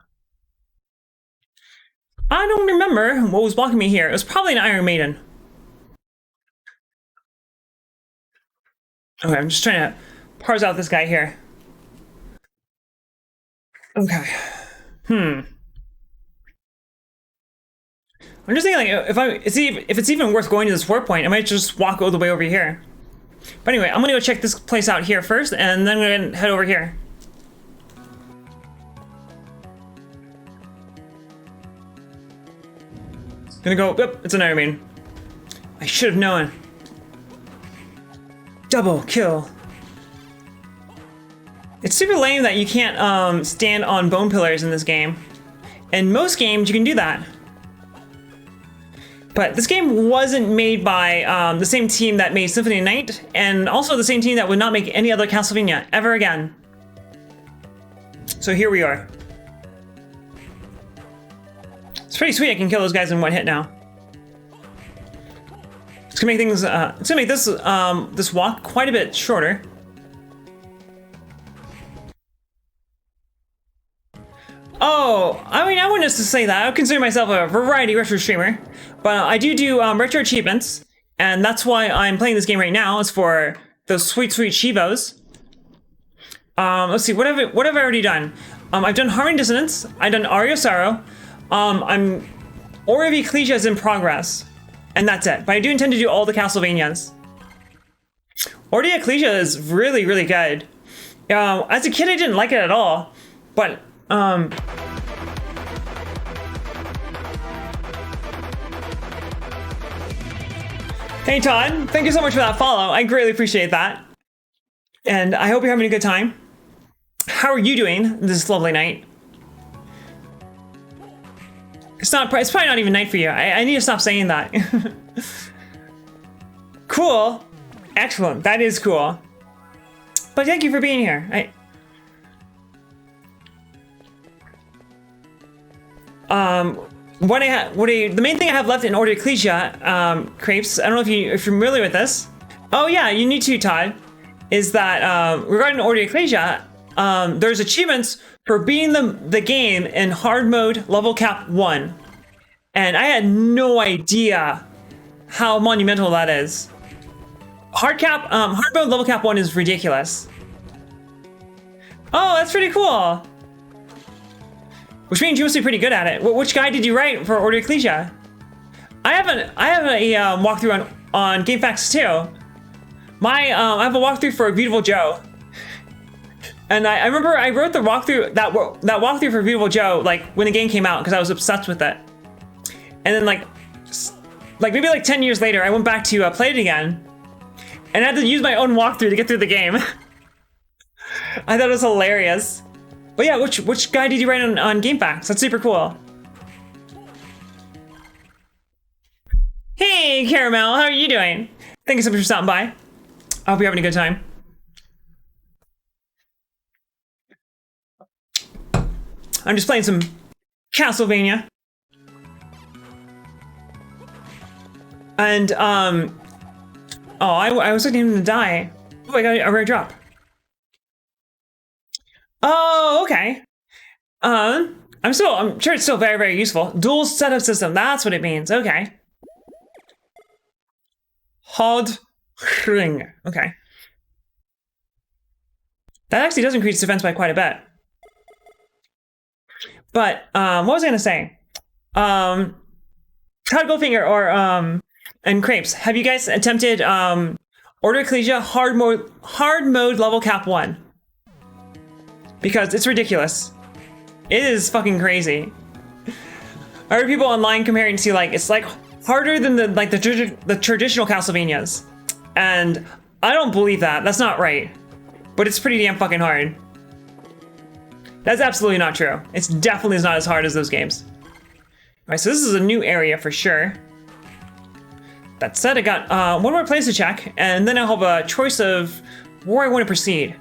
A: I don't remember what was blocking me here. It was probably an Iron Maiden. Okay, I'm just trying to parse out this guy here. Okay. I'm just thinking, like, if it's even worth going to this warp point, I might just walk all the way over here. But anyway, I'm gonna go check this place out here first, and then I'm gonna head over here. Gonna go, yep, it's an Iron Maiden. I should have known. Double kill. It's super lame that you can't stand on bone pillars in this game. In most games, you can do that. But this game wasn't made by the same team that made Symphony of Night, and also the same team that would not make any other Castlevania ever again. So here we are. It's pretty sweet I can kill those guys in one hit now. It's gonna make things, it's gonna make this, this walk quite a bit shorter. Oh, I mean, I wouldn't just say that. I would consider myself a variety retro streamer, but I do retro achievements, and that's why I'm playing this game right now. Is for those sweet Shivos. Let's see, what have I already done? I've done Harmony Dissonance. I've done Aria of Sorrow. Ori of Ecclesia is in progress, and that's it. But I do intend to do all the Castlevanias. Ori of Ecclesia is really, really good. As a kid, I didn't like it at all, but Hey Todd, thank you so much for that follow. I greatly appreciate that. And I hope you're having a good time. How are you doing this lovely night? It's probably not even night for you. I need to stop saying that. Cool. Excellent. That is cool. But thank you for being here. The main thing I have left in Order Ecclesia, Crepes, I don't know if you're familiar with this. Oh yeah, you need to, Todd. Is that, regarding Order Ecclesia, there's achievements for beating the game in hard mode level cap 1. And I had no idea how monumental that is. Hard mode level cap 1 is ridiculous. Oh, that's pretty cool. Which means you must be pretty good at it. Which guide did you write for Order Ecclesia? I have a walkthrough on GameFAQs too. I have a walkthrough for Beautiful Joe. And I remember I wrote the walkthrough, that walkthrough for Beautiful Joe, like when the game came out, because I was obsessed with it. And then like maybe like 10 years later, I went back to play it again, and I had to use my own walkthrough to get through the game. I thought it was hilarious. But yeah, which guy did you write on GameFAQs? That's super cool. Hey, Caramel, how are you doing? Thank you so much for stopping by. I hope you're having a good time. I'm just playing some Castlevania. And, oh, I was expecting him to die. Oh, I got a rare drop. Oh, okay. I'm sure it's still very, very useful. Dual setup system, that's what it means. Okay. Hard ring. Okay. That actually does increase defense by quite a bit. But, what was I gonna say? Todd Goldfinger and Crepes, have you guys attempted, Order Ecclesia hard mode level cap 1? Because it's ridiculous. It is fucking crazy. I heard people online comparing to like, it's like harder than the traditional Castlevanias. And I don't believe that. That's not right. But it's pretty damn fucking hard. That's absolutely not true. It's definitely not as hard as those games. Alright, so this is a new area for sure. That said, I got one more place to check, and then I'll have a choice of where I want to proceed.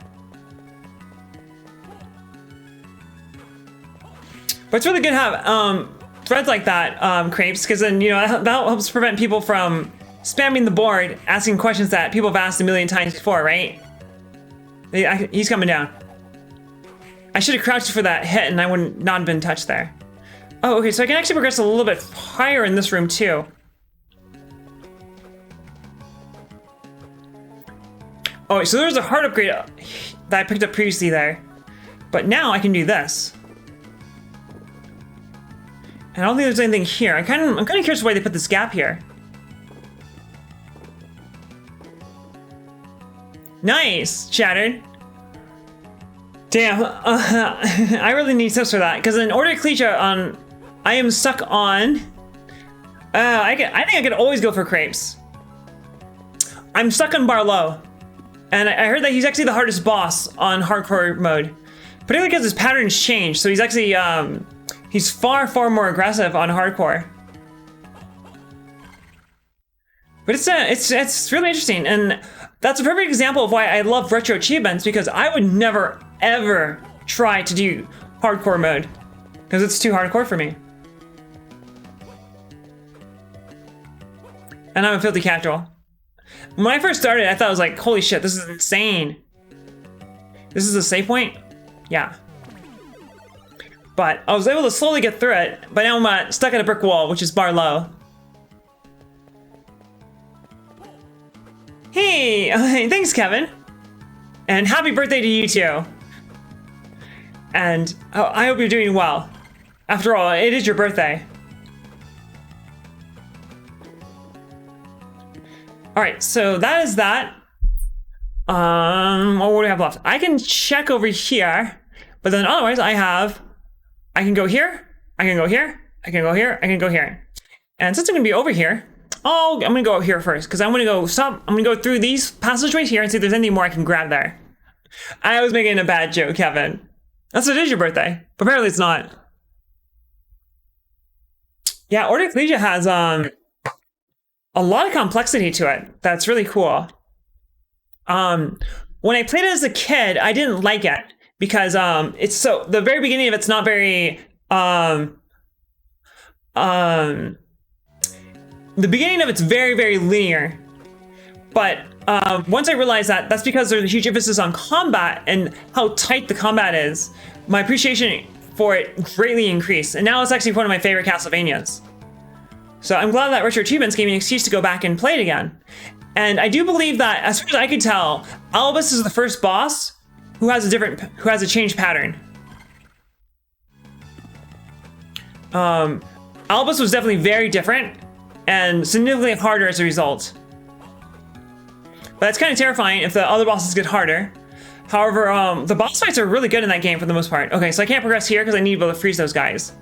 A: But it's really good to have threads like that, Crepes, because then, you know, that helps prevent people from spamming the board, asking questions that people have asked a million times before, right? He's coming down. I should have crouched for that hit and I would not have been touched there. Oh, okay, so I can actually progress a little bit higher in this room too. Oh, so there's a heart upgrade that I picked up previously there. But now I can do this. And I don't think there's anything here. I'm kind of curious why they put this gap here. Nice, Shattered. Damn, I really need tips for that, because in Order Ecclesia, I am stuck on. I think I could always go for Crepes. I'm stuck on Barlow, and I heard that he's actually the hardest boss on hardcore mode, particularly because his patterns change. So he's actually he's far more aggressive on hardcore. But it's really interesting, and that's a perfect example of why I love retro achievements, because I would never ever try to do hardcore mode because it's too hardcore for me. And I'm a filthy casual. When I first started, I thought I was like, holy shit, this is insane. This is a save point? Yeah. But I was able to slowly get through it, but now I'm stuck at a brick wall, which is Barlow. Hey, thanks, Kevin. And happy birthday to you too. And I hope you're doing well. After all, it is your birthday. All right, so that is that. What do we have left? I can check over here, but then otherwise I can go here, I can go here, I can go here, I can go here. And since I'm gonna be over here, I'm gonna go here first, because I'm gonna go through these passageways here and see if there's anything more I can grab there. I was making a bad joke, Kevin. That's what it is, your birthday. But apparently it's not. Yeah, Order Ecclesia has a lot of complexity to it. That's really cool. When I played it as a kid, I didn't like it because it's so the very beginning of it's not very the beginning of it's very, very linear. But once I realized that that's because there's a huge emphasis on combat and how tight the combat is, my appreciation for it greatly increased. And now it's actually one of my favorite Castlevanias. So I'm glad that Retro Achievements gave me an excuse to go back and play it again. And I do believe that, as far as I could tell, Albus is the first boss who has a changed pattern. Albus was definitely very different and significantly harder as a result. But it's kind of terrifying if the other bosses get harder. However, the boss fights are really good in that game for the most part. Okay, so I can't progress here because I need to be able to freeze those guys.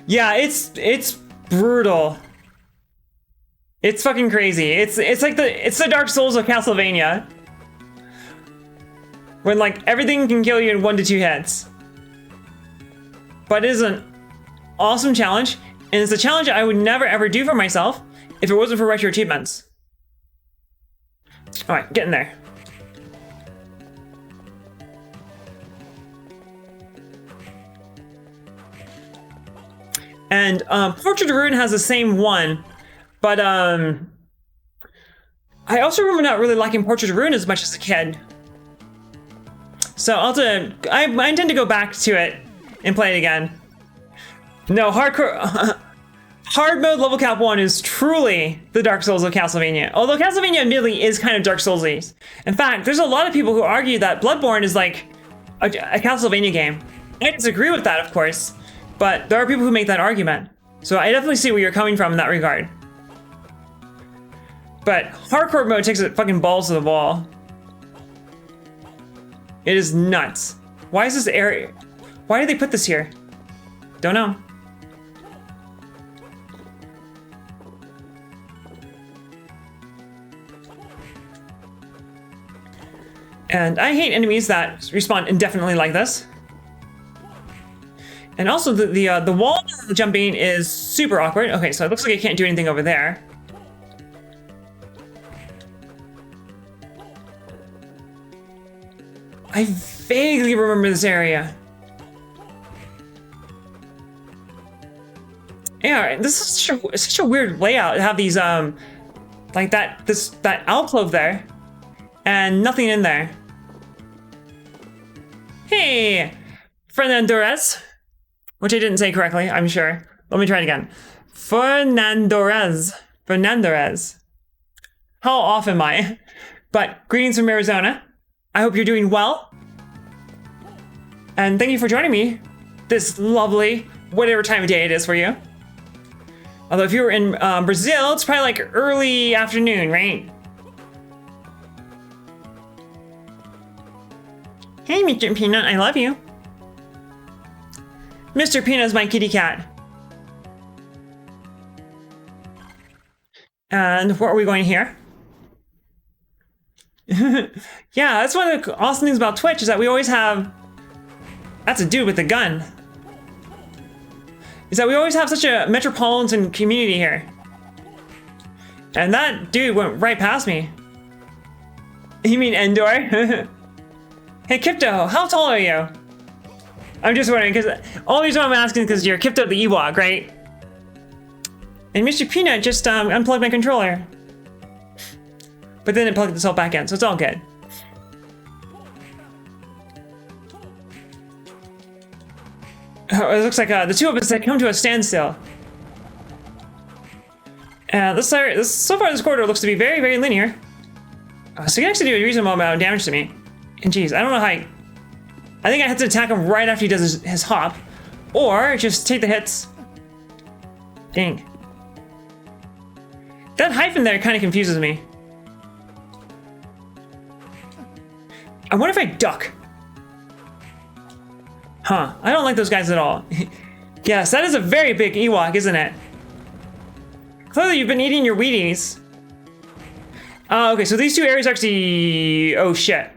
A: Yeah, it's brutal. It's fucking crazy. It's like the Dark Souls of Castlevania. When like everything can kill you in 1 to 2 hits. But it is an awesome challenge, and it's a challenge I would never ever do for myself if it wasn't for Retro Achievements. Alright, get in there. And Portrait of Ruin has the same one, but I also remember not really liking Portrait of Ruin as much as a kid. So I intend to go back to it and play it again. No, hardcore hard mode level cap 1 is truly the Dark Souls of Castlevania. Although Castlevania admittedly is kind of Dark Souls-y. In fact, there's a lot of people who argue that Bloodborne is like a Castlevania game. I disagree with that, of course. But there are people who make that argument. So I definitely see where you're coming from in that regard. But hardcore mode takes it fucking balls to the wall. It is nuts. Why is this area? Why did they put this here? Don't know. And I hate enemies that respawn indefinitely like this. And also the wall jumping is super awkward. Okay, so it looks like I can't do anything over there. I vaguely remember this area. Yeah, this is such a weird layout to have these like that alcove there and nothing in there. Hey, Fernandez. Which I didn't say correctly, I'm sure. Let me try it again. Fernandez. How off am I? But greetings from Arizona. I hope you're doing well. And thank you for joining me this lovely, whatever time of day it is for you. Although if you were in Brazil, it's probably like early afternoon, right? Hey, Mr. Peanut, I love you. Mr. Peanut's my kitty cat. And where are we going here? Yeah, that's one of the awesome things about Twitch is that we always have... That's a dude with a gun. Is that we always have such a metropolitan community here. And that dude went right past me. You mean Endor? Hey, Crypto, how tall are you? I'm just wondering, because all the reason I'm asking is because you're Crypto the Ewok, right? And Mr. Peanut just unplugged my controller. But then it plugged itself back in, so it's all good. It looks like the two of us had come to a standstill. So far this corridor looks to be very, very linear. So he can actually do a reasonable amount of damage to me. And geez, I don't know how I think I have to attack him right after he does his hop. Or just take the hits. Dang. That hyphen there kind of confuses me. I wonder if I duck. Huh, I don't like those guys at all. Yes, that is a very big Ewok, isn't it? Clearly you've been eating your Wheaties. Okay, so these two areas actually... Oh, shit.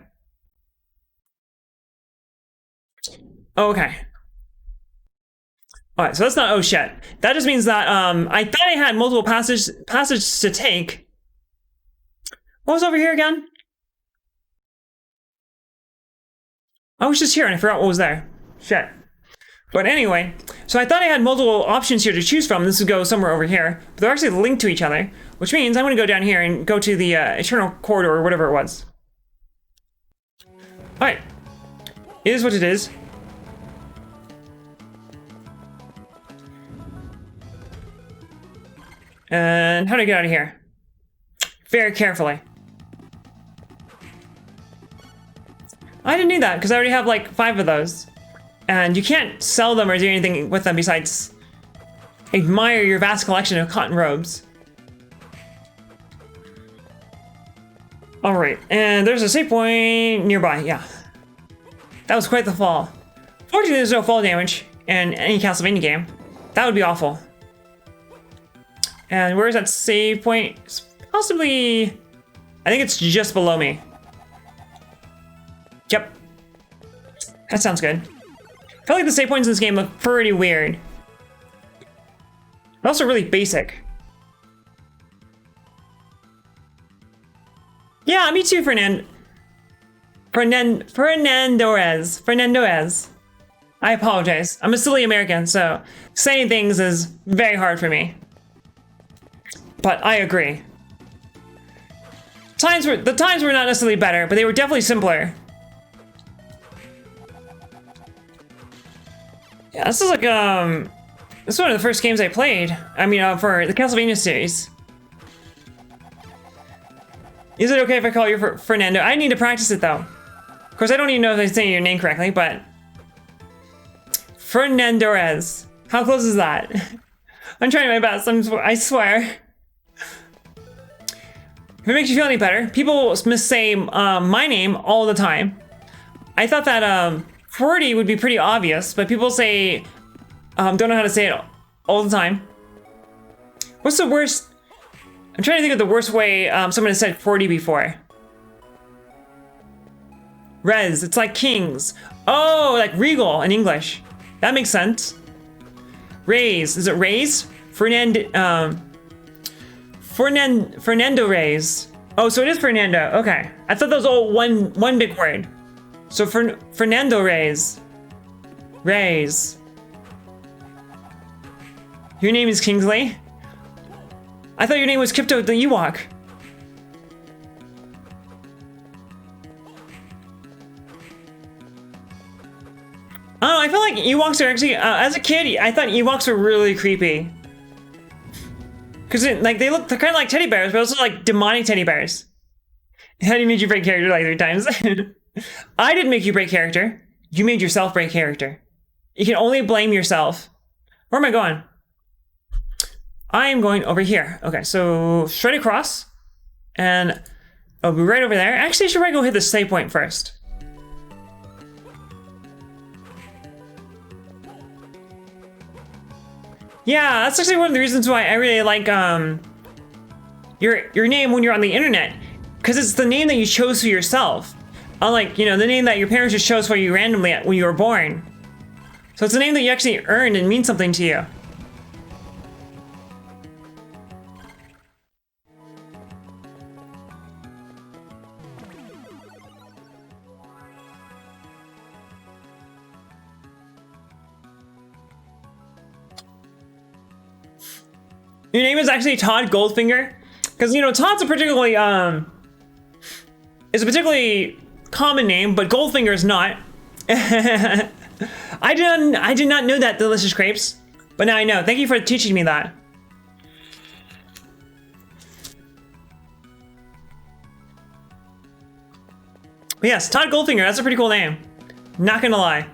A: Okay. All right, so that's not oh shit. That just means that I thought I had multiple passages to take. What was over here again? I was just here and I forgot what was there. Shit. But anyway, so I thought I had multiple options here to choose from. This would go somewhere over here, but they're actually linked to each other, which means I'm going to go down here and go to the Eternal Corridor or whatever it was. All right, it is what it is. And how do I get out of here? Very carefully. I didn't need that because I already have like 5 of those. And you can't sell them or do anything with them besides admire your vast collection of cotton robes. Alright, and there's a save point nearby, yeah. That was quite the fall. Fortunately, there's no fall damage in any Castlevania game. That would be awful. And where's that save point? It's possibly... I think it's just below me. Yep. That sounds good. I feel like the save points in this game look pretty weird. But also really basic. Yeah, me too, Fernandez. I apologize. I'm a silly American, so saying things is very hard for me. But I agree. The times were not necessarily better, but they were definitely simpler. Yeah, this is like this is one of the first games I played. I mean, for the Castlevania series. Is it okay if I call you Fernando? I need to practice it though. Of course, I don't even know if I'm saying your name correctly, but Fernandez. How close is that? I'm trying my best. I swear. If it makes you feel any better, people missay my name all the time. I thought that QWERTY would be pretty obvious, but people say don't know how to say it all the time. What's the worst? I'm trying to think of the worst way someone has said QWERTY before. Rez, it's like kings. Oh, like regal in English. That makes sense. Reyes, is it Reyes? Fernando Reyes. Oh, so it is Fernando. Okay, I thought that was all one big word. So Fernando Reyes. Reyes. Your name is Kingsley? I thought your name was Crypto the Ewok. I don't know, I feel like Ewoks are actually, as a kid, I thought Ewoks were really creepy. Because like they're kind of like teddy bears, but also like demonic teddy bears. How do you make you break character like 3 times? I didn't make you break character. You made yourself break character. You can only blame yourself. Where am I going? I am going over here. Okay, so straight across. And I'll be right over there. Actually, I should probably go hit the save point first. Yeah, that's actually one of the reasons why I really like your name when you're on the internet. Because it's the name that you chose for yourself. Unlike, you know, the name that your parents just chose for you randomly when you were born. So it's a name that you actually earned and means something to you. Your name is actually Todd Goldfinger, because you know Todd's a particularly common name, but Goldfinger is not. I did not know that, Delicious Crepes, but now I know. Thank you for teaching me that. But yes, Todd Goldfinger. That's a pretty cool name. Not gonna lie.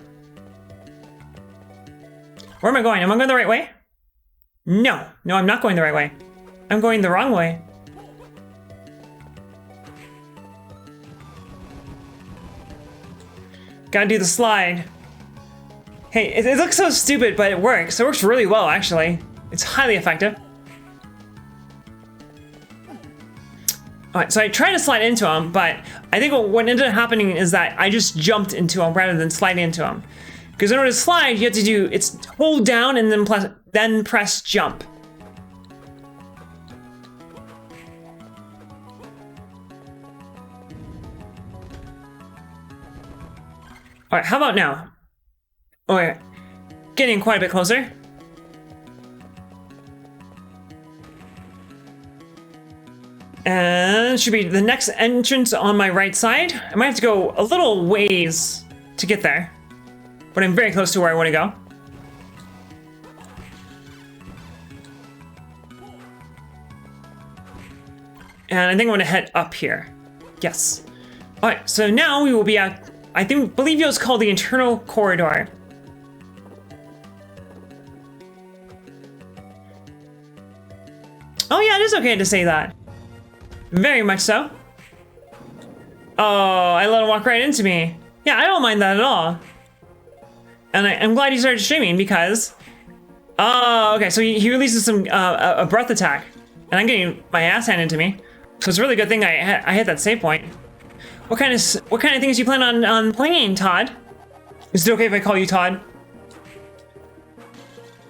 A: Where am I going? Am I going the right way? No, I'm not going the right way. I'm going the wrong way. Gotta do the slide. Hey, it looks so stupid, but it works. It works really well, actually. It's highly effective. Alright, so I tried to slide into him, but I think what ended up happening is that I just jumped into him rather than sliding into him. Because in order to slide, you have to do, it's hold down and then press jump. All right, how about now? All right, getting quite a bit closer. And should be the next entrance on my right side. I might have to go a little ways to get there, but I'm very close to where I want to go. And I think I'm going to head up here. Yes. All right, so now we will be at, believe it was called the internal corridor. Oh yeah, it is okay to say that. Very much so. Oh, I let him walk right into me. Yeah, I don't mind that at all. And I'm glad he started streaming because... Oh, okay, so he releases some a breath attack. And I'm getting my ass handed to me. So it's a really good thing I hit that save point. What kind of things you plan on playing, Todd? Is it okay if I call you Todd?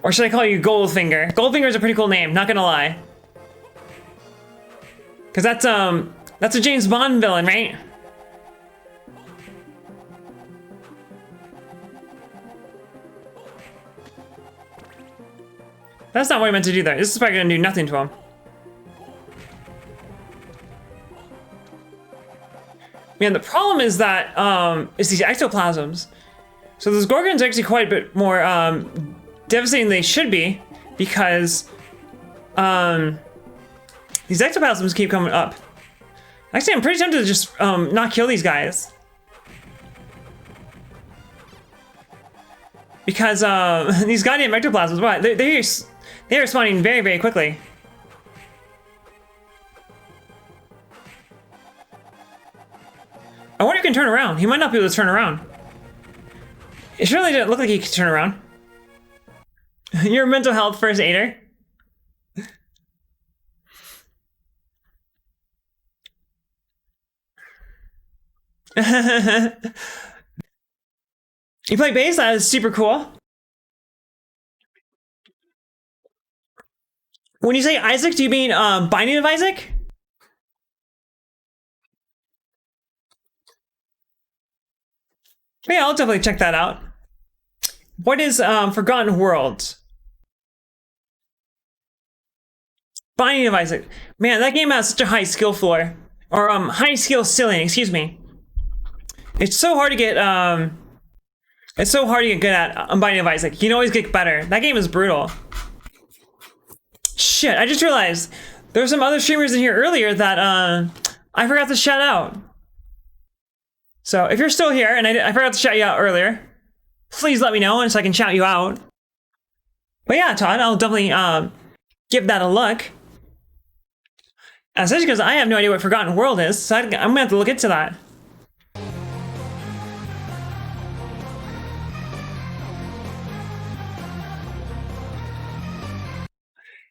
A: Or should I call you Goldfinger? Goldfinger is a pretty cool name, not gonna lie. Cause that's a James Bond villain, right? That's not what I meant to do there. This is probably gonna do nothing to him. Man, the problem is that it's these ectoplasms. So those Gorgons are actually quite a bit more devastating than they should be because these ectoplasms keep coming up. Actually, I'm pretty tempted to just not kill these guys. Because these goddamn ectoplasms, what? They are responding very, very quickly. I wonder if he can turn around. He might not be able to turn around. It surely didn't look like he could turn around. Your mental health first aider. You play bass? That is super cool. When you say Isaac, do you mean Binding of Isaac? Yeah, I'll definitely check that out. What is Forgotten Worlds? Binding of Isaac. Man, that game has such a high skill floor. Or high skill ceiling, excuse me. It's so hard to get good at Binding of Isaac. You can always get better. That game is brutal. Shit, I just realized there were some other streamers in here earlier that I forgot to shout out. So if you're still here and I forgot to shout you out earlier, please let me know and so I can shout you out. But yeah, Todd, I'll definitely give that a look. Especially because I have no idea what Forgotten World is, so I'm gonna have to look into that.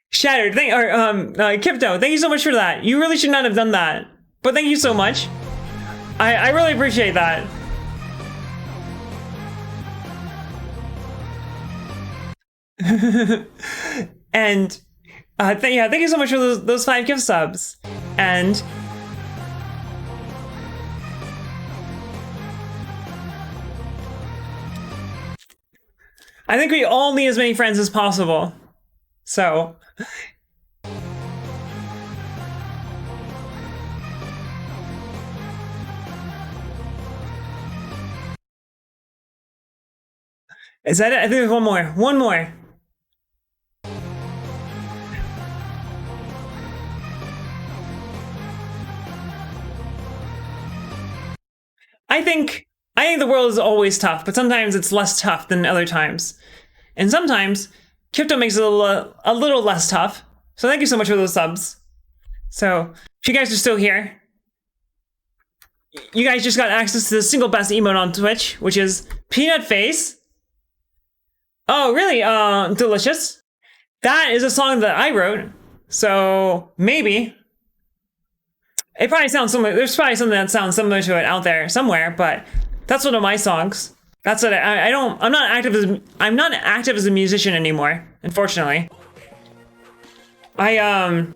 A: Shattered, Kipto, thank you so much for that. You really should not have done that, but thank you so much. I really appreciate that. And thank you so much for those 5 gift subs. And I think we all need as many friends as possible. So is that it? I think there's one more. One more. I think the world is always tough, but sometimes it's less tough than other times. And sometimes Crypto makes it a little less tough. So thank you so much for those subs. So if you guys are still here, you guys just got access to the single best emote on Twitch, which is Peanut Face. Oh, really? Delicious. That is a song that I wrote. So maybe. It probably sounds similar. There's probably something that sounds similar to it out there somewhere, but that's one of my songs. That's it. I don't. I'm not active as a musician anymore. Unfortunately. I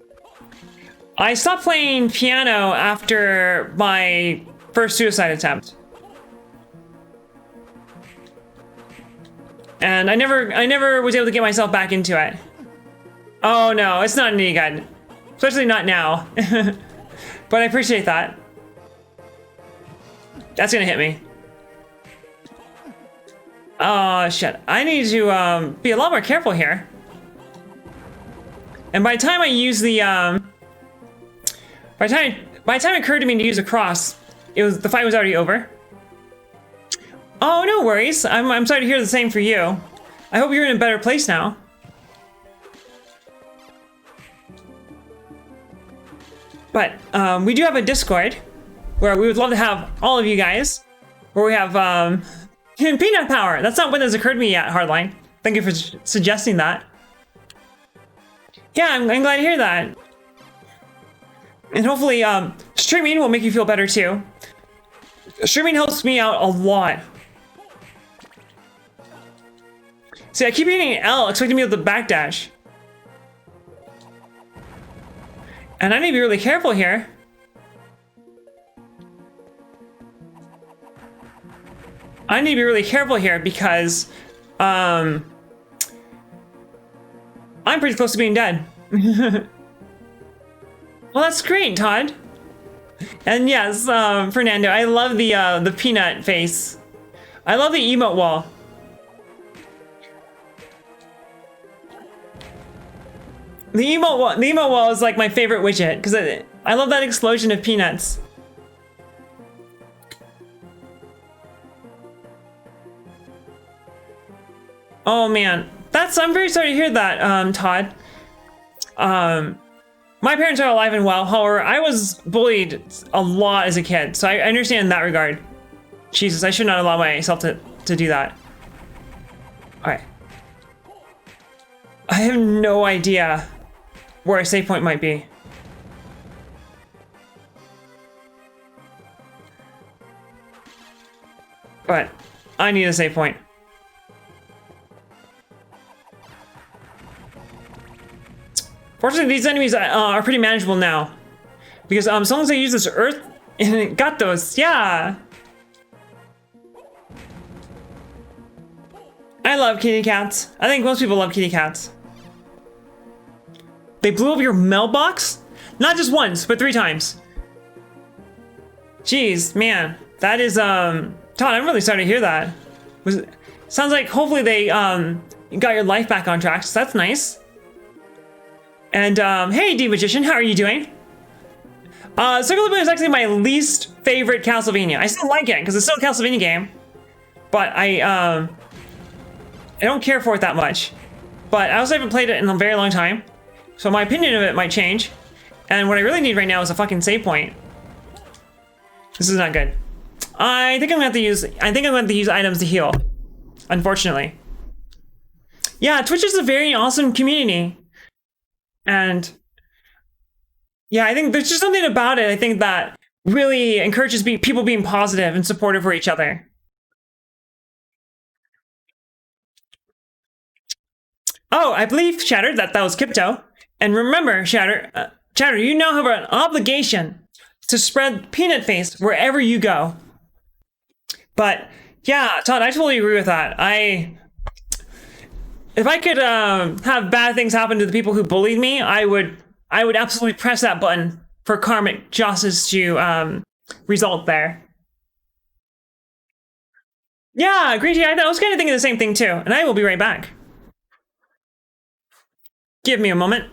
A: stopped playing piano after my first suicide attempt. And I never was able to get myself back into it. Oh no, it's not any good. Especially not now. But I appreciate that. That's gonna hit me. Oh shit. I need to be a lot more careful here. And by the time I use the by the time it occurred to me to use a cross, the fight was already over. Oh, no worries. I'm sorry to hear the same for you. I hope you're in a better place now. But we do have a Discord where we would love to have all of you guys. Where we have peanut power. That's not one that's occurred to me yet, Hardline. Thank you for suggesting that. Yeah, I'm glad to hear that. And hopefully streaming will make you feel better too. Streaming helps me out a lot. See, I keep hitting L, expecting me to backdash. And I need to be really careful here. I need to be really careful here because I'm pretty close to being dead. Well, that's great, Todd. And yes, Fernando, I love the peanut face. I love the emote wall. The emote wall is like my favorite widget because I love that explosion of peanuts. Oh man, I'm very sorry to hear that, Todd. My parents are alive and well. However, I was bullied a lot as a kid, so I understand in that regard. Jesus, I should not allow myself to do that. All right. I have no idea where a save point might be. But I need a save point. Fortunately, these enemies are pretty manageable now. Because as long as I use this earth, and it got those, yeah. I love kitty cats. I think most people love kitty cats. They blew up your mailbox? Not just once, but 3 times. Jeez, man. That is, Todd, I'm really sorry to hear that. Sounds like hopefully they, got your life back on track, so that's nice. And, hey, D-Magician, how are you doing? Circle of the Moon is actually my least favorite Castlevania. I still like it, because it's still a Castlevania game. But I don't care for it that much. But I also haven't played it in a very long time. So my opinion of it might change. And what I really need right now is a fucking save point. This is not good. I think I'm going to have to use items to heal. Unfortunately. Yeah, Twitch is a very awesome community. And yeah, I think there's just something about it, I think, that really encourages people being positive and supportive for each other. Oh, I believe, Shatter, that was Kipto. And remember, Shatter, you now have an obligation to spread peanut face wherever you go. But yeah, Todd, I totally agree with that. If I could have bad things happen to the people who bullied me, I would absolutely press that button for karmic justice to result there. Yeah, Greedy, I was kind of thinking the same thing too, and I will be right back. Give me a moment.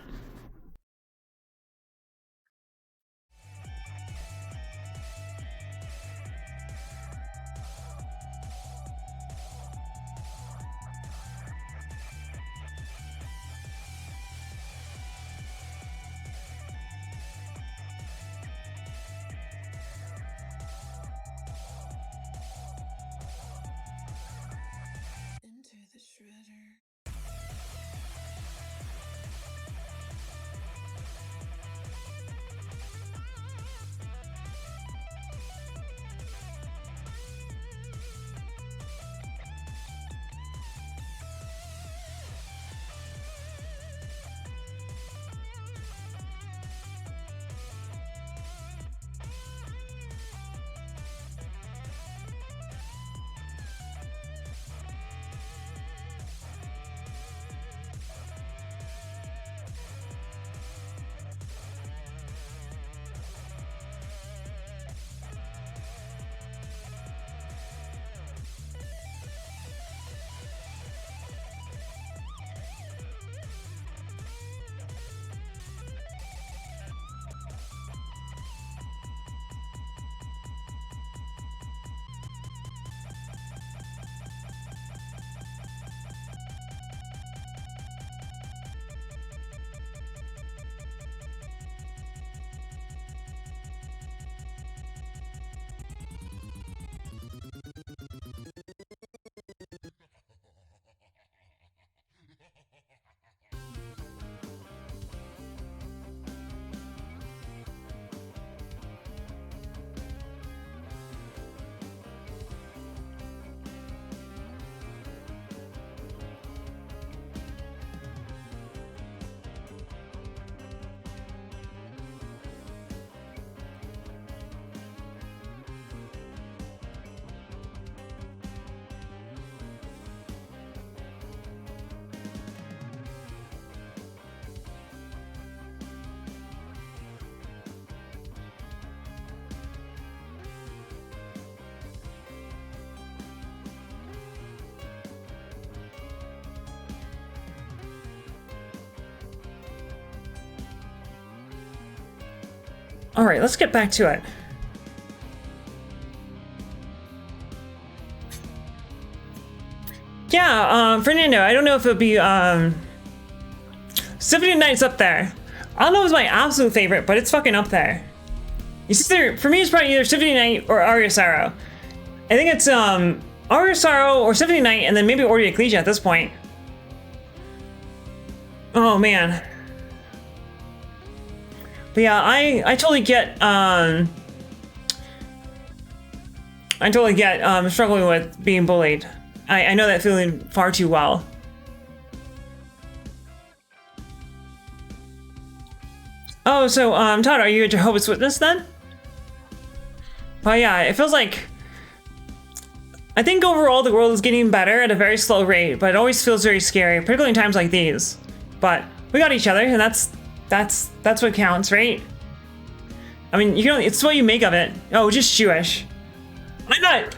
A: All right, let's get back to it. Yeah, Fernando, I don't know if it'll be, Symphony of Night's up there. I don't know if it's my absolute favorite, but it's fucking up there. It's either, for me, it's probably either Symphony of Night or Aria Sorrow. I think it's, Aria Sorrow or Symphony of Night, and then maybe Order Ecclesia at this point. Oh, man. But yeah, I totally get, struggling with being bullied. I know that feeling far too well. Oh, so, Todd, are you a Jehovah's Witness then? Well, yeah, it feels like... I think overall the world is getting better at a very slow rate, but it always feels very scary, particularly in times like these. But we got each other, and that's what counts, right? I mean, it's what you make of it. Oh, just Jewish. I'm not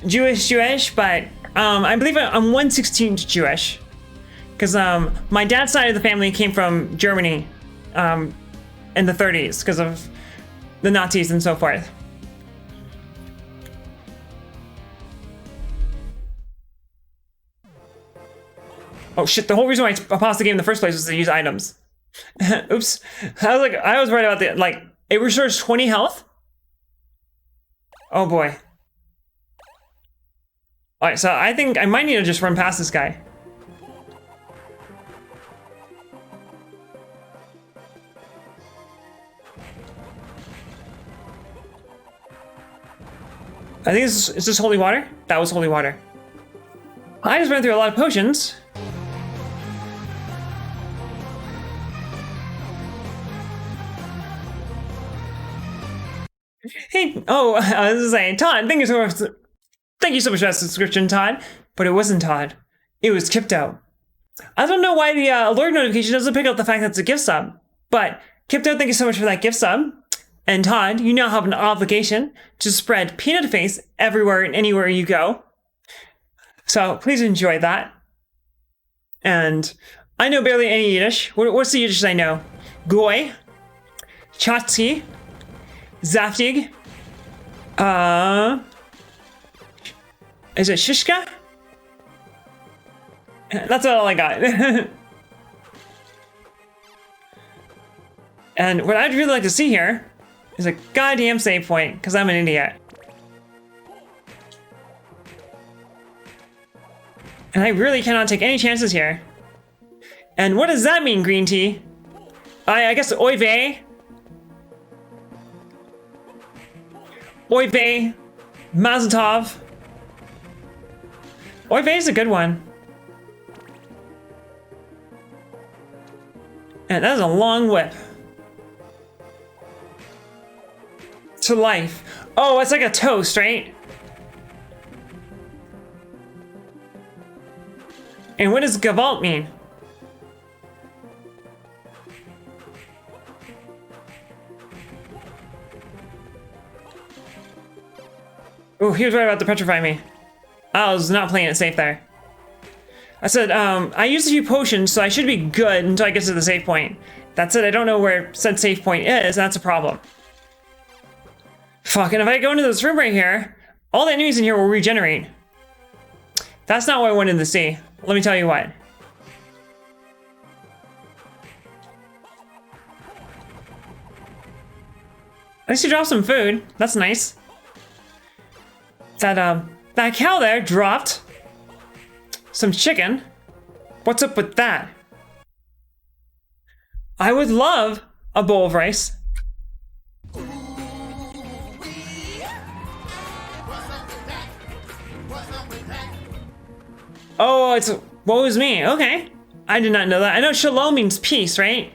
A: Jewish, but I believe I'm 1/16 Jewish. Because my dad's side of the family came from Germany in the 30s because of the Nazis and so forth. Oh shit, the whole reason why I paused the game in the first place was to use items. Oops. I was worried about it restores 20 health? Oh boy. Alright, so I think I might need to just run past this guy. I think is this holy water? That was holy water. I just ran through a lot of potions. Hey, oh, I was saying, Todd, thank you so much for that subscription, Todd. But it wasn't Todd. It was Kipto. I don't know why the alert notification doesn't pick up the fact that it's a gift sub. But Kipto, thank you so much for that gift sub. And Todd, you now have an obligation to spread peanut face everywhere and anywhere you go. So please enjoy that. And I know barely any Yiddish. What's the Yiddish I know? Goy, Chatsky, Zaftig, is it Shishka? That's all I got. And what I'd really like to see here is a goddamn save point, because I'm an idiot. And I really cannot take any chances here. And what does that mean, green tea? I guess oy vey. Oy vey. Mazel tov. Oy vey is a good one. And that is a long whip. To life. Oh, it's like a toast, right? And what does Gavalt mean? Oh, he was right about to petrify me. I was not playing it safe there. I said, I used a few potions, so I should be good until I get to the save point. That said, I don't know where said save point is, and that's a problem. Fuck, and if I go into this room right here, all the enemies in here will regenerate. That's not what I wanted to see. Let me tell you what. At least you dropped some food. That's nice. That cow there dropped some chicken. What's up with that? I would love a bowl of rice. Oh, it's woe is me. Okay. I did not know that. I know shalom means peace, right?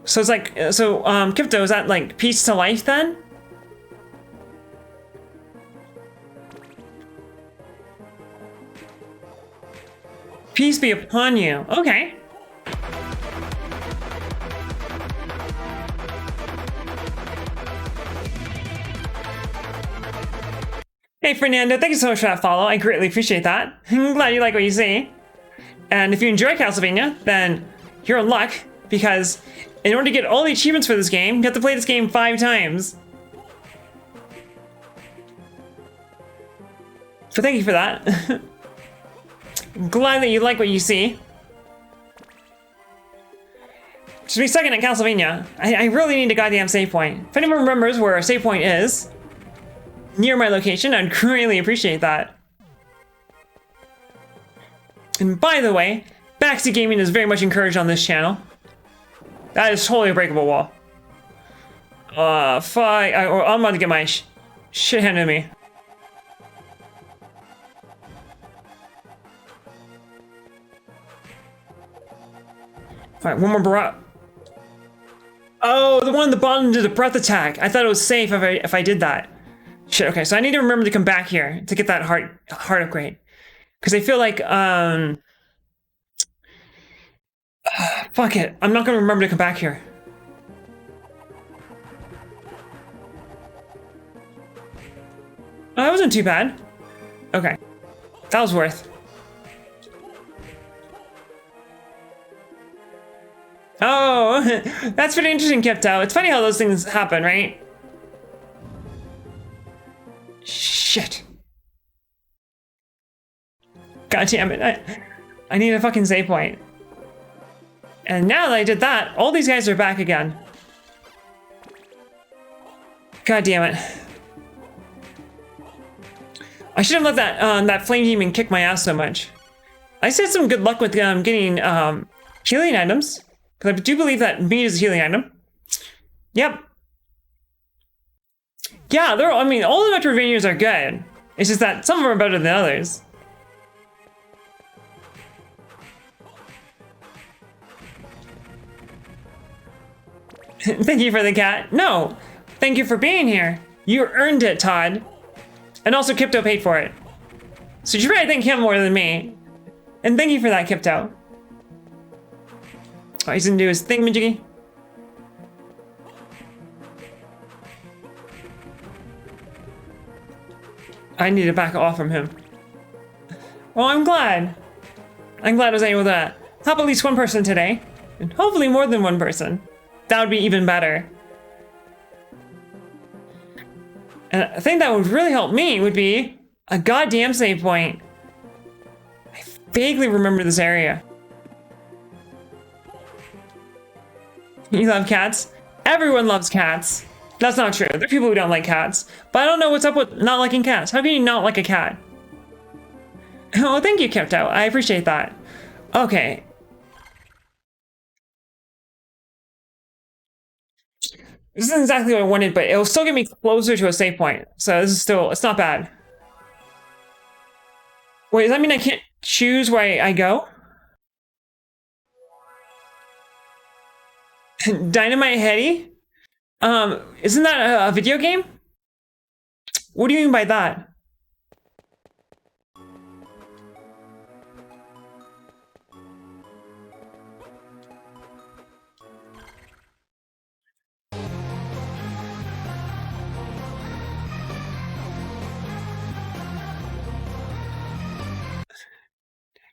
A: So it's like, Kipto, is that like peace to life then? Peace be upon you. Okay. Hey Fernando, thank you so much for that follow. I greatly appreciate that. I'm glad you like what you see. And if you enjoy Castlevania, then you're in luck, because In order to get all the achievements for this game, you have to play this game 5 times. So thank you for that. I'm glad that you like what you see. Just be second at Castlevania. I really need a goddamn save point. If anyone remembers where a save point is near my location, I'd greatly appreciate that. And by the way, backseat gaming is very much encouraged on this channel. That is totally a breakable wall. Fuck. I'm about to get my shit handed to me. Alright, one more barrage. Oh, the one on the bottom did a breath attack. I thought it was safe if I did that. Shit, okay, so I need to remember to come back here to get that heart upgrade. Because I feel like, fuck it. I'm not gonna remember to come back here. Oh, that wasn't too bad. Okay. That was worth. Oh, that's pretty interesting, Kipto. It's funny how those things happen, right? Shit. God damn it. I need a fucking save point. And now that I did that, all these guys are back again. God damn it. I should have let that flame demon kick my ass so much. I said some good luck with getting healing items. Because I do believe that meat is a healing item. Yep. Yeah, I mean, all the Metroidvanias are good. It's just that some of them are better than others. Thank you for the cat. No, thank you for being here. You earned it, Todd. And also, Kipto paid for it. So you should probably thank him more than me. And thank you for that, Kipto. Oh, he's gonna do his thing, Majiggy. I need to back off from him. Well, I'm glad. I'm glad I was able to help at least one person today. And hopefully more than one person. That would be even better. And a thing that would really help me would be a goddamn save point. I vaguely remember this area. You love cats? Everyone loves cats. That's not true. There are people who don't like cats. But I don't know what's up with not liking cats. How can you not like a cat? Oh, thank you, Kipto. I appreciate that. Okay. This isn't exactly what I wanted, but it'll still get me closer to a save point. So this is still, it's not bad. Wait, does that mean I can't choose where I go? Dynamite Heady? Isn't that a video game? What do you mean by that?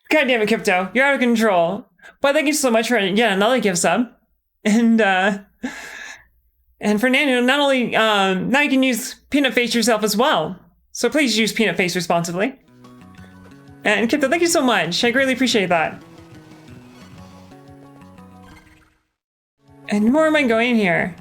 A: God damn it, Kipto. You're out of control. But thank you so much for yet another gift sub. And Fernando, not only, now you can use Peanut Face yourself as well. So please use Peanut Face responsibly. And Kipto, thank you so much. I greatly appreciate that. And where am I going here?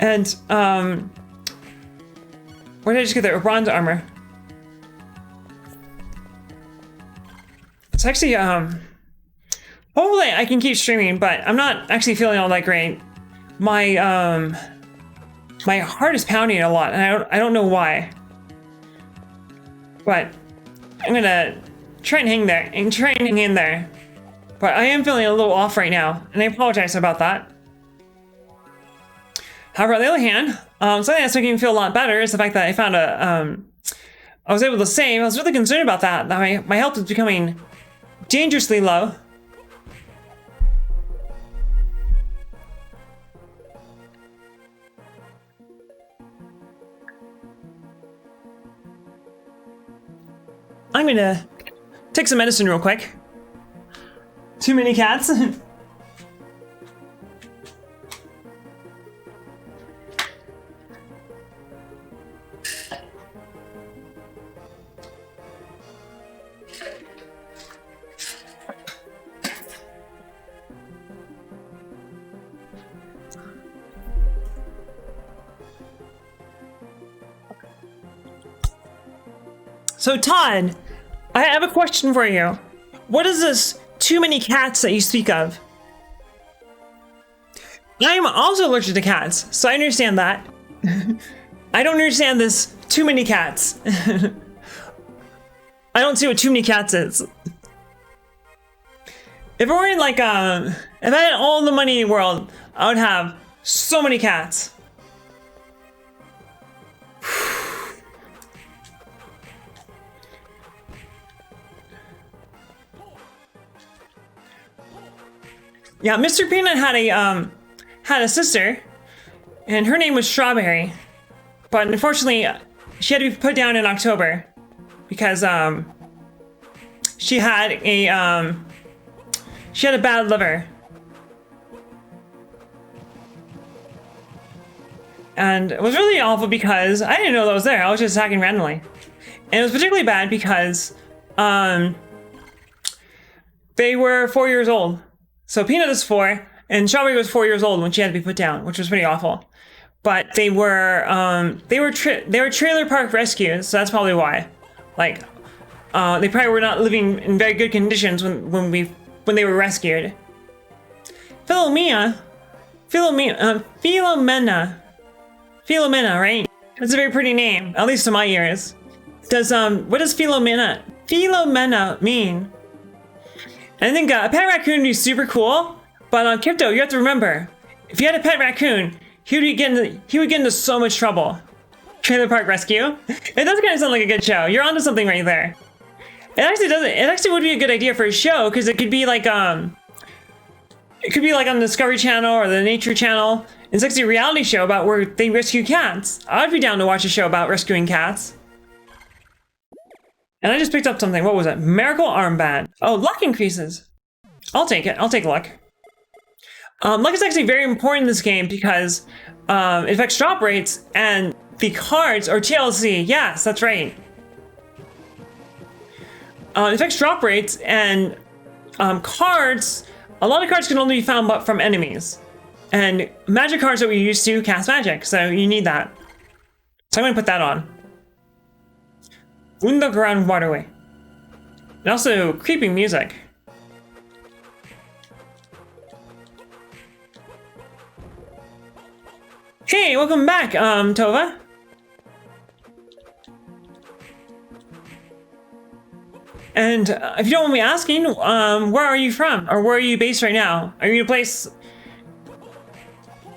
A: And, where did I just get there? Bronze armor. It's actually, hopefully I can keep streaming, but I'm not actually feeling all that great. My, my heart is pounding a lot, and I don't know why. But I'm gonna try and hang there, and try and hang in there. But I am feeling a little off right now, and I apologize about that. However, on the other hand, something that's making me feel a lot better is the fact that I found I was able to save. I was really concerned about that my health was becoming dangerously low. I'm gonna take some medicine real quick. Too many cats. So Todd, I have a question for you. What is this too many cats that you speak of? I'm also allergic to cats, so I understand that. I don't understand this too many cats. I don't see what too many cats is. If it weren't like, if I had all the money in the world, I would have so many cats. Yeah, Mr. Peanut had a sister, and her name was Strawberry, but unfortunately, she had to be put down in October because she had a bad liver, and it was really awful because I didn't know that was there. I was just attacking randomly, and it was particularly bad because they were 4 years old. So Peanut is 4, and Strawberry was 4 years old when she had to be put down, which was pretty awful. But they were trailer park rescues, so that's probably why. Like, they probably were not living in very good conditions when they were rescued. Philomena, right? That's a very pretty name, at least to my ears. What does Philomena mean? I think a pet raccoon would be super cool, but on Crypto, you have to remember, if you had a pet raccoon, he would get into so much trouble. Trailer Park Rescue. It does kind of sound like a good show. You're onto something right there. It actually would be a good idea for a show because it could be like on the Discovery Channel or the Nature Channel. It's actually a reality show about where they rescue cats. I'd be down to watch a show about rescuing cats. And I just picked up something. What was it? Miracle Armband. Oh, luck increases. I'll take it. I'll take luck. Luck is actually very important in this game because it affects drop rates and the cards or TLC. Yes, that's right. It affects drop rates and cards. A lot of cards can only be found from enemies. And magic cards that we use to cast magic. So you need that. So I'm going to put that on. Underground waterway. And also creeping music. Hey, welcome back, Tova. And if you don't mind me asking, where are you from? Or where are you based right now? Are you in a place?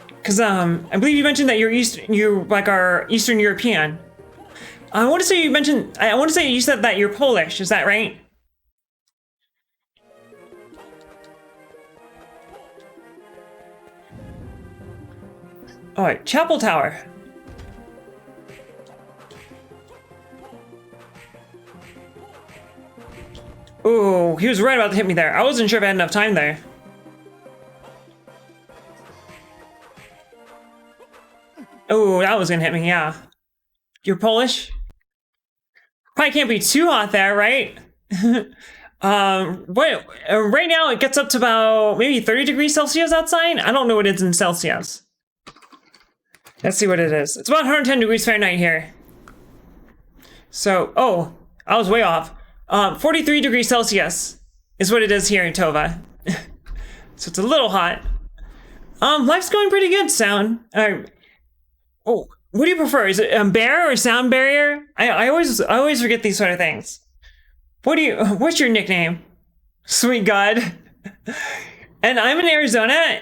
A: Because I believe you mentioned that you're like our Eastern European. I want to say you said that you're Polish. Is that right? All right, Chapel Tower. Ooh, he was right about to hit me there. I wasn't sure if I had enough time there. Oh, that was gonna hit me, yeah. You're Polish? Probably can't be too hot there, right? Right now it gets up to about maybe 30 degrees Celsius outside. I don't know what it is in Celsius. Let's see what it is. It's about 110 degrees Fahrenheit here. So, oh, I was way off. 43 degrees Celsius is what it is here in Tova. So it's a little hot. Life's going pretty good, Sound. Oh, what do you prefer? Is it bear or sound barrier? I always forget these sort of things. What's your nickname? Sweet God. And I'm in Arizona,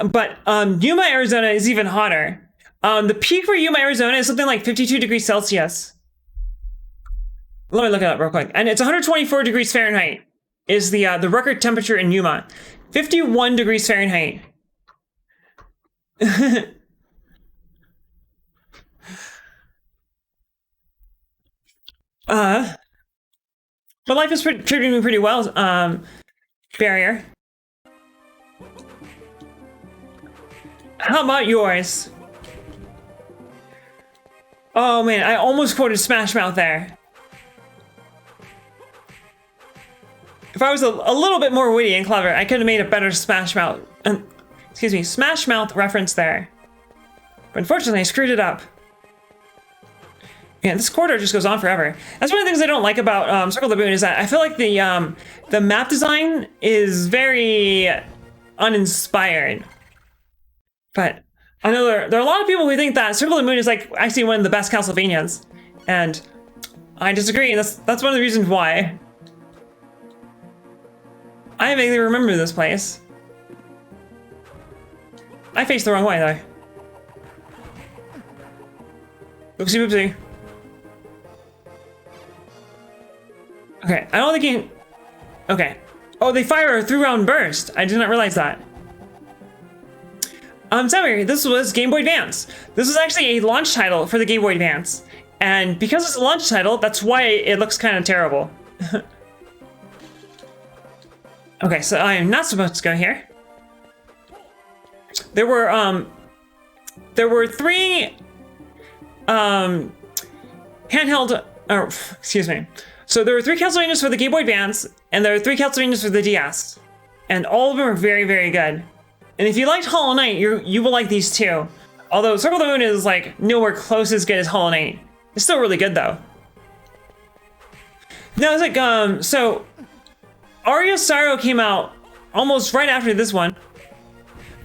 A: but Yuma, Arizona is even hotter. The peak for Yuma, Arizona is something like 52 degrees Celsius. Let me look it up real quick. And it's 124 degrees Fahrenheit is the record temperature in Yuma. 51 degrees Fahrenheit. But life is treating me pretty well, Barrier. How about yours? Oh man, I almost quoted Smash Mouth there. If I was a little bit more witty and clever, I could have made a better Smash Mouth, Smash Mouth reference there. But unfortunately, I screwed it up. Yeah, this corridor just goes on forever. That's one of the things I don't like about Circle of the Moon is that I feel like the map design is very uninspired. But I know there are a lot of people who think that Circle of the Moon is like actually one of the best Castlevanias, and I disagree. That's one of the reasons why. I vaguely remember this place. I faced the wrong way though. Oopsie whoopsie. Okay, I don't think he... Okay. Oh, they fire a 3-round burst. I did not realize that. Sorry, this was Game Boy Advance. This was actually a launch title for the Game Boy Advance. And because it's a launch title, that's why it looks kind of terrible. Okay, so I am not supposed to go here. There were 3 handheld, excuse me. So there were 3 Castlevanias for the Game Boy Advance, and there were 3 Castlevanias for the DS. And all of them are very, very good. And if you liked Hollow Knight, you will like these too. Although Circle of the Moon is like nowhere close as good as Hollow Knight. It's still really good though. Now it's like, so Aria Sorrow came out almost right after this one.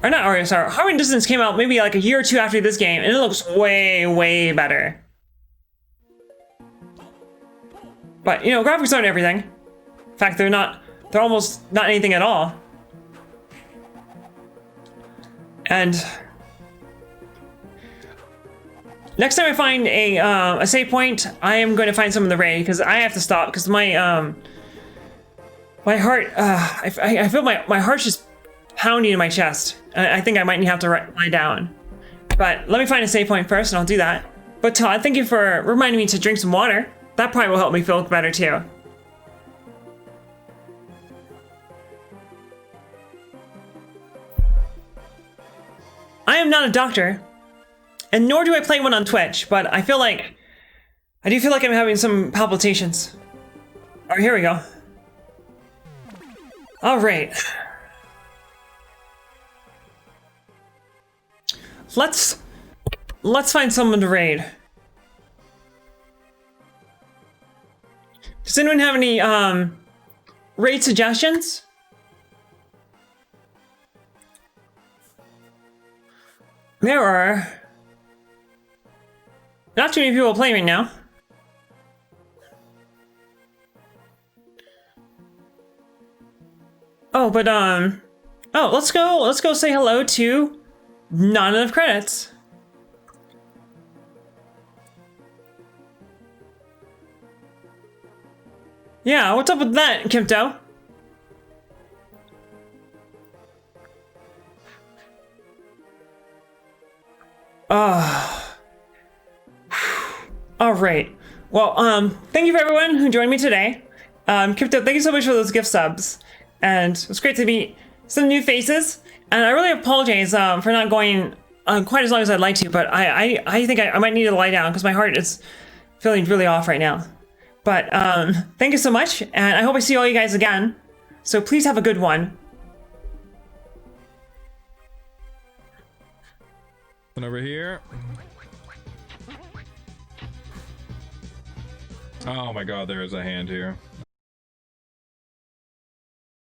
A: Or not Aria Sorrow, Harmony Distance came out maybe like a year or 2 after this game, and it looks way, way better. But, you know, graphics aren't everything. In fact, they're almost not anything at all. And next time I find a save point, I am going to find some in the raid, because I have to stop, because my heart, I feel my heart's just pounding in my chest. I think I might have to lie down. But let me find a save point first, and I'll do that. But Todd, thank you for reminding me to drink some water. That probably will help me feel better too. I am not a doctor, and nor do I play one on Twitch, but I do feel like I'm having some palpitations. Alright, here we go. Alright. Let's find someone to raid. Does anyone have any raid suggestions? There are not too many people playing right now. Oh, but oh, let's go say hello to Not Enough Credits. Yeah, what's up with that, Kimto? All right. Well, thank you for everyone who joined me today. Kimto, thank you so much for those gift subs. And it was great to meet some new faces. And I really apologize for not going quite as long as I'd like to, but I think I might need to lie down because my heart is feeling really off right now. But thank you so much, and I hope I see all you guys again. So please have a good one.
D: And over here. Oh my god, there is a hand here.